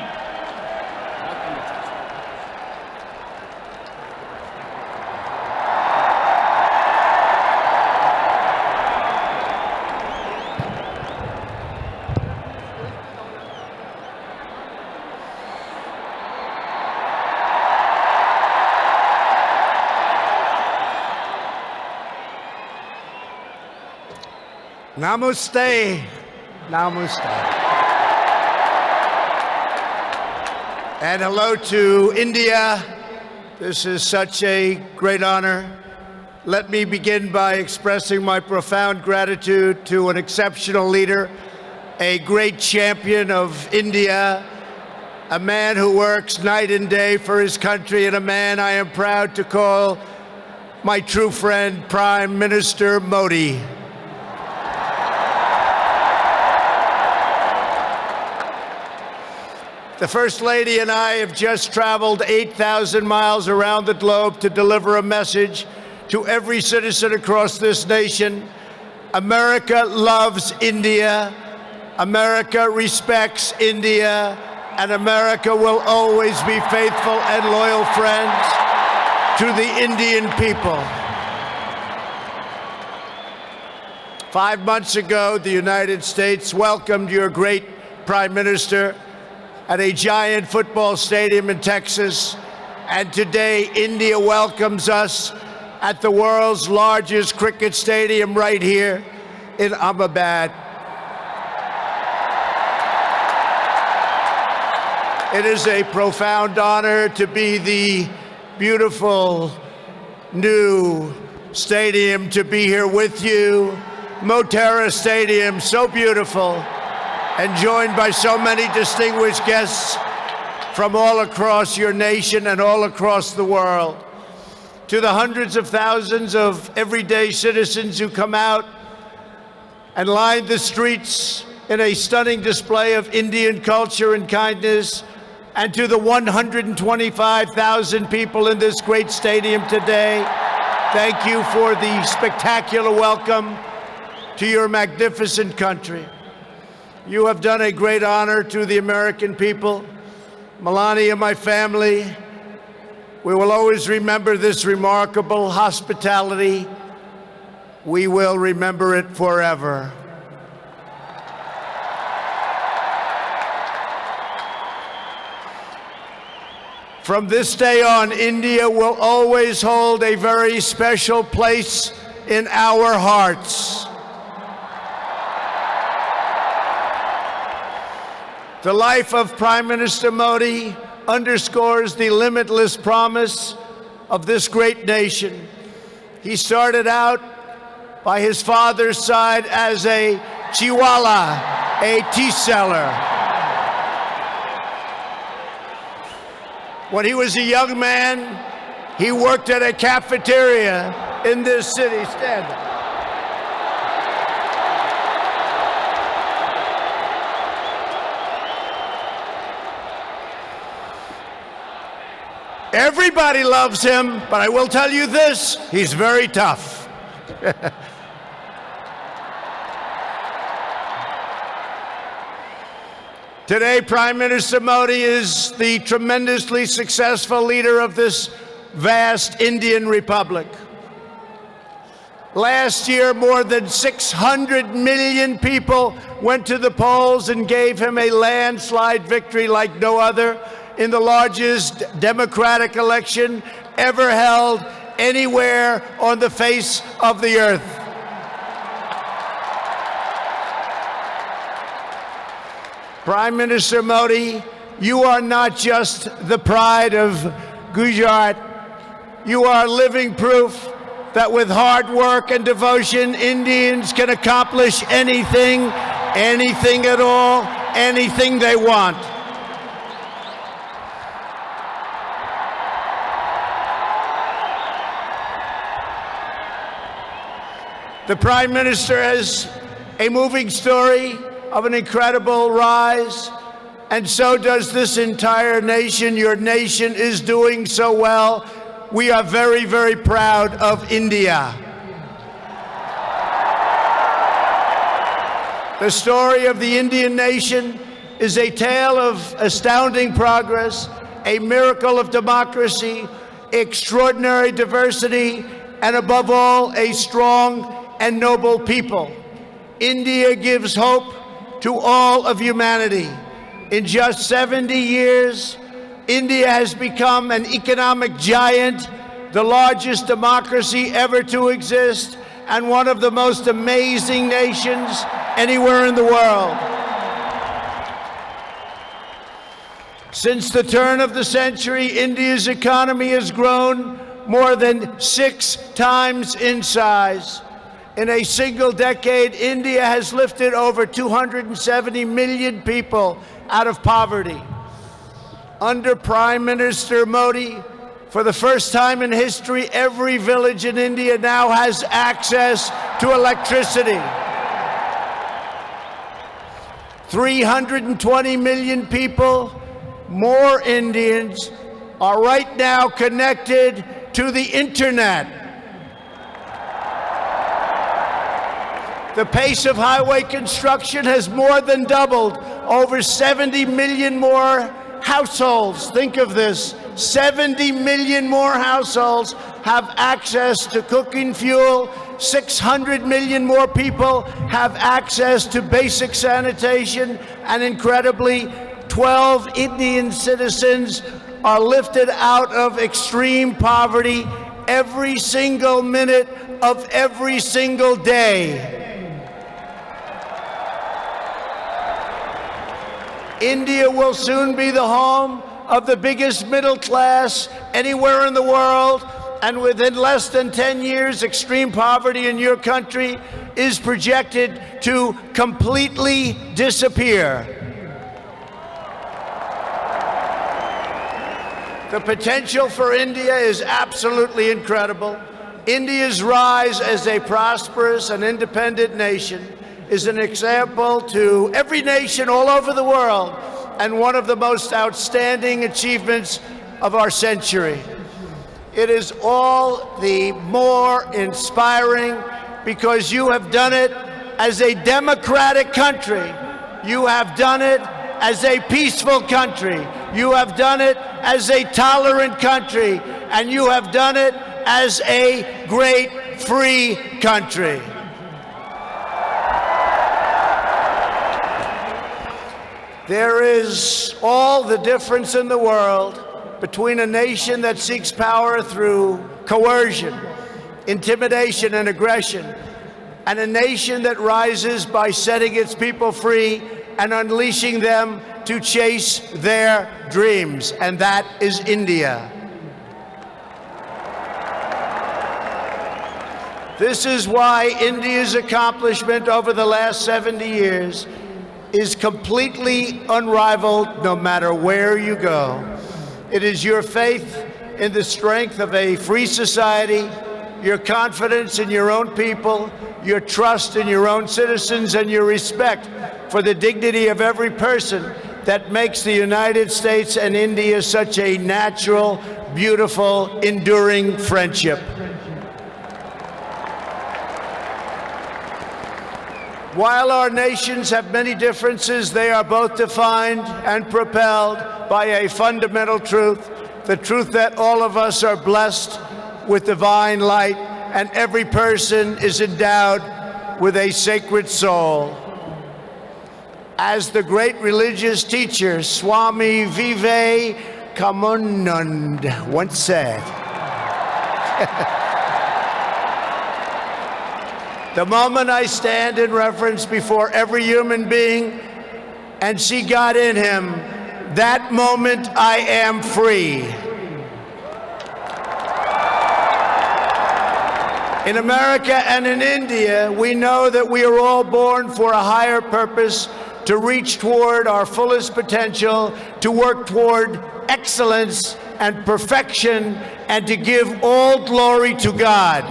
Namaste. Namaste. And hello to India. This is such a great honor. Let me begin by expressing my profound gratitude to an exceptional leader, a great champion of India, a man who works night and day for his country, and a man I am proud to call my true friend, Prime Minister Modi. The First Lady and I have just traveled 8,000 miles around the globe to deliver a message to every citizen across this nation. America loves India, America respects India, and America will always be faithful and loyal friends to the Indian people. 5 months ago, the United States welcomed your great Prime Minister at a giant football stadium in Texas, and today India welcomes us at the world's largest cricket stadium right here in Ahmedabad. It is a profound honor to be the beautiful new stadium, to be here with you. Motera Stadium, so beautiful, and joined by so many distinguished guests from all across your nation and all across the world. To the hundreds of thousands of everyday citizens who come out and line the streets in a stunning display of Indian culture and kindness, and to the 125,000 people in this great stadium today, thank you for the spectacular welcome to your magnificent country. You have done a great honor to the American people. Melania, my family, we will always remember this remarkable hospitality. We will remember it forever. From this day on, India will always hold a very special place in our hearts. The life of Prime Minister Modi underscores the limitless promise of this great nation. He started out by his father's side as a chiwala, a tea seller. When he was a young man, he worked at a cafeteria in this city. Stand up. Everybody loves him, but I will tell you this, he's very tough. Today, Prime Minister Modi is the tremendously successful leader of this vast Indian Republic. Last year, more than 600 million people went to the polls and gave him a landslide victory like no other in the largest democratic election ever held anywhere on the face of the earth. Prime Minister Modi, you are not just the pride of Gujarat. You are living proof that with hard work and devotion, Indians can accomplish anything, anything at all, anything they want. The Prime Minister has a moving story of an incredible rise, and so does this entire nation. Your nation is doing so well. We are very, very proud of India. The story of the Indian nation is a tale of astounding progress, a miracle of democracy, extraordinary diversity, and above all, a strong and noble people. India gives hope to all of humanity. In just 70 years, India has become an economic giant, the largest democracy ever to exist, and one of the most amazing nations anywhere in the world. Since the turn of the century, India's economy has grown more than 6 times in size. In a single decade, India has lifted over 270 million people out of poverty. Under Prime Minister Modi, for the first time in history, every village in India now has access to electricity. 320 million people, more Indians, are right now connected to the internet. The pace of highway construction has more than doubled. Over 70 million more households, think of this, 70 million more households have access to cooking fuel. 600 million more people have access to basic sanitation. And incredibly, 12 Indian citizens are lifted out of extreme poverty every single minute of every single day. India will soon be the home of the biggest middle class anywhere in the world, and within less than 10 years, extreme poverty in your country is projected to completely disappear. The potential for India is absolutely incredible. India's rise as a prosperous and independent nation is an example to every nation all over the world, and one of the most outstanding achievements of our century. It is all the more inspiring because you have done it as a democratic country. You have done it as a peaceful country. You have done it as a tolerant country. And you have done it as a great free country. There is all the difference in the world between a nation that seeks power through coercion, intimidation, and aggression, and a nation that rises by setting its people free and unleashing them to chase their dreams, and that is India. This is why India's accomplishment over the last 70 years is completely unrivaled no matter where you go. It is your faith in the strength of a free society, your confidence in your own people, your trust in your own citizens, and your respect for the dignity of every person that makes the United States and India such a natural, beautiful, enduring friendship. While our nations have many differences, they are both defined and propelled by a fundamental truth, the truth that all of us are blessed with divine light and every person is endowed with a sacred soul. As the great religious teacher Swami Vivekananda once said, the moment I stand in reverence before every human being and see God in him, that moment I am free. In America and in India, we know that we are all born for a higher purpose, to reach toward our fullest potential, to work toward excellence and perfection, and to give all glory to God.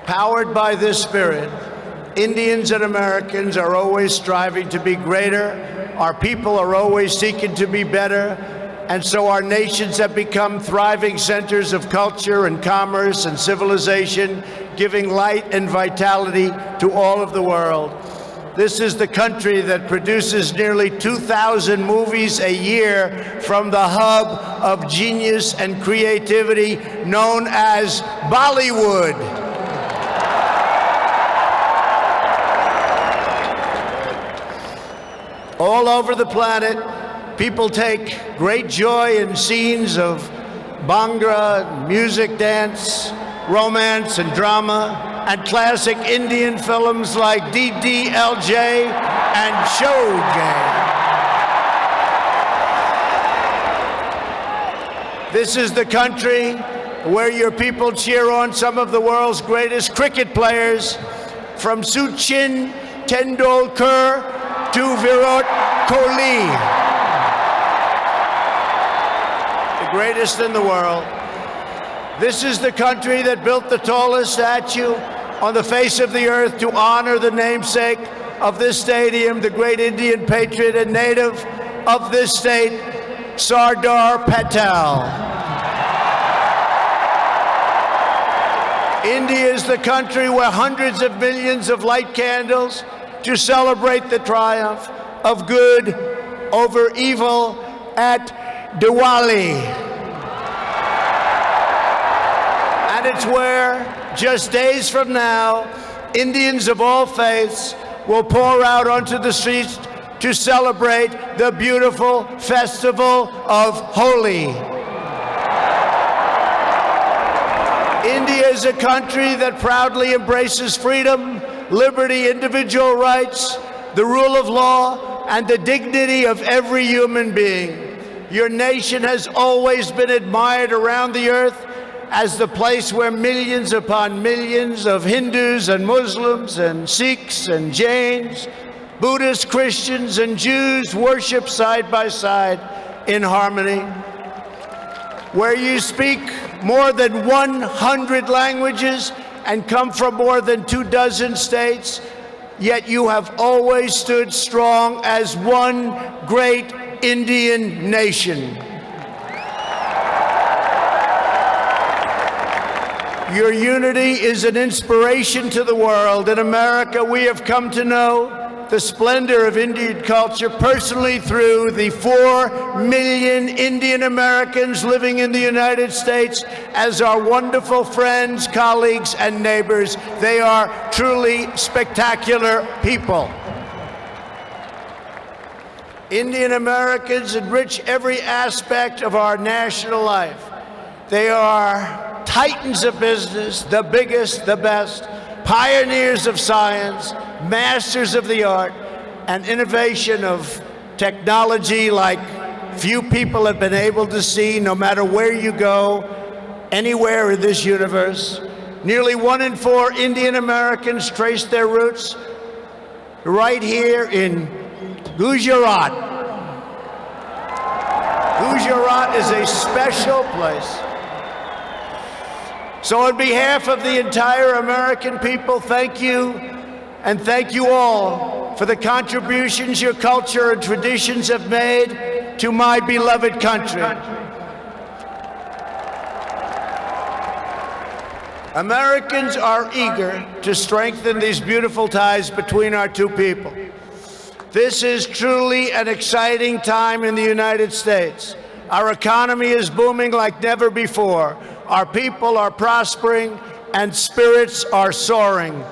Powered by this spirit, Indians and Americans are always striving to be greater. Our people are always seeking to be better. And so our nations have become thriving centers of culture and commerce and civilization, giving light and vitality to all of the world. This is the country that produces nearly 2,000 movies a year from the hub of genius and creativity known as Bollywood. All over the planet, people take great joy in scenes of Bhangra, music, dance, romance, and drama, and classic Indian films like DDLJ and Showgame. This is the country where your people cheer on some of the world's greatest cricket players, from Sachin Tendulkar to Virat Kohli, the greatest in the world. This is the country that built the tallest statue on the face of the earth to honor the namesake of this stadium, the great Indian patriot and native of this state, Sardar Patel. India is the country where hundreds of millions of light candles to celebrate the triumph of good over evil at Diwali. And it's where, just days from now, Indians of all faiths will pour out onto the streets to celebrate the beautiful festival of Holi. India is a country that proudly embraces freedom, liberty, individual rights, the rule of law, and the dignity of every human being. Your nation has always been admired around the earth as the place where millions upon millions of Hindus and Muslims and Sikhs and Jains, Buddhists, Christians, and Jews worship side by side in harmony. Where you speak more than 100 languages and come from more than 24 states, yet you have always stood strong as one great Indian nation. Your unity is an inspiration to the world. In America, we have come to know the splendor of Indian culture personally through the 4 million Indian Americans living in the United States as our wonderful friends, colleagues, and neighbors. They are truly spectacular people. Indian Americans enrich every aspect of our national life. They are titans of business, the biggest, the best, pioneers of science, masters of the art, and innovation of technology like few people have been able to see, no matter where you go, anywhere in this universe. Nearly 1 in 4 Indian Americans trace their roots right here in Gujarat. Gujarat is a special place. So on behalf of the entire American people, thank you, and thank you all for the contributions your culture and traditions have made to my beloved country. Americans are eager to strengthen these beautiful ties between our two people. This is truly an exciting time in the United States. Our economy is booming like never before. Our people are prospering and spirits are soaring.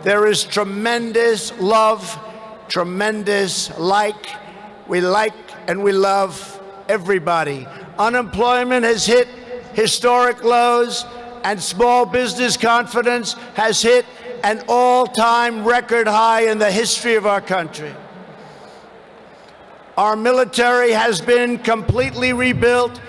There is tremendous love, tremendous we like and we love everybody. Unemployment has hit historic lows, and small business confidence has hit an all-time record high in the history of our country. Our military has been completely rebuilt.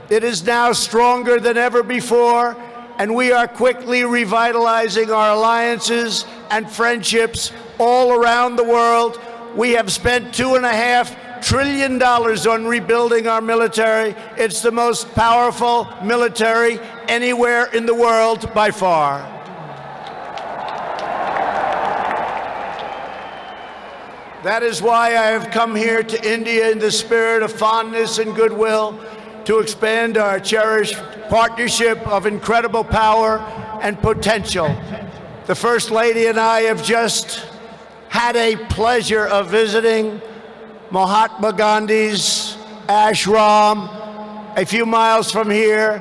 It is now stronger than ever before, and we are quickly revitalizing our alliances and friendships all around the world. We have spent $2.5 trillion on rebuilding our military. It's the most powerful military anywhere in the world by far. That is why I have come here to India in the spirit of fondness and goodwill to expand our cherished partnership of incredible power and potential. The First Lady and I have just had a pleasure of visiting Mahatma Gandhi's ashram a few miles from here,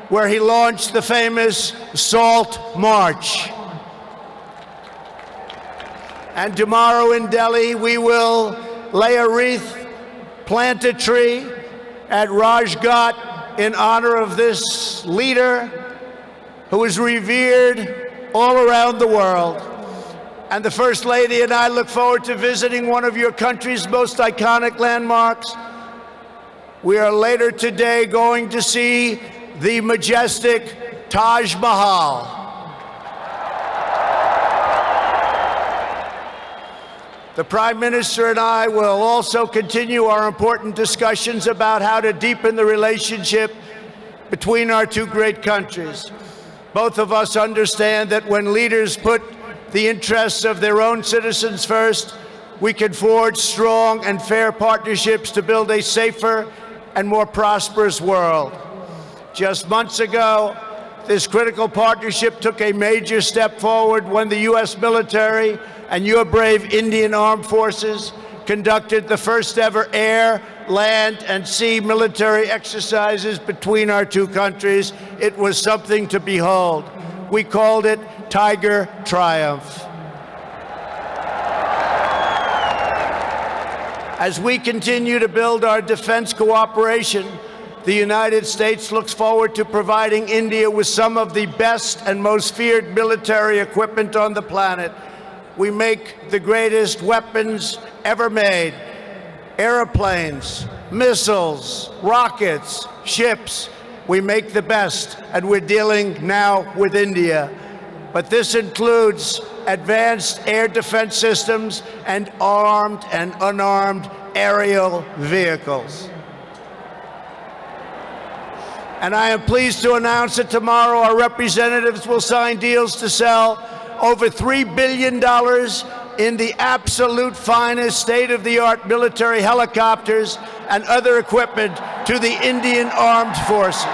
where he launched the famous Salt March. And tomorrow in Delhi, we will lay a wreath, plant a tree at Rajghat in honor of this leader who is revered all around the world. And the First Lady and I look forward to visiting one of your country's most iconic landmarks. We are later today going to see the majestic Taj Mahal. The Prime Minister and I will also continue our important discussions about how to deepen the relationship between our two great countries. Both of us understand that when leaders put the interests of their own citizens first, we can forge strong and fair partnerships to build a safer and more prosperous world. Just months ago, this critical partnership took a major step forward when the U.S. military and your brave Indian Armed Forces conducted the first ever air, land, and sea military exercises between our two countries. It was something to behold. We called it Tiger Triumph. As we continue to build our defense cooperation, the United States looks forward to providing India with some of the best and most feared military equipment on the planet. We make the greatest weapons ever made: airplanes, missiles, rockets, ships. We make the best, and we're dealing now with India. But this includes advanced air defense systems and armed and unarmed aerial vehicles. And I am pleased to announce that tomorrow our representatives will sign deals to sell over $3 billion in the absolute finest state-of-the-art military helicopters and other equipment to the Indian Armed Forces.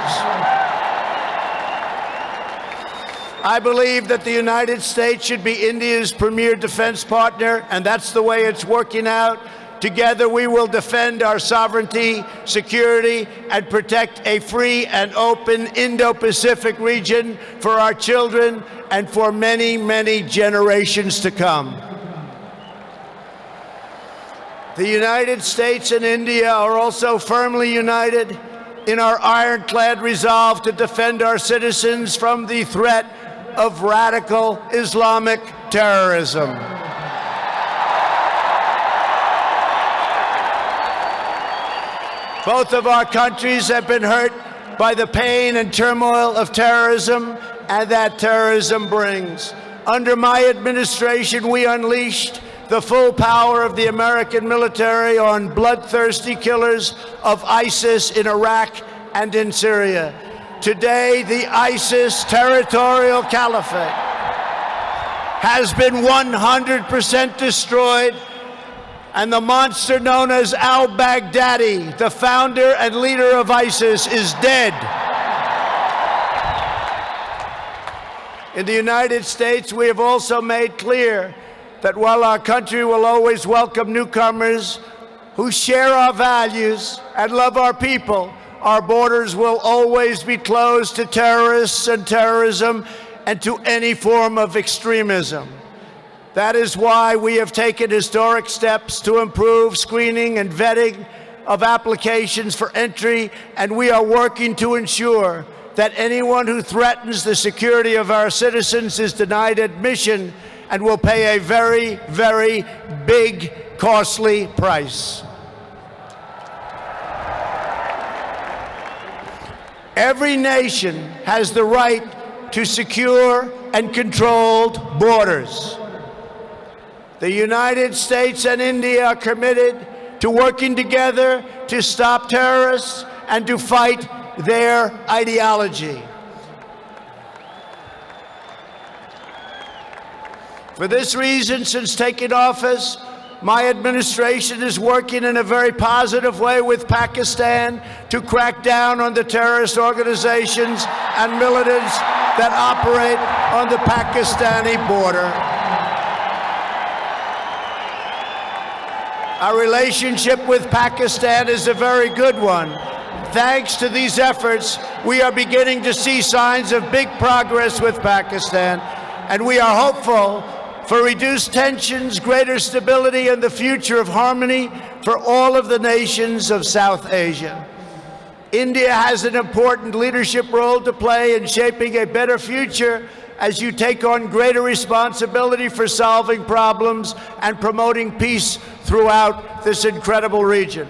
I believe that the United States should be India's premier defense partner, and that's the way it's working out. Together we will defend our sovereignty, security, and protect a free and open Indo-Pacific region for our children and for many, many generations to come. The United States and India are also firmly united in our ironclad resolve to defend our citizens from the threat of radical Islamic terrorism. Both of our countries have been hurt by the pain and turmoil of terrorism and that terrorism brings. Under my administration, we unleashed the full power of the American military on bloodthirsty killers of ISIS in Iraq and in Syria. Today, the ISIS territorial caliphate has been 100% destroyed, and the monster known as al-Baghdadi, the founder and leader of ISIS, is dead. In the United States, we have also made clear that while our country will always welcome newcomers who share our values and love our people, our borders will always be closed to terrorists and terrorism and to any form of extremism. That is why we have taken historic steps to improve screening and vetting of applications for entry, and we are working to ensure that anyone who threatens the security of our citizens is denied admission and will pay a very, very big, costly price. Every nation has the right to secure and controlled borders. The United States and India are committed to working together to stop terrorists and to fight their ideology. For this reason, since taking office, my administration is working in a very positive way with Pakistan to crack down on the terrorist organizations and militants that operate on the Pakistani border. Our relationship with Pakistan is a very good one. Thanks to these efforts, we are beginning to see signs of big progress with Pakistan, and we are hopeful for reduced tensions, greater stability, and the future of harmony for all of the nations of South Asia. India has an important leadership role to play in shaping a better future as you take on greater responsibility for solving problems and promoting peace throughout this incredible region.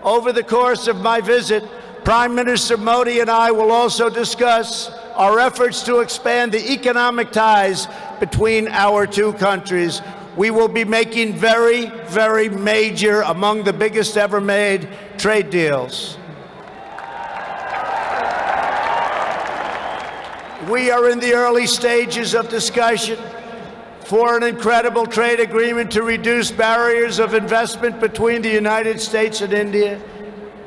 Over the course of my visit, Prime Minister Modi and I will also discuss our efforts to expand the economic ties between our two countries. We will be making very, very major, among the biggest ever made, trade deals. We are in the early stages of discussion for an incredible trade agreement to reduce barriers of investment between the United States and India.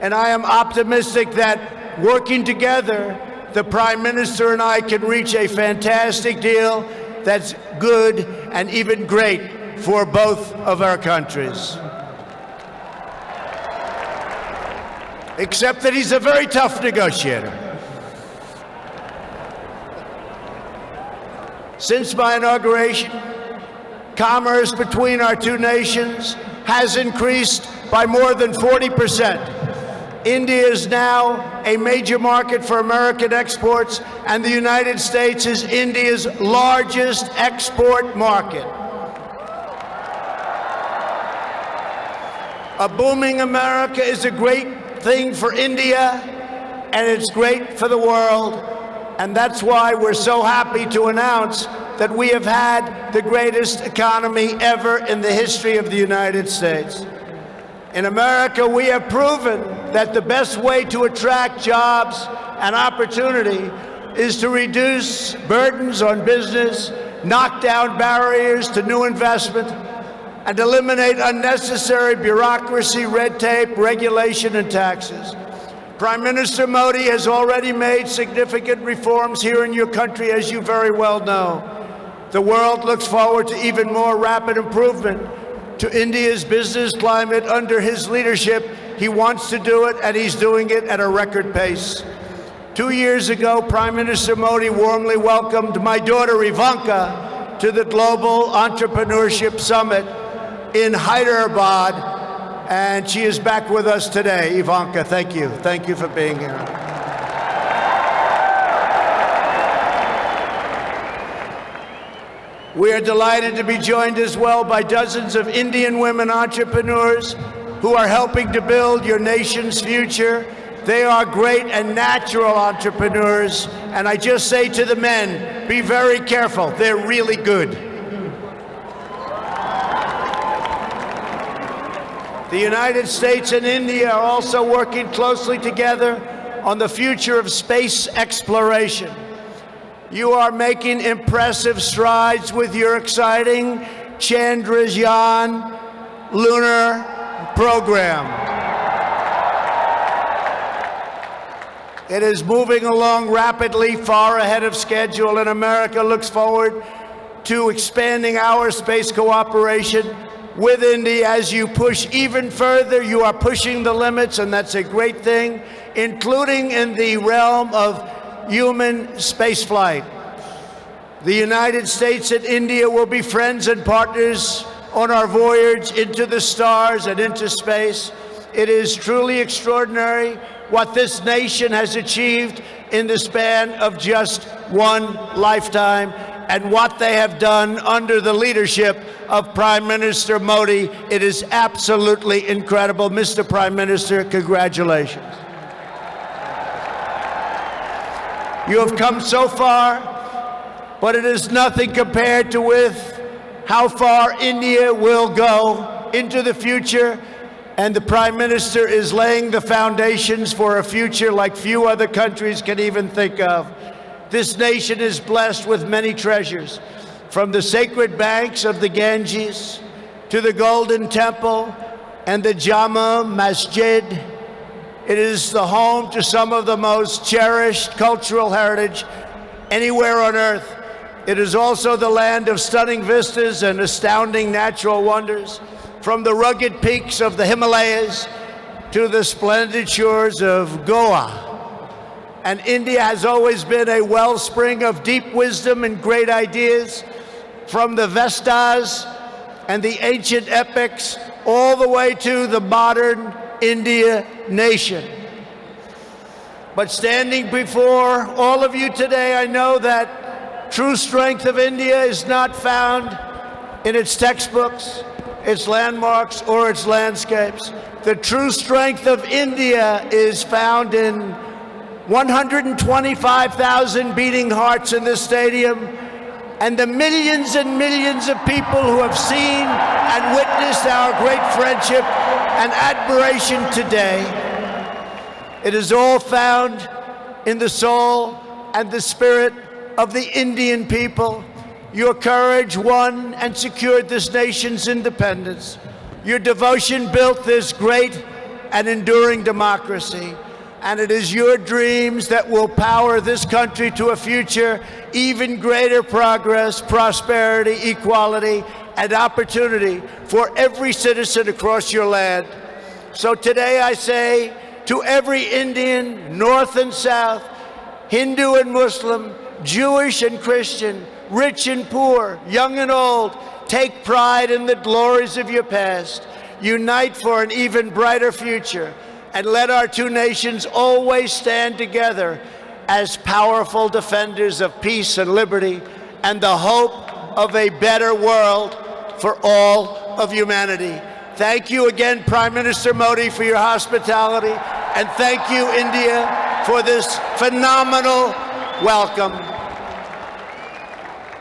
And I am optimistic that working together, the Prime Minister and I can reach a fantastic deal that's good and even great for both of our countries. Except that he's a very tough negotiator. Since my inauguration, commerce between our two nations has increased by more than 40%. India is now a major market for American exports, and the United States is India's largest export market. A booming America is a great thing for India, and it's great for the world. And that's why we're so happy to announce that we have had the greatest economy ever in the history of the United States. In America, we have proven that the best way to attract jobs and opportunity is to reduce burdens on business, knock down barriers to new investment, and eliminate unnecessary bureaucracy, red tape, regulation, and taxes. Prime Minister Modi has already made significant reforms here in your country, as you very well know. The world looks forward to even more rapid improvement to India's business climate under his leadership. He wants to do it, and he's doing it at a record pace. 2 years ago, Prime Minister Modi warmly welcomed my daughter Ivanka to the Global Entrepreneurship Summit in Hyderabad, and she is back with us today. Ivanka, thank you. Thank you for being here. We are delighted to be joined as well by dozens of Indian women entrepreneurs who are helping to build your nation's future. They are great and natural entrepreneurs, and I just say to the men, be very careful. They're really good. The United States and India are also working closely together on the future of space exploration. You are making impressive strides with your exciting Chandrayaan lunar program. It is moving along rapidly, far ahead of schedule, and America looks forward to expanding our space cooperation with India. As you push even further, you are pushing the limits, and that's a great thing, including in the realm of human spaceflight. The United States and India will be friends and partners on our voyage into the stars and into space. It is truly extraordinary what this nation has achieved in the span of just one lifetime, and what they have done under the leadership of Prime Minister Modi. It is absolutely incredible. Mr. Prime Minister, congratulations. You have come so far, but it is nothing compared to with how far India will go into the future, and the Prime Minister is laying the foundations for a future like few other countries can even think of. This nation is blessed with many treasures, from the sacred banks of the Ganges to the Golden Temple and the Jama Masjid. It is the home to some of the most cherished cultural heritage anywhere on earth. It is also the land of stunning vistas and astounding natural wonders, from the rugged peaks of the Himalayas to the splendid shores of Goa. And India has always been a wellspring of deep wisdom and great ideas, from the Vestas and the ancient epics all the way to the modern India nation. But standing before all of you today, I know that true strength of India is not found in its textbooks, its landmarks, or its landscapes. The true strength of India is found in 125,000 beating hearts in this stadium, and the millions and millions of people who have seen and witnessed our great friendship and admiration today. It is all found in the soul and the spirit of the Indian people. Your courage won and secured this nation's independence. Your devotion built this great and enduring democracy. And it is your dreams that will power this country to a future, even greater progress, prosperity, equality, and opportunity for every citizen across your land. So today I say to every Indian, North and South, Hindu and Muslim, Jewish and Christian, rich and poor, young and old, take pride in the glories of your past. Unite for an even brighter future. And let our two nations always stand together as powerful defenders of peace and liberty and the hope of a better world for all of humanity. Thank you again, Prime Minister Modi, for your hospitality, and thank you, India, for this phenomenal welcome.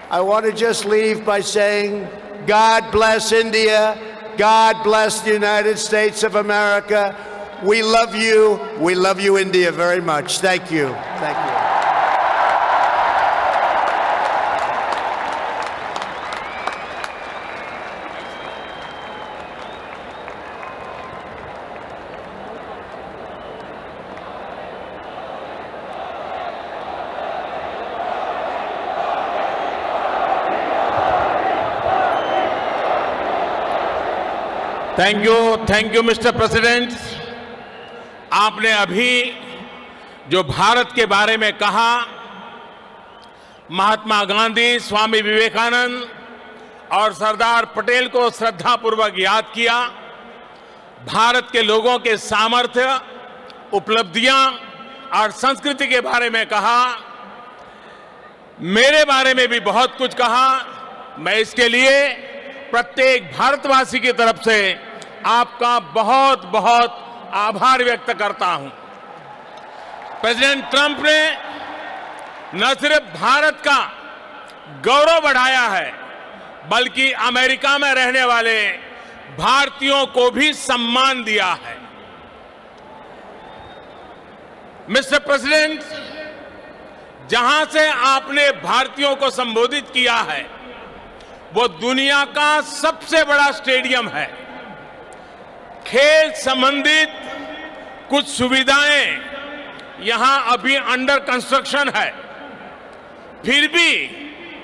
I want to just leave by saying, God bless India, God bless the United States of America. We love you, India, very much. Thank you. Thank you. Thank you, Mr. President. आपने अभी जो भारत के बारे में कहा, महात्मा गांधी, स्वामी विवेकानंद और सरदार पटेल को श्रद्धापूर्वक याद किया, भारत के लोगों के सामर्थ्य, उपलब्धियां और संस्कृति के बारे में कहा, मेरे बारे में भी बहुत कुछ कहा। मैं इसके लिए प्रत्येक भारतवासी की तरफ से आपका बहुत बहुत आभार व्यक्त करता हूं। प्रेसिडेंट ट्रंप ने न सिर्फ भारत का गौरव बढ़ाया है, बल्कि अमेरिका में रहने वाले भारतीयों को भी सम्मान दिया है। मिस्टर प्रेसिडेंट, जहां से आपने भारतीयों को संबोधित किया है, वो दुनिया का सबसे बड़ा स्टेडियम है। खेल संबंधित कुछ सुविधाएं यहां अभी अंडर कंस्ट्रक्शन है, फिर भी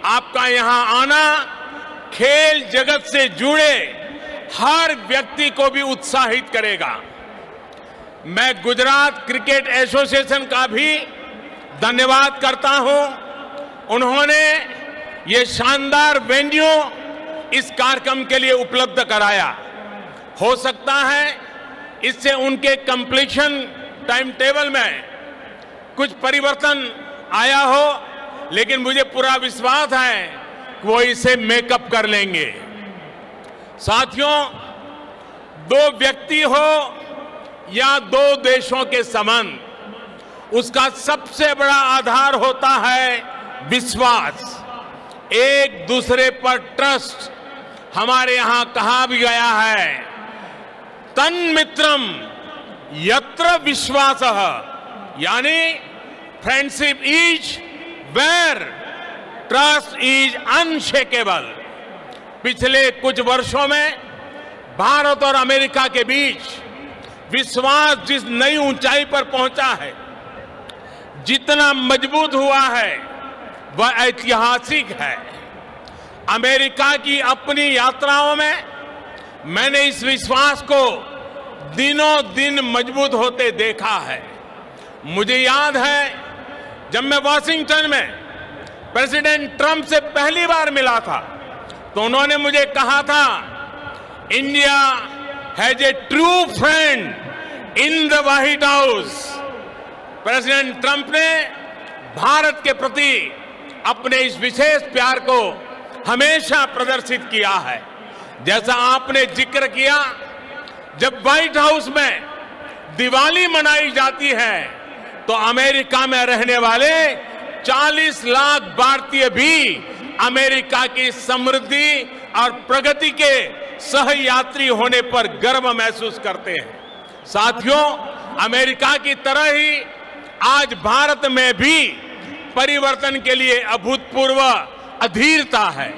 आपका यहां आना खेल जगत से जुड़े हर व्यक्ति को भी उत्साहित करेगा। मैं गुजरात क्रिकेट एसोसिएशन का भी धन्यवाद करता हूं। उन्होंने ये शानदार वेन्यू इस कार्यक्रम के लिए उपलब्ध कराया। हो सकता है इससे उनके कंप्लीशन टाइम टेबल में कुछ परिवर्तन आया हो, लेकिन मुझे पूरा विश्वास है कि वो इसे मेकअप कर लेंगे। साथियों, दो व्यक्ति हो या दो देशों के संबंध, उसका सबसे बड़ा आधार होता है विश्वास, एक दूसरे पर ट्रस्ट। हमारे यहां कहा भी गया है, तन्मित्रम यत्र विश्वासः, यानी friendship is where trust is unshakable. पिछले कुछ वर्षों में भारत और अमेरिका के बीच विश्वास जिस नई ऊंचाई पर पहुंचा है, जितना मजबूत हुआ है, वह ऐतिहासिक है। अमेरिका की अपनी यात्राओं में मैंने इस विश्वास को दिनों दिन मजबूत होते देखा है। मुझे याद है जब मैं वॉशिंगटन में प्रेसिडेंट ट्रंप से पहली बार मिला था, तो उन्होंने मुझे कहा था, India has a true friend in the white house. President Trump ने भारत के प्रति अपने इस विशेष प्यार को हमेशा प्रदर्शित किया है। जैसा आपने जिक्र किया, जब व्हाइट हाउस में दिवाली मनाई जाती है तो अमेरिका में रहने वाले 40 लाख भारतीय भी अमेरिका की समृद्धि और प्रगति के सहयात्री होने पर गर्व महसूस करते हैं। साथियों, अमेरिका की तरह ही आज भारत में भी परिवर्तन के लिए अभूतपूर्व अधीरता है।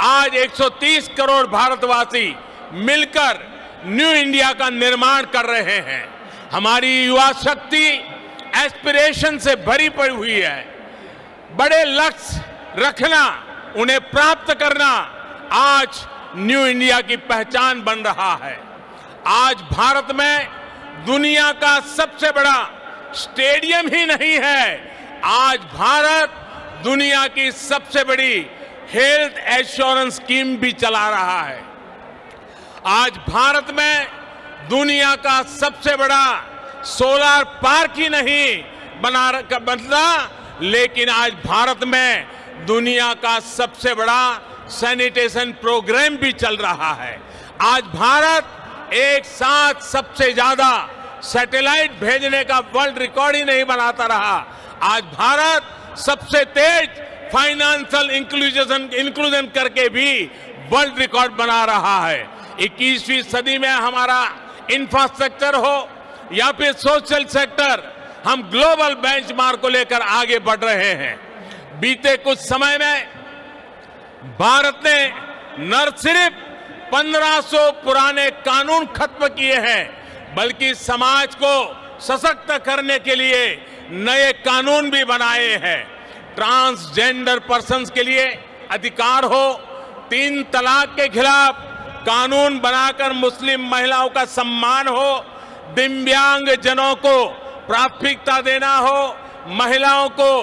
आज 130 करोड़ भारतवासी मिलकर न्यू इंडिया का निर्माण कर रहे हैं। हमारी युवा शक्ति एस्पिरेशन से भरी पड़ी हुई है। बड़े लक्ष्य रखना, उन्हें प्राप्त करना आज न्यू इंडिया की पहचान बन रहा है। आज भारत में दुनिया का सबसे बड़ा स्टेडियम ही नहीं है, आज भारत दुनिया की सबसे बड़ी हेल्थ एश्योरेंस स्कीम भी चला रहा है। आज भारत में दुनिया का सबसे बड़ा सोलर पार्क ही नहीं बनता, लेकिन आज भारत में दुनिया का सबसे बड़ा सैनिटेशन प्रोग्राम भी चल रहा है। आज भारत एक साथ सबसे ज्यादा सैटेलाइट भेजने का वर्ल्ड रिकॉर्ड ही नहीं बनाता रहा, आज भारत सबसे तेज फाइनेंशियल इंक्लूजन करके भी वर्ल्ड रिकॉर्ड बना रहा है। 21वीं सदी में हमारा इंफ्रास्ट्रक्चर हो या फिर सोशल सेक्टर, हम ग्लोबल बेंचमार्क को लेकर आगे बढ़ रहे हैं। बीते कुछ समय में भारत ने न सिर्फ 1500 पुराने कानून खत्म किए हैं, बल्कि समाज को सशक्त करने के लिए नए कानून भी बनाए हैं। ट्रांसजेंडर पर्सन्स के लिए अधिकार हो, 3 तलाक के खिलाफ कानून बनाकर मुस्लिम महिलाओं का सम्मान हो, दिव्यांग जनों को प्राथमिकता देना हो, महिलाओं को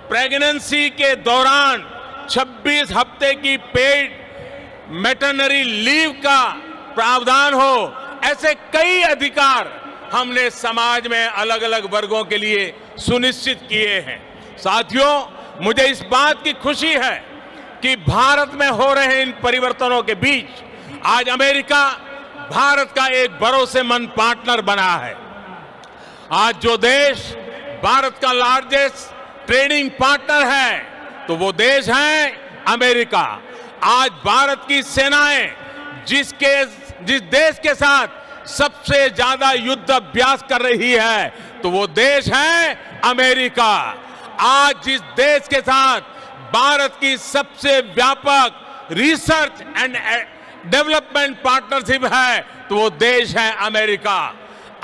प्रेगनेंसी के दौरान 26 हफ्ते की पेड मैटरनिटी लीव का प्रावधान हो, ऐसे कई अधिकार हमने समाज में अलग अलग वर्गों के लिए सुनिश्चित किए हैं। साथियों, मुझे इस बात की खुशी है कि भारत में हो रहे इन परिवर्तनों के बीच आज अमेरिका भारत का एक भरोसेमंद पार्टनर बना है। आज जो देश भारत का लार्जेस्ट ट्रेडिंग पार्टनर है, तो वो देश है अमेरिका। आज भारत की सेनाएं जिस देश के साथ सबसे ज्यादा युद्ध अभ्यास कर रही है, तो वो देश है अमेरिका। आज जिस देश के साथ भारत की सबसे व्यापक रिसर्च एंड डेवलपमेंट पार्टनरशिप है, तो वो देश है अमेरिका।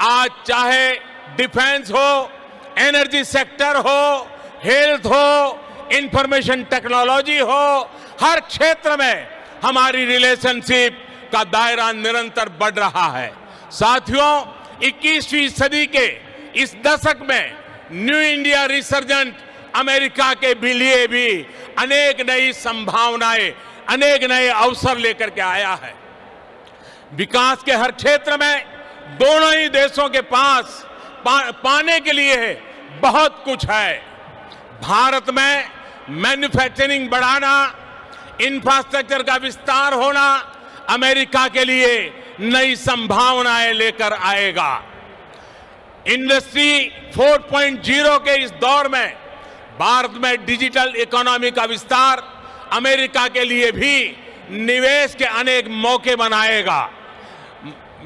आज चाहे डिफेंस हो, एनर्जी सेक्टर हो, हेल्थ हो, इंफॉर्मेशन टेक्नोलॉजी हो, हर क्षेत्र में हमारी रिलेशनशिप का दायरा निरंतर बढ़ रहा है। साथियों, 21वीं सदी के इस दशक में न्यू इंडिया रिसर्जेंट अमेरिका के लिए भी अनेक नई संभावनाएं, अनेक नए अवसर लेकर के आया है। विकास के हर क्षेत्र में दोनों ही देशों के पास पाने के लिए बहुत कुछ है। भारत में मैन्युफैक्चरिंग बढ़ाना, इंफ्रास्ट्रक्चर का विस्तार होना अमेरिका के लिए नई संभावनाएं लेकर आएगा। इंडस्ट्री 4.0 के इस दौर में भारत में डिजिटल इकोनॉमी का विस्तार अमेरिका के लिए भी निवेश के अनेक मौके बनाएगा।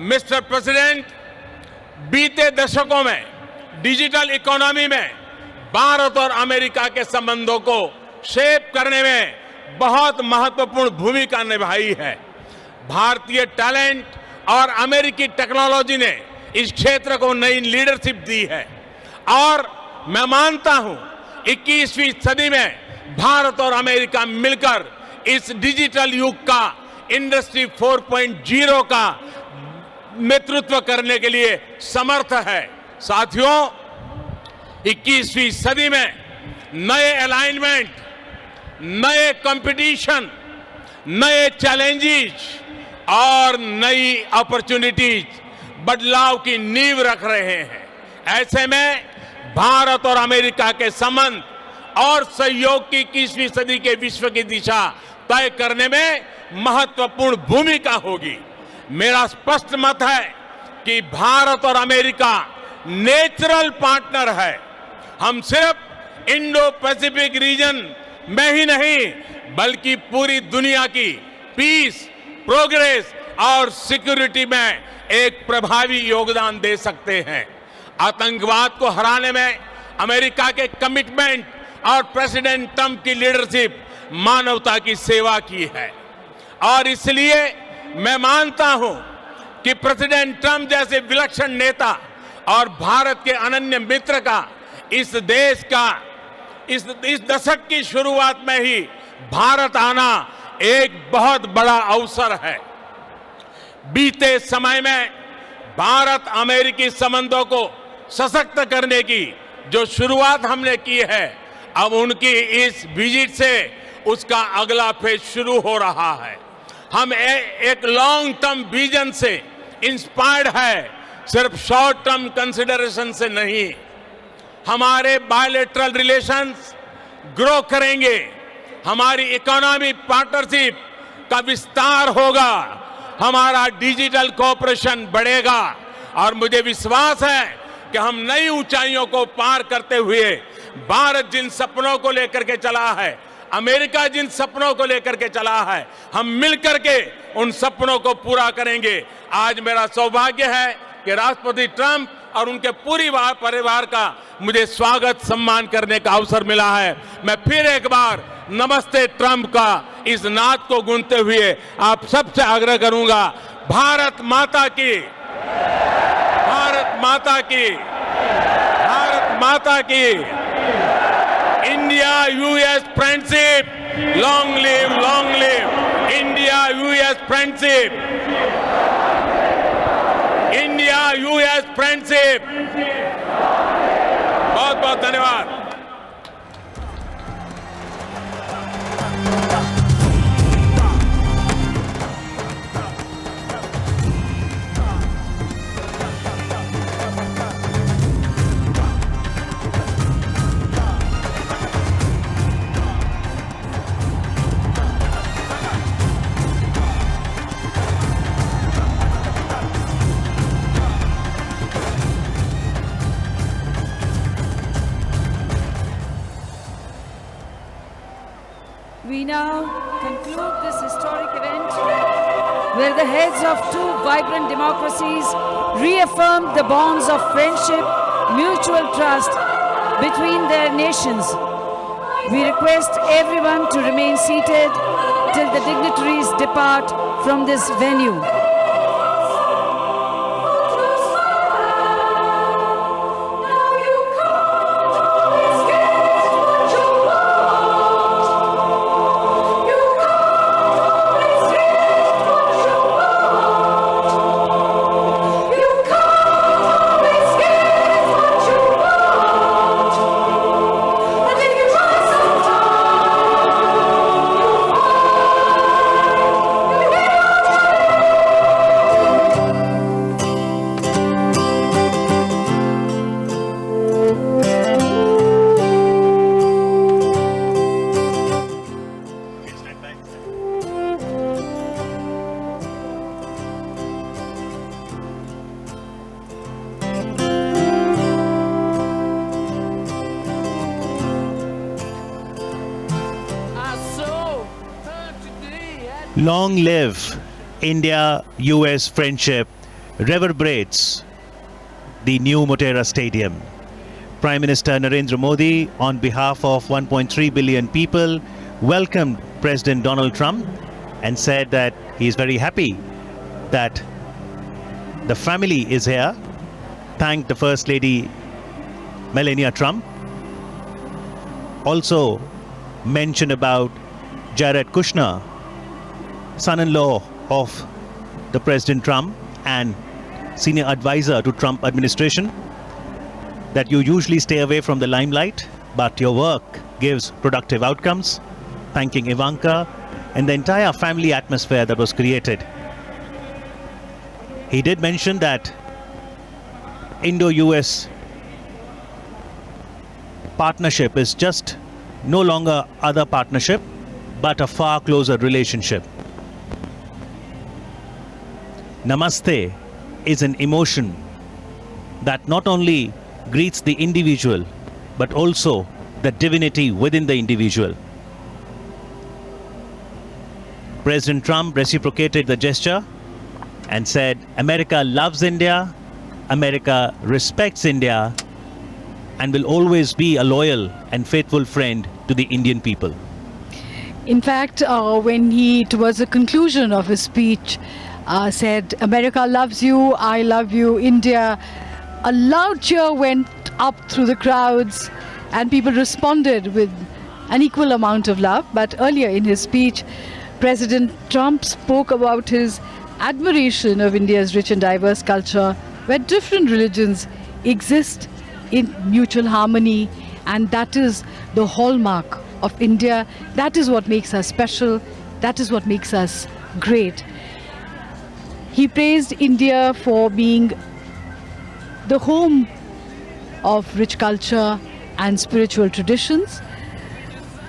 मिस्टर प्रेसिडेंट, बीते दशकों में डिजिटल इकोनॉमी में भारत और अमेरिका के संबंधों को शेप करने में बहुत महत्वपूर्ण भूमिका निभाई है। भारतीय टैलेंट और अमेरिकी टेक्नोलॉजी ने इस क्षेत्र को नई लीडरशिप दी है और मैं मानता हूं 21वीं सदी में भारत और अमेरिका मिलकर इस डिजिटल युग का इंडस्ट्री 4.0 का नेतृत्व करने के लिए समर्थ है। साथियों, 21वीं सदी में नए अलाइनमेंट, नए कंपटीशन, नए चैलेंजेस और नई अपॉर्चुनिटीज बदलाव की नींव रख रहे हैं। ऐसे में भारत और अमेरिका के संबंध और सहयोग की 21वीं सदी के विश्व की दिशा तय करने में महत्वपूर्ण भूमिका होगी। मेरा स्पष्ट मत है कि भारत और अमेरिका नेचुरल पार्टनर है। हम सिर्फ इंडो पैसिफिक रीजन में ही नहीं बल्कि पूरी दुनिया की पीस, प्रोग्रेस और सिक्योरिटी में एक प्रभावी योगदान दे सकते हैं। आतंकवाद को हराने में अमेरिका के कमिटमेंट और प्रेसिडेंट ट्रंप की लीडरशिप मानवता की सेवा की है और इसलिए मैं मानता हूं कि प्रेसिडेंट ट्रंप जैसे विलक्षण नेता और भारत के अनन्य मित्र का इस देश का इस दशक की शुरुआत में ही भारत आना एक बहुत बड़ा अवसर है। बीते समय में भारत अमेरिकी संबंधों को सशक्त करने की जो शुरुआत हमने की है, अब उनकी इस विजिट से उसका अगला फेज शुरू हो रहा है। हम एक लॉन्ग टर्म विजन से इंस्पायर्ड है, सिर्फ शॉर्ट टर्म कंसिडरेशन से नहीं। हमारे बायलैटरल रिलेशंस ग्रो करेंगे, हमारी इकोनॉमिक पार्टनरशिप का विस्तार होगा, हमारा डिजिटल कोऑपरेशन बढ़ेगा और मुझे विश्वास है कि हम नई ऊंचाइयों को पार करते हुए भारत जिन सपनों को लेकर के चला है, अमेरिका जिन सपनों को लेकर के चला है, हम मिलकर के उन सपनों को पूरा करेंगे। आज मेरा सौभाग्य है कि राष्ट्रपति ट्रंप और उनके पूरी परिवार का मुझे स्वागत सम्मान करने का अवसर मिला है। मैं फिर एक बार नमस्ते ट्रंप का इस नाद को गूंजते हुए आप सबसे आग्रह करूंगा, भारत माता की, भारत माता की, भारत माता की। India US friendship, long live India US friendship, India US friendship. बहुत बहुत धन्यवाद। We now conclude this historic event where the heads of two vibrant democracies reaffirmed the bonds of friendship, mutual trust between their nations. We request everyone to remain seated till the dignitaries depart from this venue. Now you come. Long live India-US friendship reverberates the new Motera Stadium. Prime Minister Narendra Modi, on behalf of 1.3 billion people, welcomed President Donald Trump and said that he is very happy that the family is here. Thanked the First Lady Melania Trump. Also mentioned about Jared Kushner, son-in-law of the President Trump and senior advisor to Trump administration, that you usually stay away from the limelight, but your work gives productive outcomes. Thanking Ivanka and the entire family atmosphere that was created. He did mention that Indo-US partnership is just no longer other partnership, but a far closer relationship. Namaste is an emotion that not only greets the individual, but also the divinity within the individual. President Trump reciprocated the gesture and said, America loves India, America respects India, and will always be a loyal and faithful friend to the Indian people. In fact, when he, towards the conclusion of his speech, said, America loves you, I love you, India, a loud cheer went up through the crowds and people responded with an equal amount of love. But earlier in his speech, President Trump spoke about his admiration of India's rich and diverse culture, where different religions exist in mutual harmony, and that is the hallmark of India. That is what makes us special. That is what makes us great. He praised India for being the home of rich culture and spiritual traditions.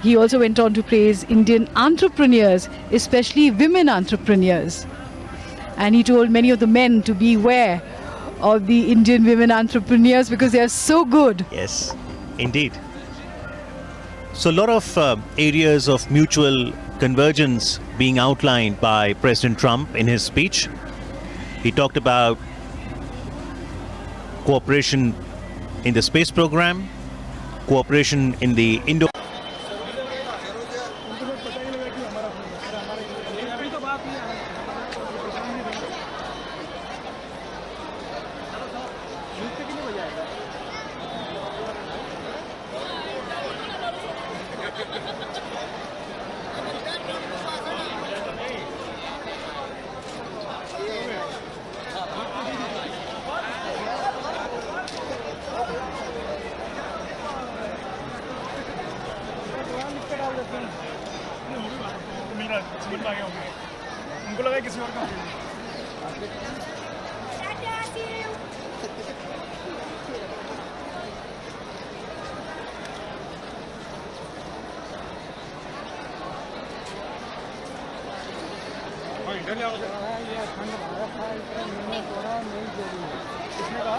He also went on to praise Indian entrepreneurs, especially women entrepreneurs. And he told many of the men to beware of the Indian women entrepreneurs because they are so good. Yes, indeed. So a lot of areas of mutual convergence being outlined by President Trump in his speech. He talked about cooperation in the space program, cooperation in the Indo- उनको लगा किसी और का किसने कहा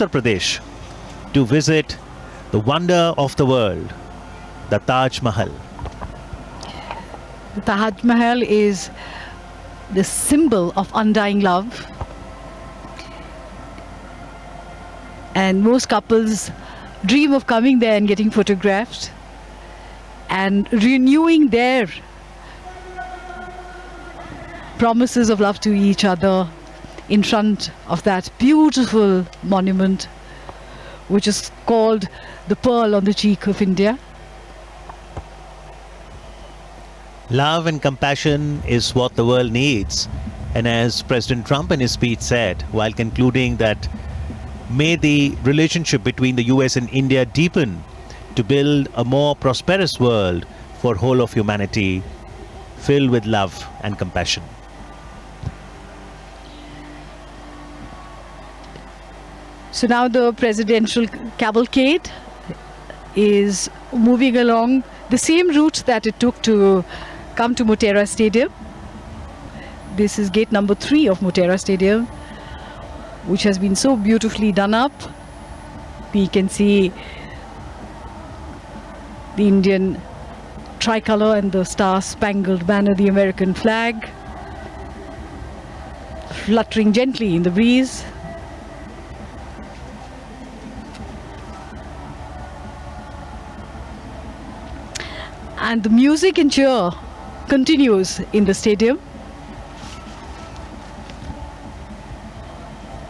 Uttar Pradesh to visit the wonder of the world, the Taj Mahal. The Taj Mahal is the symbol of undying love. And most couples dream of coming there and getting photographed and renewing their promises of love to each other in front of that beautiful monument, which is called the Pearl on the Cheek of India. Love and compassion is what the world needs. And as President Trump in his speech said, while concluding that may the relationship between the US and India deepen to build a more prosperous world for whole of humanity, filled with love and compassion. So now the presidential cavalcade is moving along the same route that it took to come to Motera Stadium. This is gate number 3 of Motera Stadium, which has been so beautifully done up. We can see the Indian tricolor and the star-spangled banner, the American flag, fluttering gently in the breeze. And the music and cheer continues in the stadium.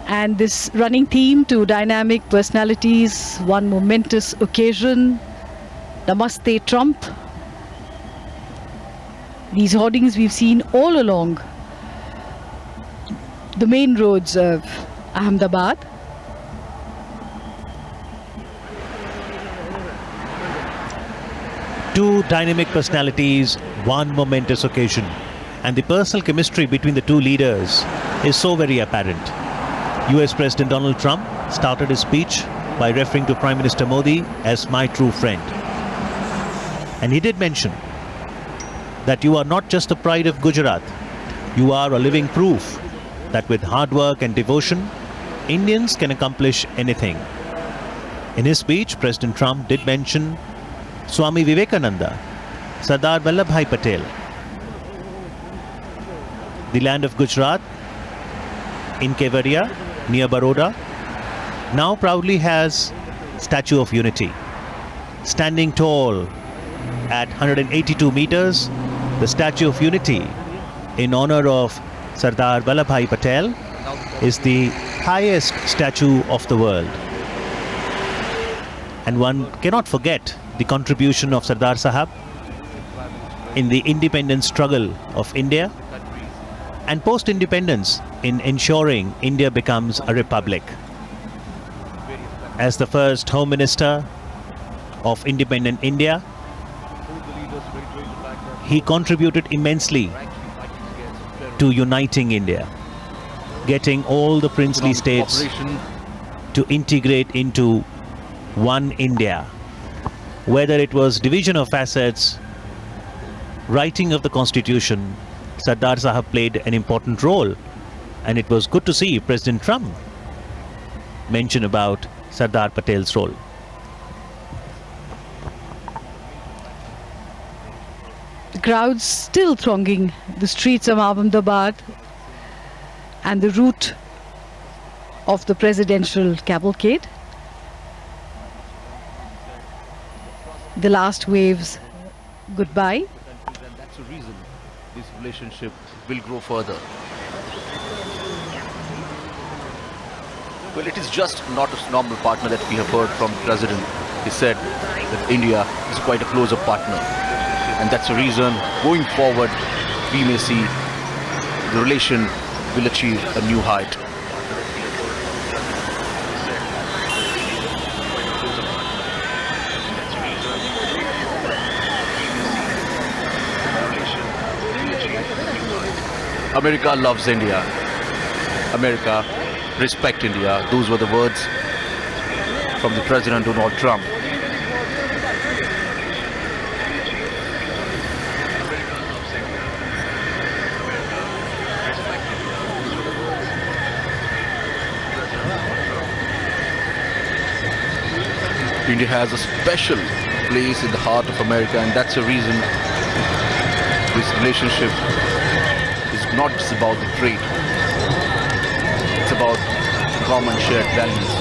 And this running theme to dynamic personalities, one momentous occasion, Namaste Trump. These hoardings we've seen all along the main roads of Ahmedabad. Two dynamic personalities, one momentous occasion. And the personal chemistry between the two leaders is so very apparent. US President Donald Trump started his speech by referring to Prime Minister Modi as my true friend. And he did mention that you are not just the pride of Gujarat, you are a living proof that with hard work and devotion, Indians can accomplish anything. In his speech, President Trump did mention Swami Vivekananda, Sardar Vallabhbhai Patel. The land of Gujarat, in Kevadia, near Baroda, now proudly has Statue of Unity. Standing tall at 182 meters, the Statue of Unity, in honor of Sardar Vallabhbhai Patel, is the highest statue of the world. And one cannot forget the contribution of Sardar Sahab in the independence struggle of India and post-independence in ensuring India becomes a republic. As the first Home Minister of independent India, he contributed immensely to uniting India, getting all the princely states to integrate into one India. Whether it was division of assets, writing of the constitution, Sardar Sahab played an important role. And it was good to see President Trump mention about Sardar Patel's role. The crowds still thronging the streets of Ahmedabad and the route of the presidential cavalcade. The last waves goodbye. And that's the reason this relationship will grow further. Well, it is just not a normal partner that we have heard from the President. He said that India is quite a closer partner. And that's the reason, going forward, we may see the relation will achieve a new height. America loves India. America respect India. Those were the words from the President Donald Trump. India has a special place in the heart of America, and that's the reason this relationship is not just about the trade. It's about common shared values.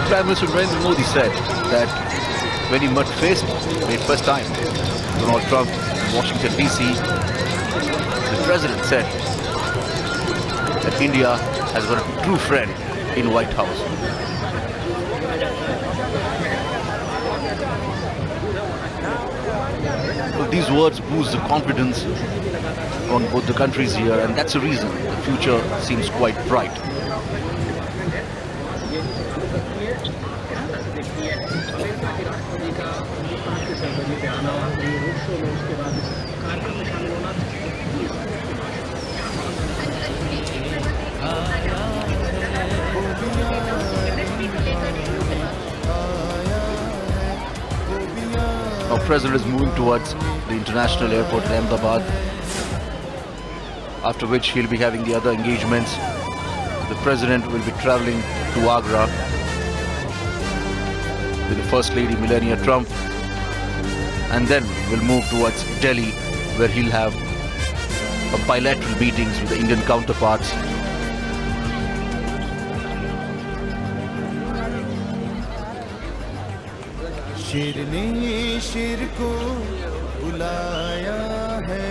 Prime Minister Narendra Modi said that when he met first time Donald Trump in Washington DC, the president said that India has got a true friend in White House. Well, these words boost the confidence on both the countries here, and that's the reason the future seems quite bright. Our president is moving towards the international airport in Ahmedabad, after which he'll be having the other engagements. The president will be traveling to Agra with the First Lady Melania Trump, and then will move towards Delhi, where he'll have bilateral meetings with the Indian counterparts. शेर ने शेर को बुलाया है,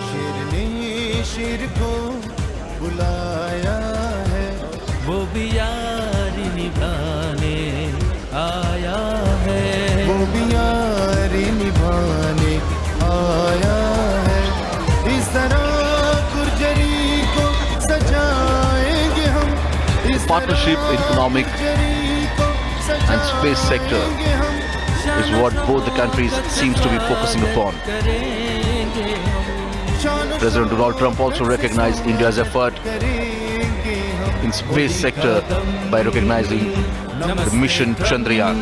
शेर ने शेर को बुलाया है, वो भी यारी निभाने आया है, वो भी यारी निभाने आया है। इस तरह गुर्जरी को सजाएंगे हम। Partnership in economic and space sector is what both the countries seems to be focusing upon. President Donald Trump also recognized India's effort in space sector by recognizing the mission Chandrayaan.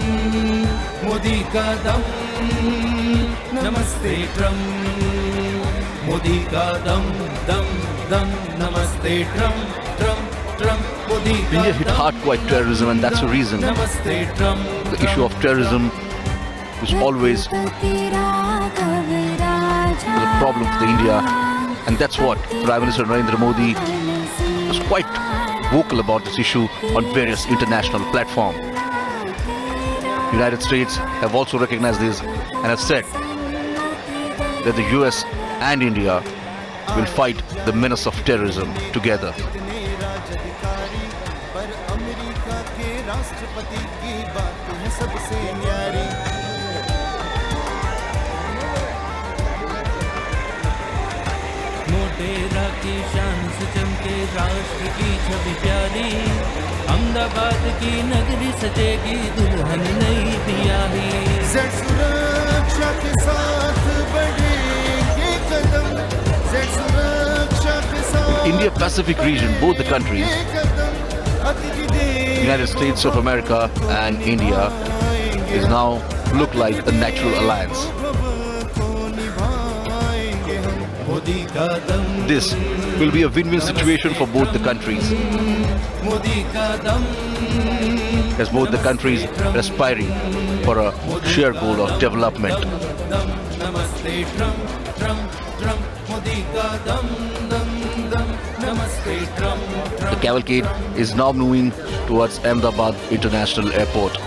Modi का दम नमस्ते Trump, Modi का दम दम दम नमस्ते Trump Trump Trump. India hit hard quite terrorism, and that's the reason the issue of terrorism was always a problem for India, and that's what Prime Minister Narendra Modi was quite vocal about this issue on various international platforms. United States have also recognized this and have said that the US and India will fight the menace of terrorism together. राष्ट्रपति की बात है सबसे न्यारी, मोटेरा की शान से चमके राष्ट्र की छवि प्यारी, अहमदाबाद की नगरी सजेगी दुल्हन नई प्यारी। जेड सुरक्षा के साथ बढ़ेंगे कदम, जेड सुरक्षा के साथ। India Pacific region, both the countries, United States of America and India, is now look like a natural alliance. This will be a win-win situation for both the countries, as both the countries are aspiring for a shared goal of development. The cavalcade is now moving towards Ahmedabad International Airport.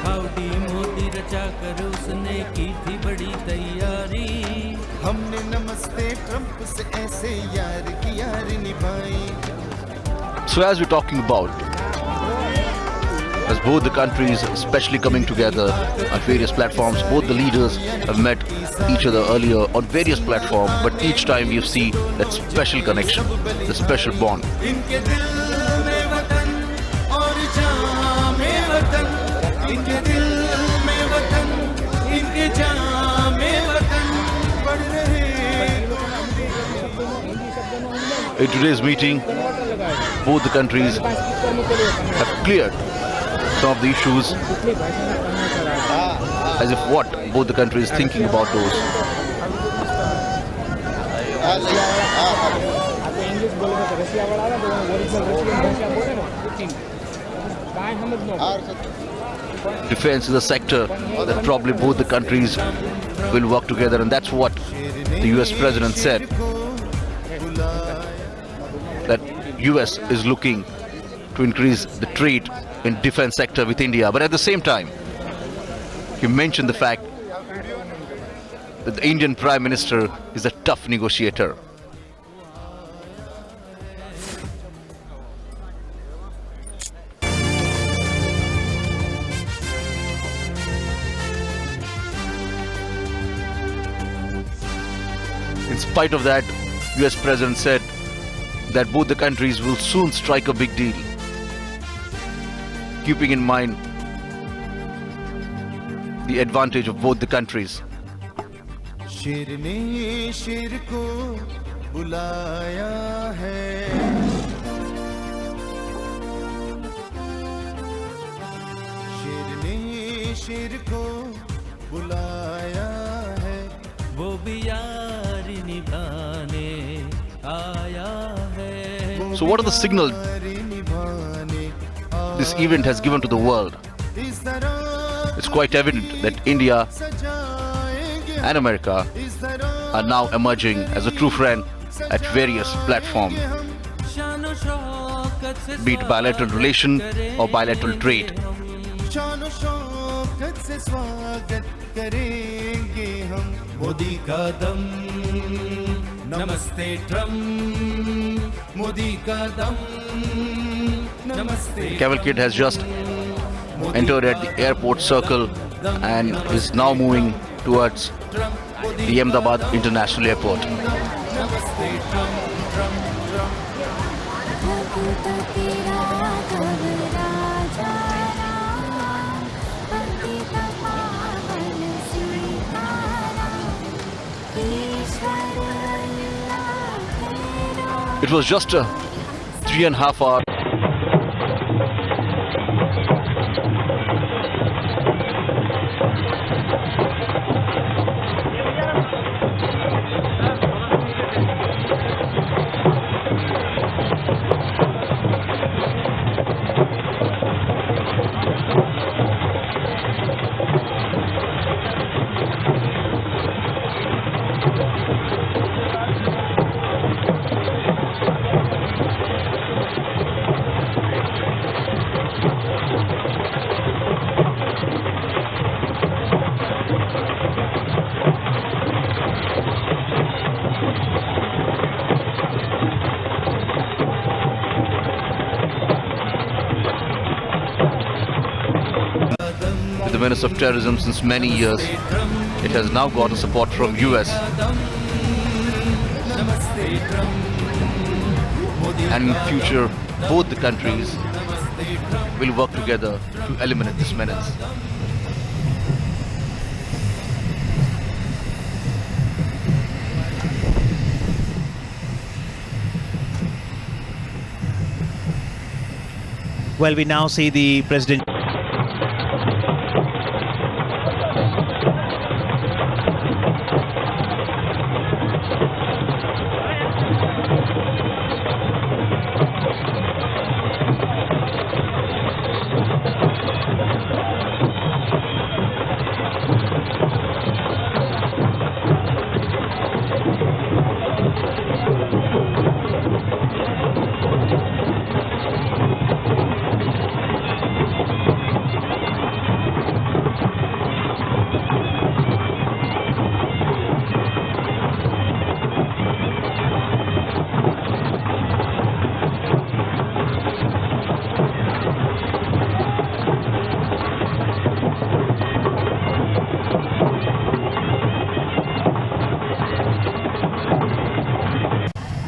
Howdy Modi रचा कर उसने की थी बड़ी तैयारी, हमने नमस्ते Trump से ऐसे यार की यारी निभाई। So as we're talking about, as both the countries especially coming together on various platforms, both the leaders have met each other earlier on various platforms, but each time you see that special connection, the special bond. इनके दिल में वतन और जान इनके दिल में वतन, इनके जान में वतन बढ़ रहे। In today's meeting, both the countries have cleared some of the issues, as if what both the countries thinking about those. Defense is a sector that probably both the countries will work together, and that's what the US president said, that US is looking to increase the trade in defense sector with India. But at the same time, he mentioned the fact that the Indian Prime Minister is a tough negotiator. In spite of that, US President said that both the countries will soon strike a big deal, keeping in mind the advantage of both the countries. शेर ने शेर को बुलाया है, शेर ने शेर को बुलाया है, वो भी यारी निभाने आया है। So what are the signals this event has given to the world? It's quite evident that India and America are now emerging as a true friend at various platforms, be it bilateral relation or bilateral trade. Modi का दम, नमस्ते Trump, Modi का दम, नमस्ते। Cavalcade has just entered at the airport circle and is now moving towards the Ahmedabad International Airport. It was just a 3.5 hour the menace of terrorism since many years. It has now gotten support from US. And in future, both the countries will work together to eliminate this menace. Well, we now see the President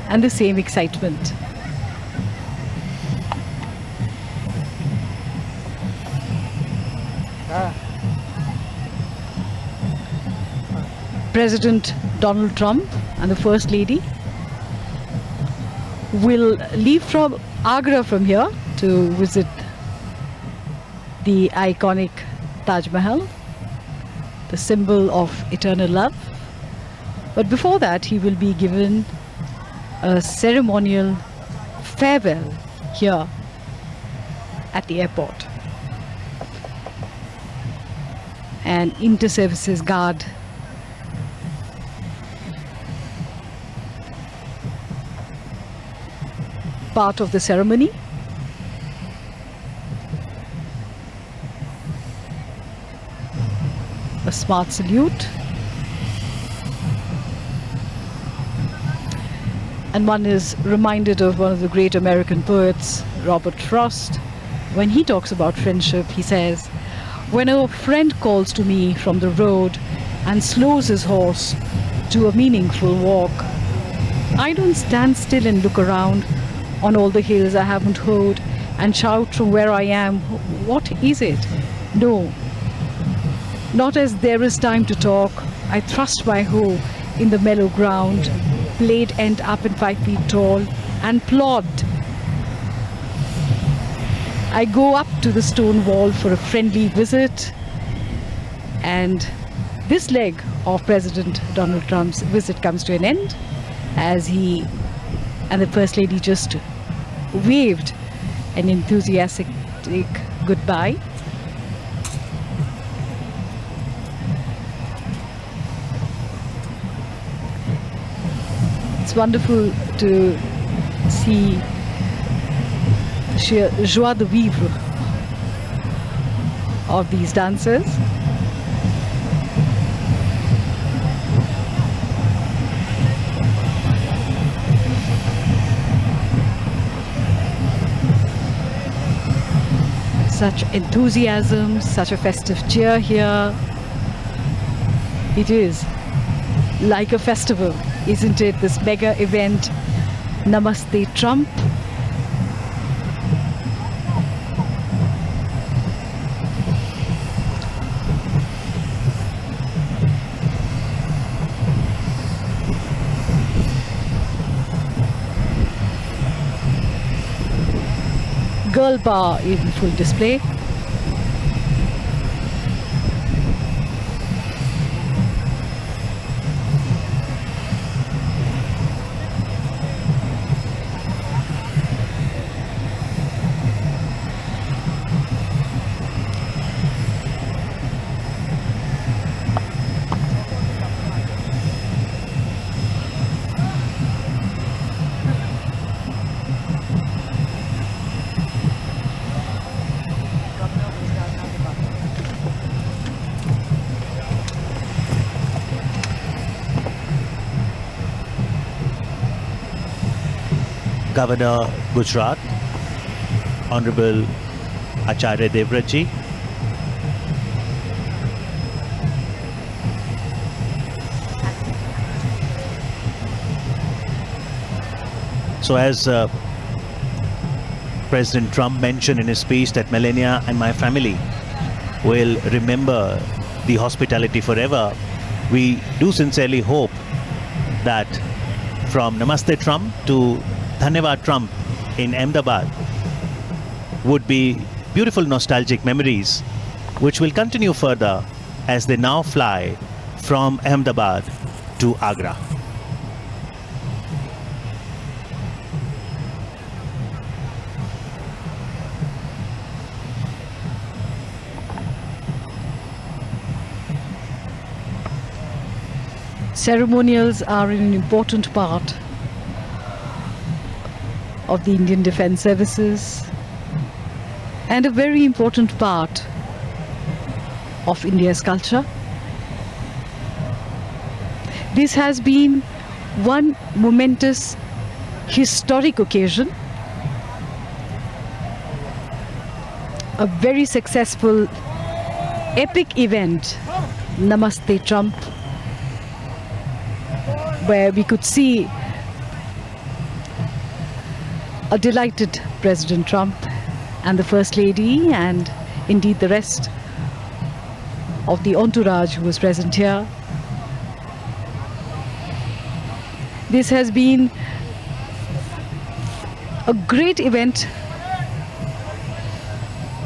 and the same excitement. President Donald Trump and the First Lady will leave from Agra from here to visit the iconic Taj Mahal, the symbol of eternal love. But before that, he will be given a ceremonial farewell here at the airport. An inter-services guard part of the ceremony. A smart salute. And one is reminded of one of the great American poets, Robert Frost. When he talks about friendship, he says, "When a friend calls to me from the road and slows his horse to a meaningful walk, I don't stand still and look around on all the hills I haven't heard and shout from where I am, 'What is it?' No, not as there is time to talk. I thrust my hoe in the mellow ground, blade end up and 5 feet tall, and plod. I go up to the stone wall for a friendly visit." And this leg of President Donald Trump's visit comes to an end as he and the First Lady just waved an enthusiastic goodbye. It's wonderful to see the sheer joie de vivre of these dancers. Such enthusiasm, such a festive cheer here. It is like a festival, isn't it? This mega event, Namaste Trump. Girl bar in full display. Governor Gujarat, Honorable Acharya Devrat ji, so as President Trump mentioned in his speech that Melania and my family will remember the hospitality forever, we do sincerely hope that from Namaste Trump to Dhanyavad Trump in Ahmedabad would be beautiful nostalgic memories which will continue further as they now fly from Ahmedabad to Agra. Ceremonials are an important part of the Indian Defence Services and a very important part of India's culture. This has been one momentous historic occasion, a very successful epic event, Namaste Trump, where we could see a delighted President Trump and the First Lady and indeed the rest of the entourage who was present here. This has been a great event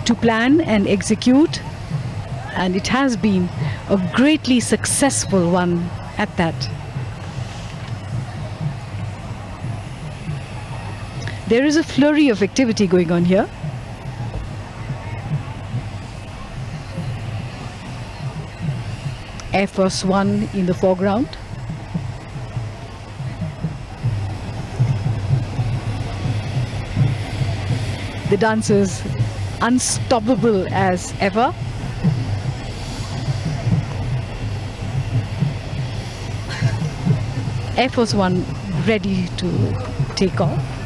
to plan and execute, and it has been a greatly successful one at that. There is a flurry of activity going on here. Air Force One in the foreground. The dancers unstoppable as ever. Air Force One ready to take off.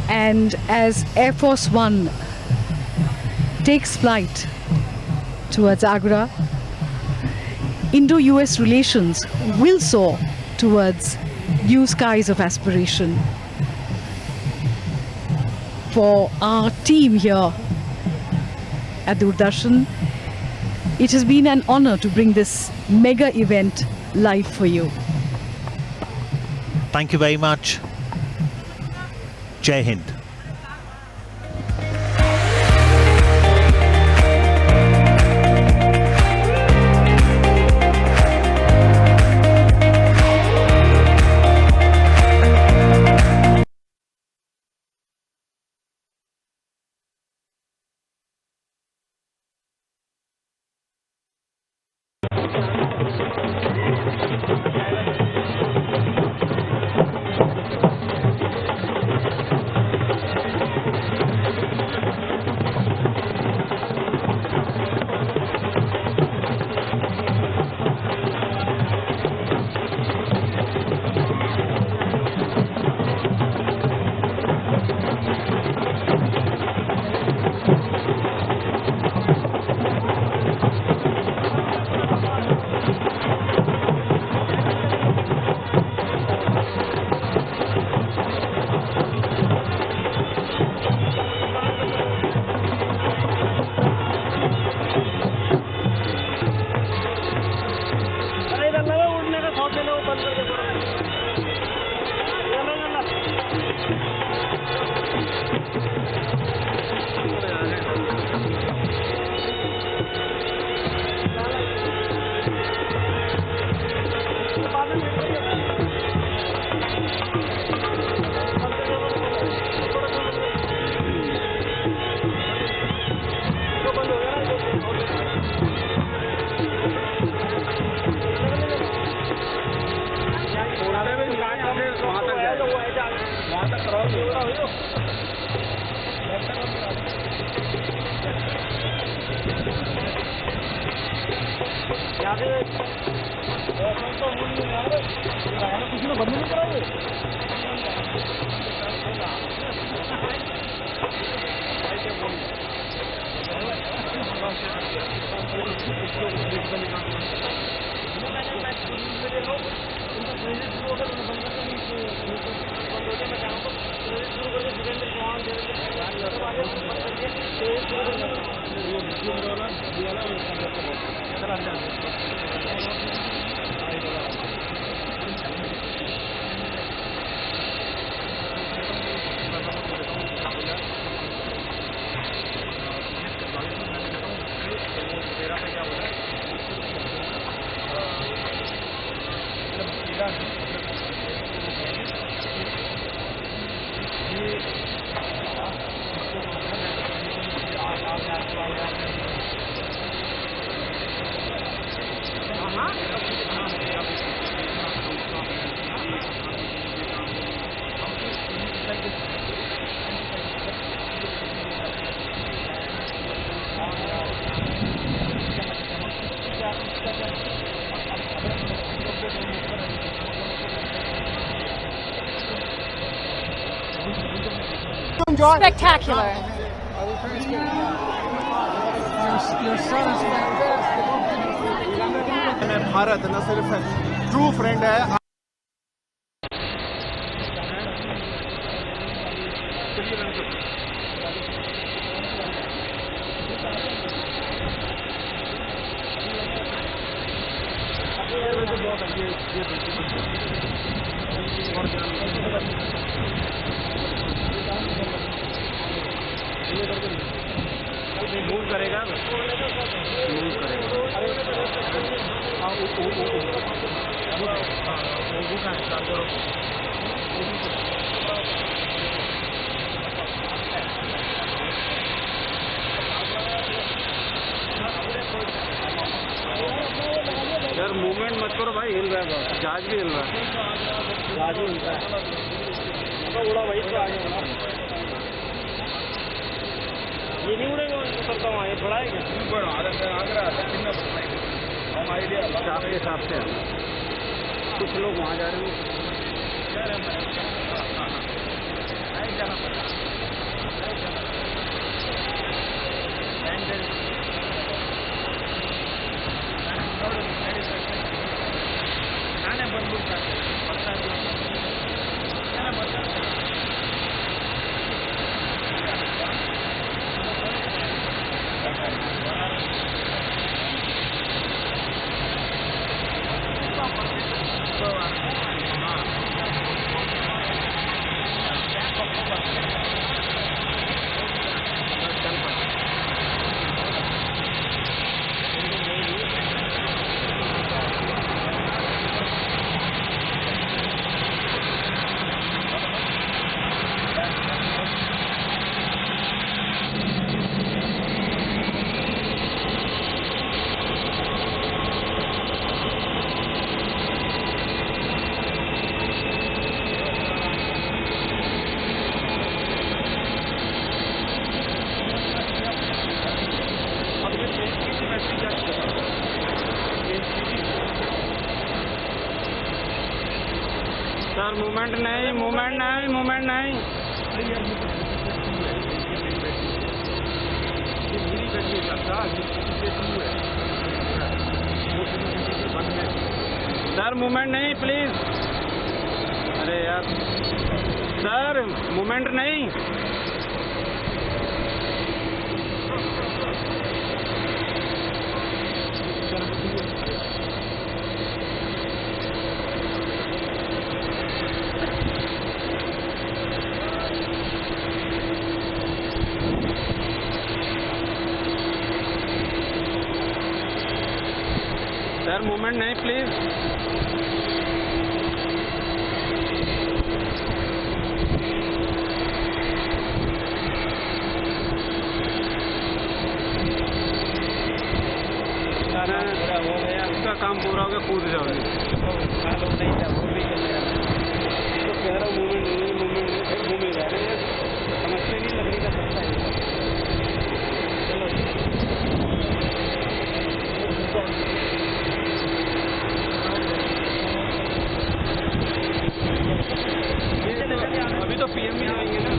And as Air Force One takes flight towards Agra, Indo-US relations will soar towards new skies of aspiration. For our team here at Doordarshan, it has been an honor to bring this mega event live for you. Thank you very much. Jai Hind. Spectacular. Your son is fantastic. है भारत, न सिर्फ true friend है। Move करेगा, यार movement मत करो भाई, हिल रहा है जहाज भी हिल रहा है, जहाज भी हिल रहा है तो उड़ा भाई तो आगे उड़ा, ये नहीं उड़ेगा करता हूँ, ये बड़ा है क्या हम आइडिया आपके हिसाब से कुछ लोग वहाँ जा रहे हैं। सर मूवमेंट नहीं, मूवमेंट नहीं, मूवमेंट नहीं। सर मूवमेंट नहीं प्लीज, अरे यार सर मूवमेंट नहीं। सर मूवमेंट नहीं प्लीज। हो गया, उसका काम पूरा हो गया, कूद जाओगे। नहीं था वो भी तो कह रहा हूँ मूवमेंट नहीं, मूवमेंट नहीं, फिर घूमे जा रहे हैं, समझते नहीं लकड़ी का पत्ता है। अभी तो पीएम भी आएंगे ना,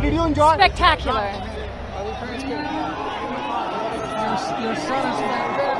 Did you enjoy? Spectacular. Your son is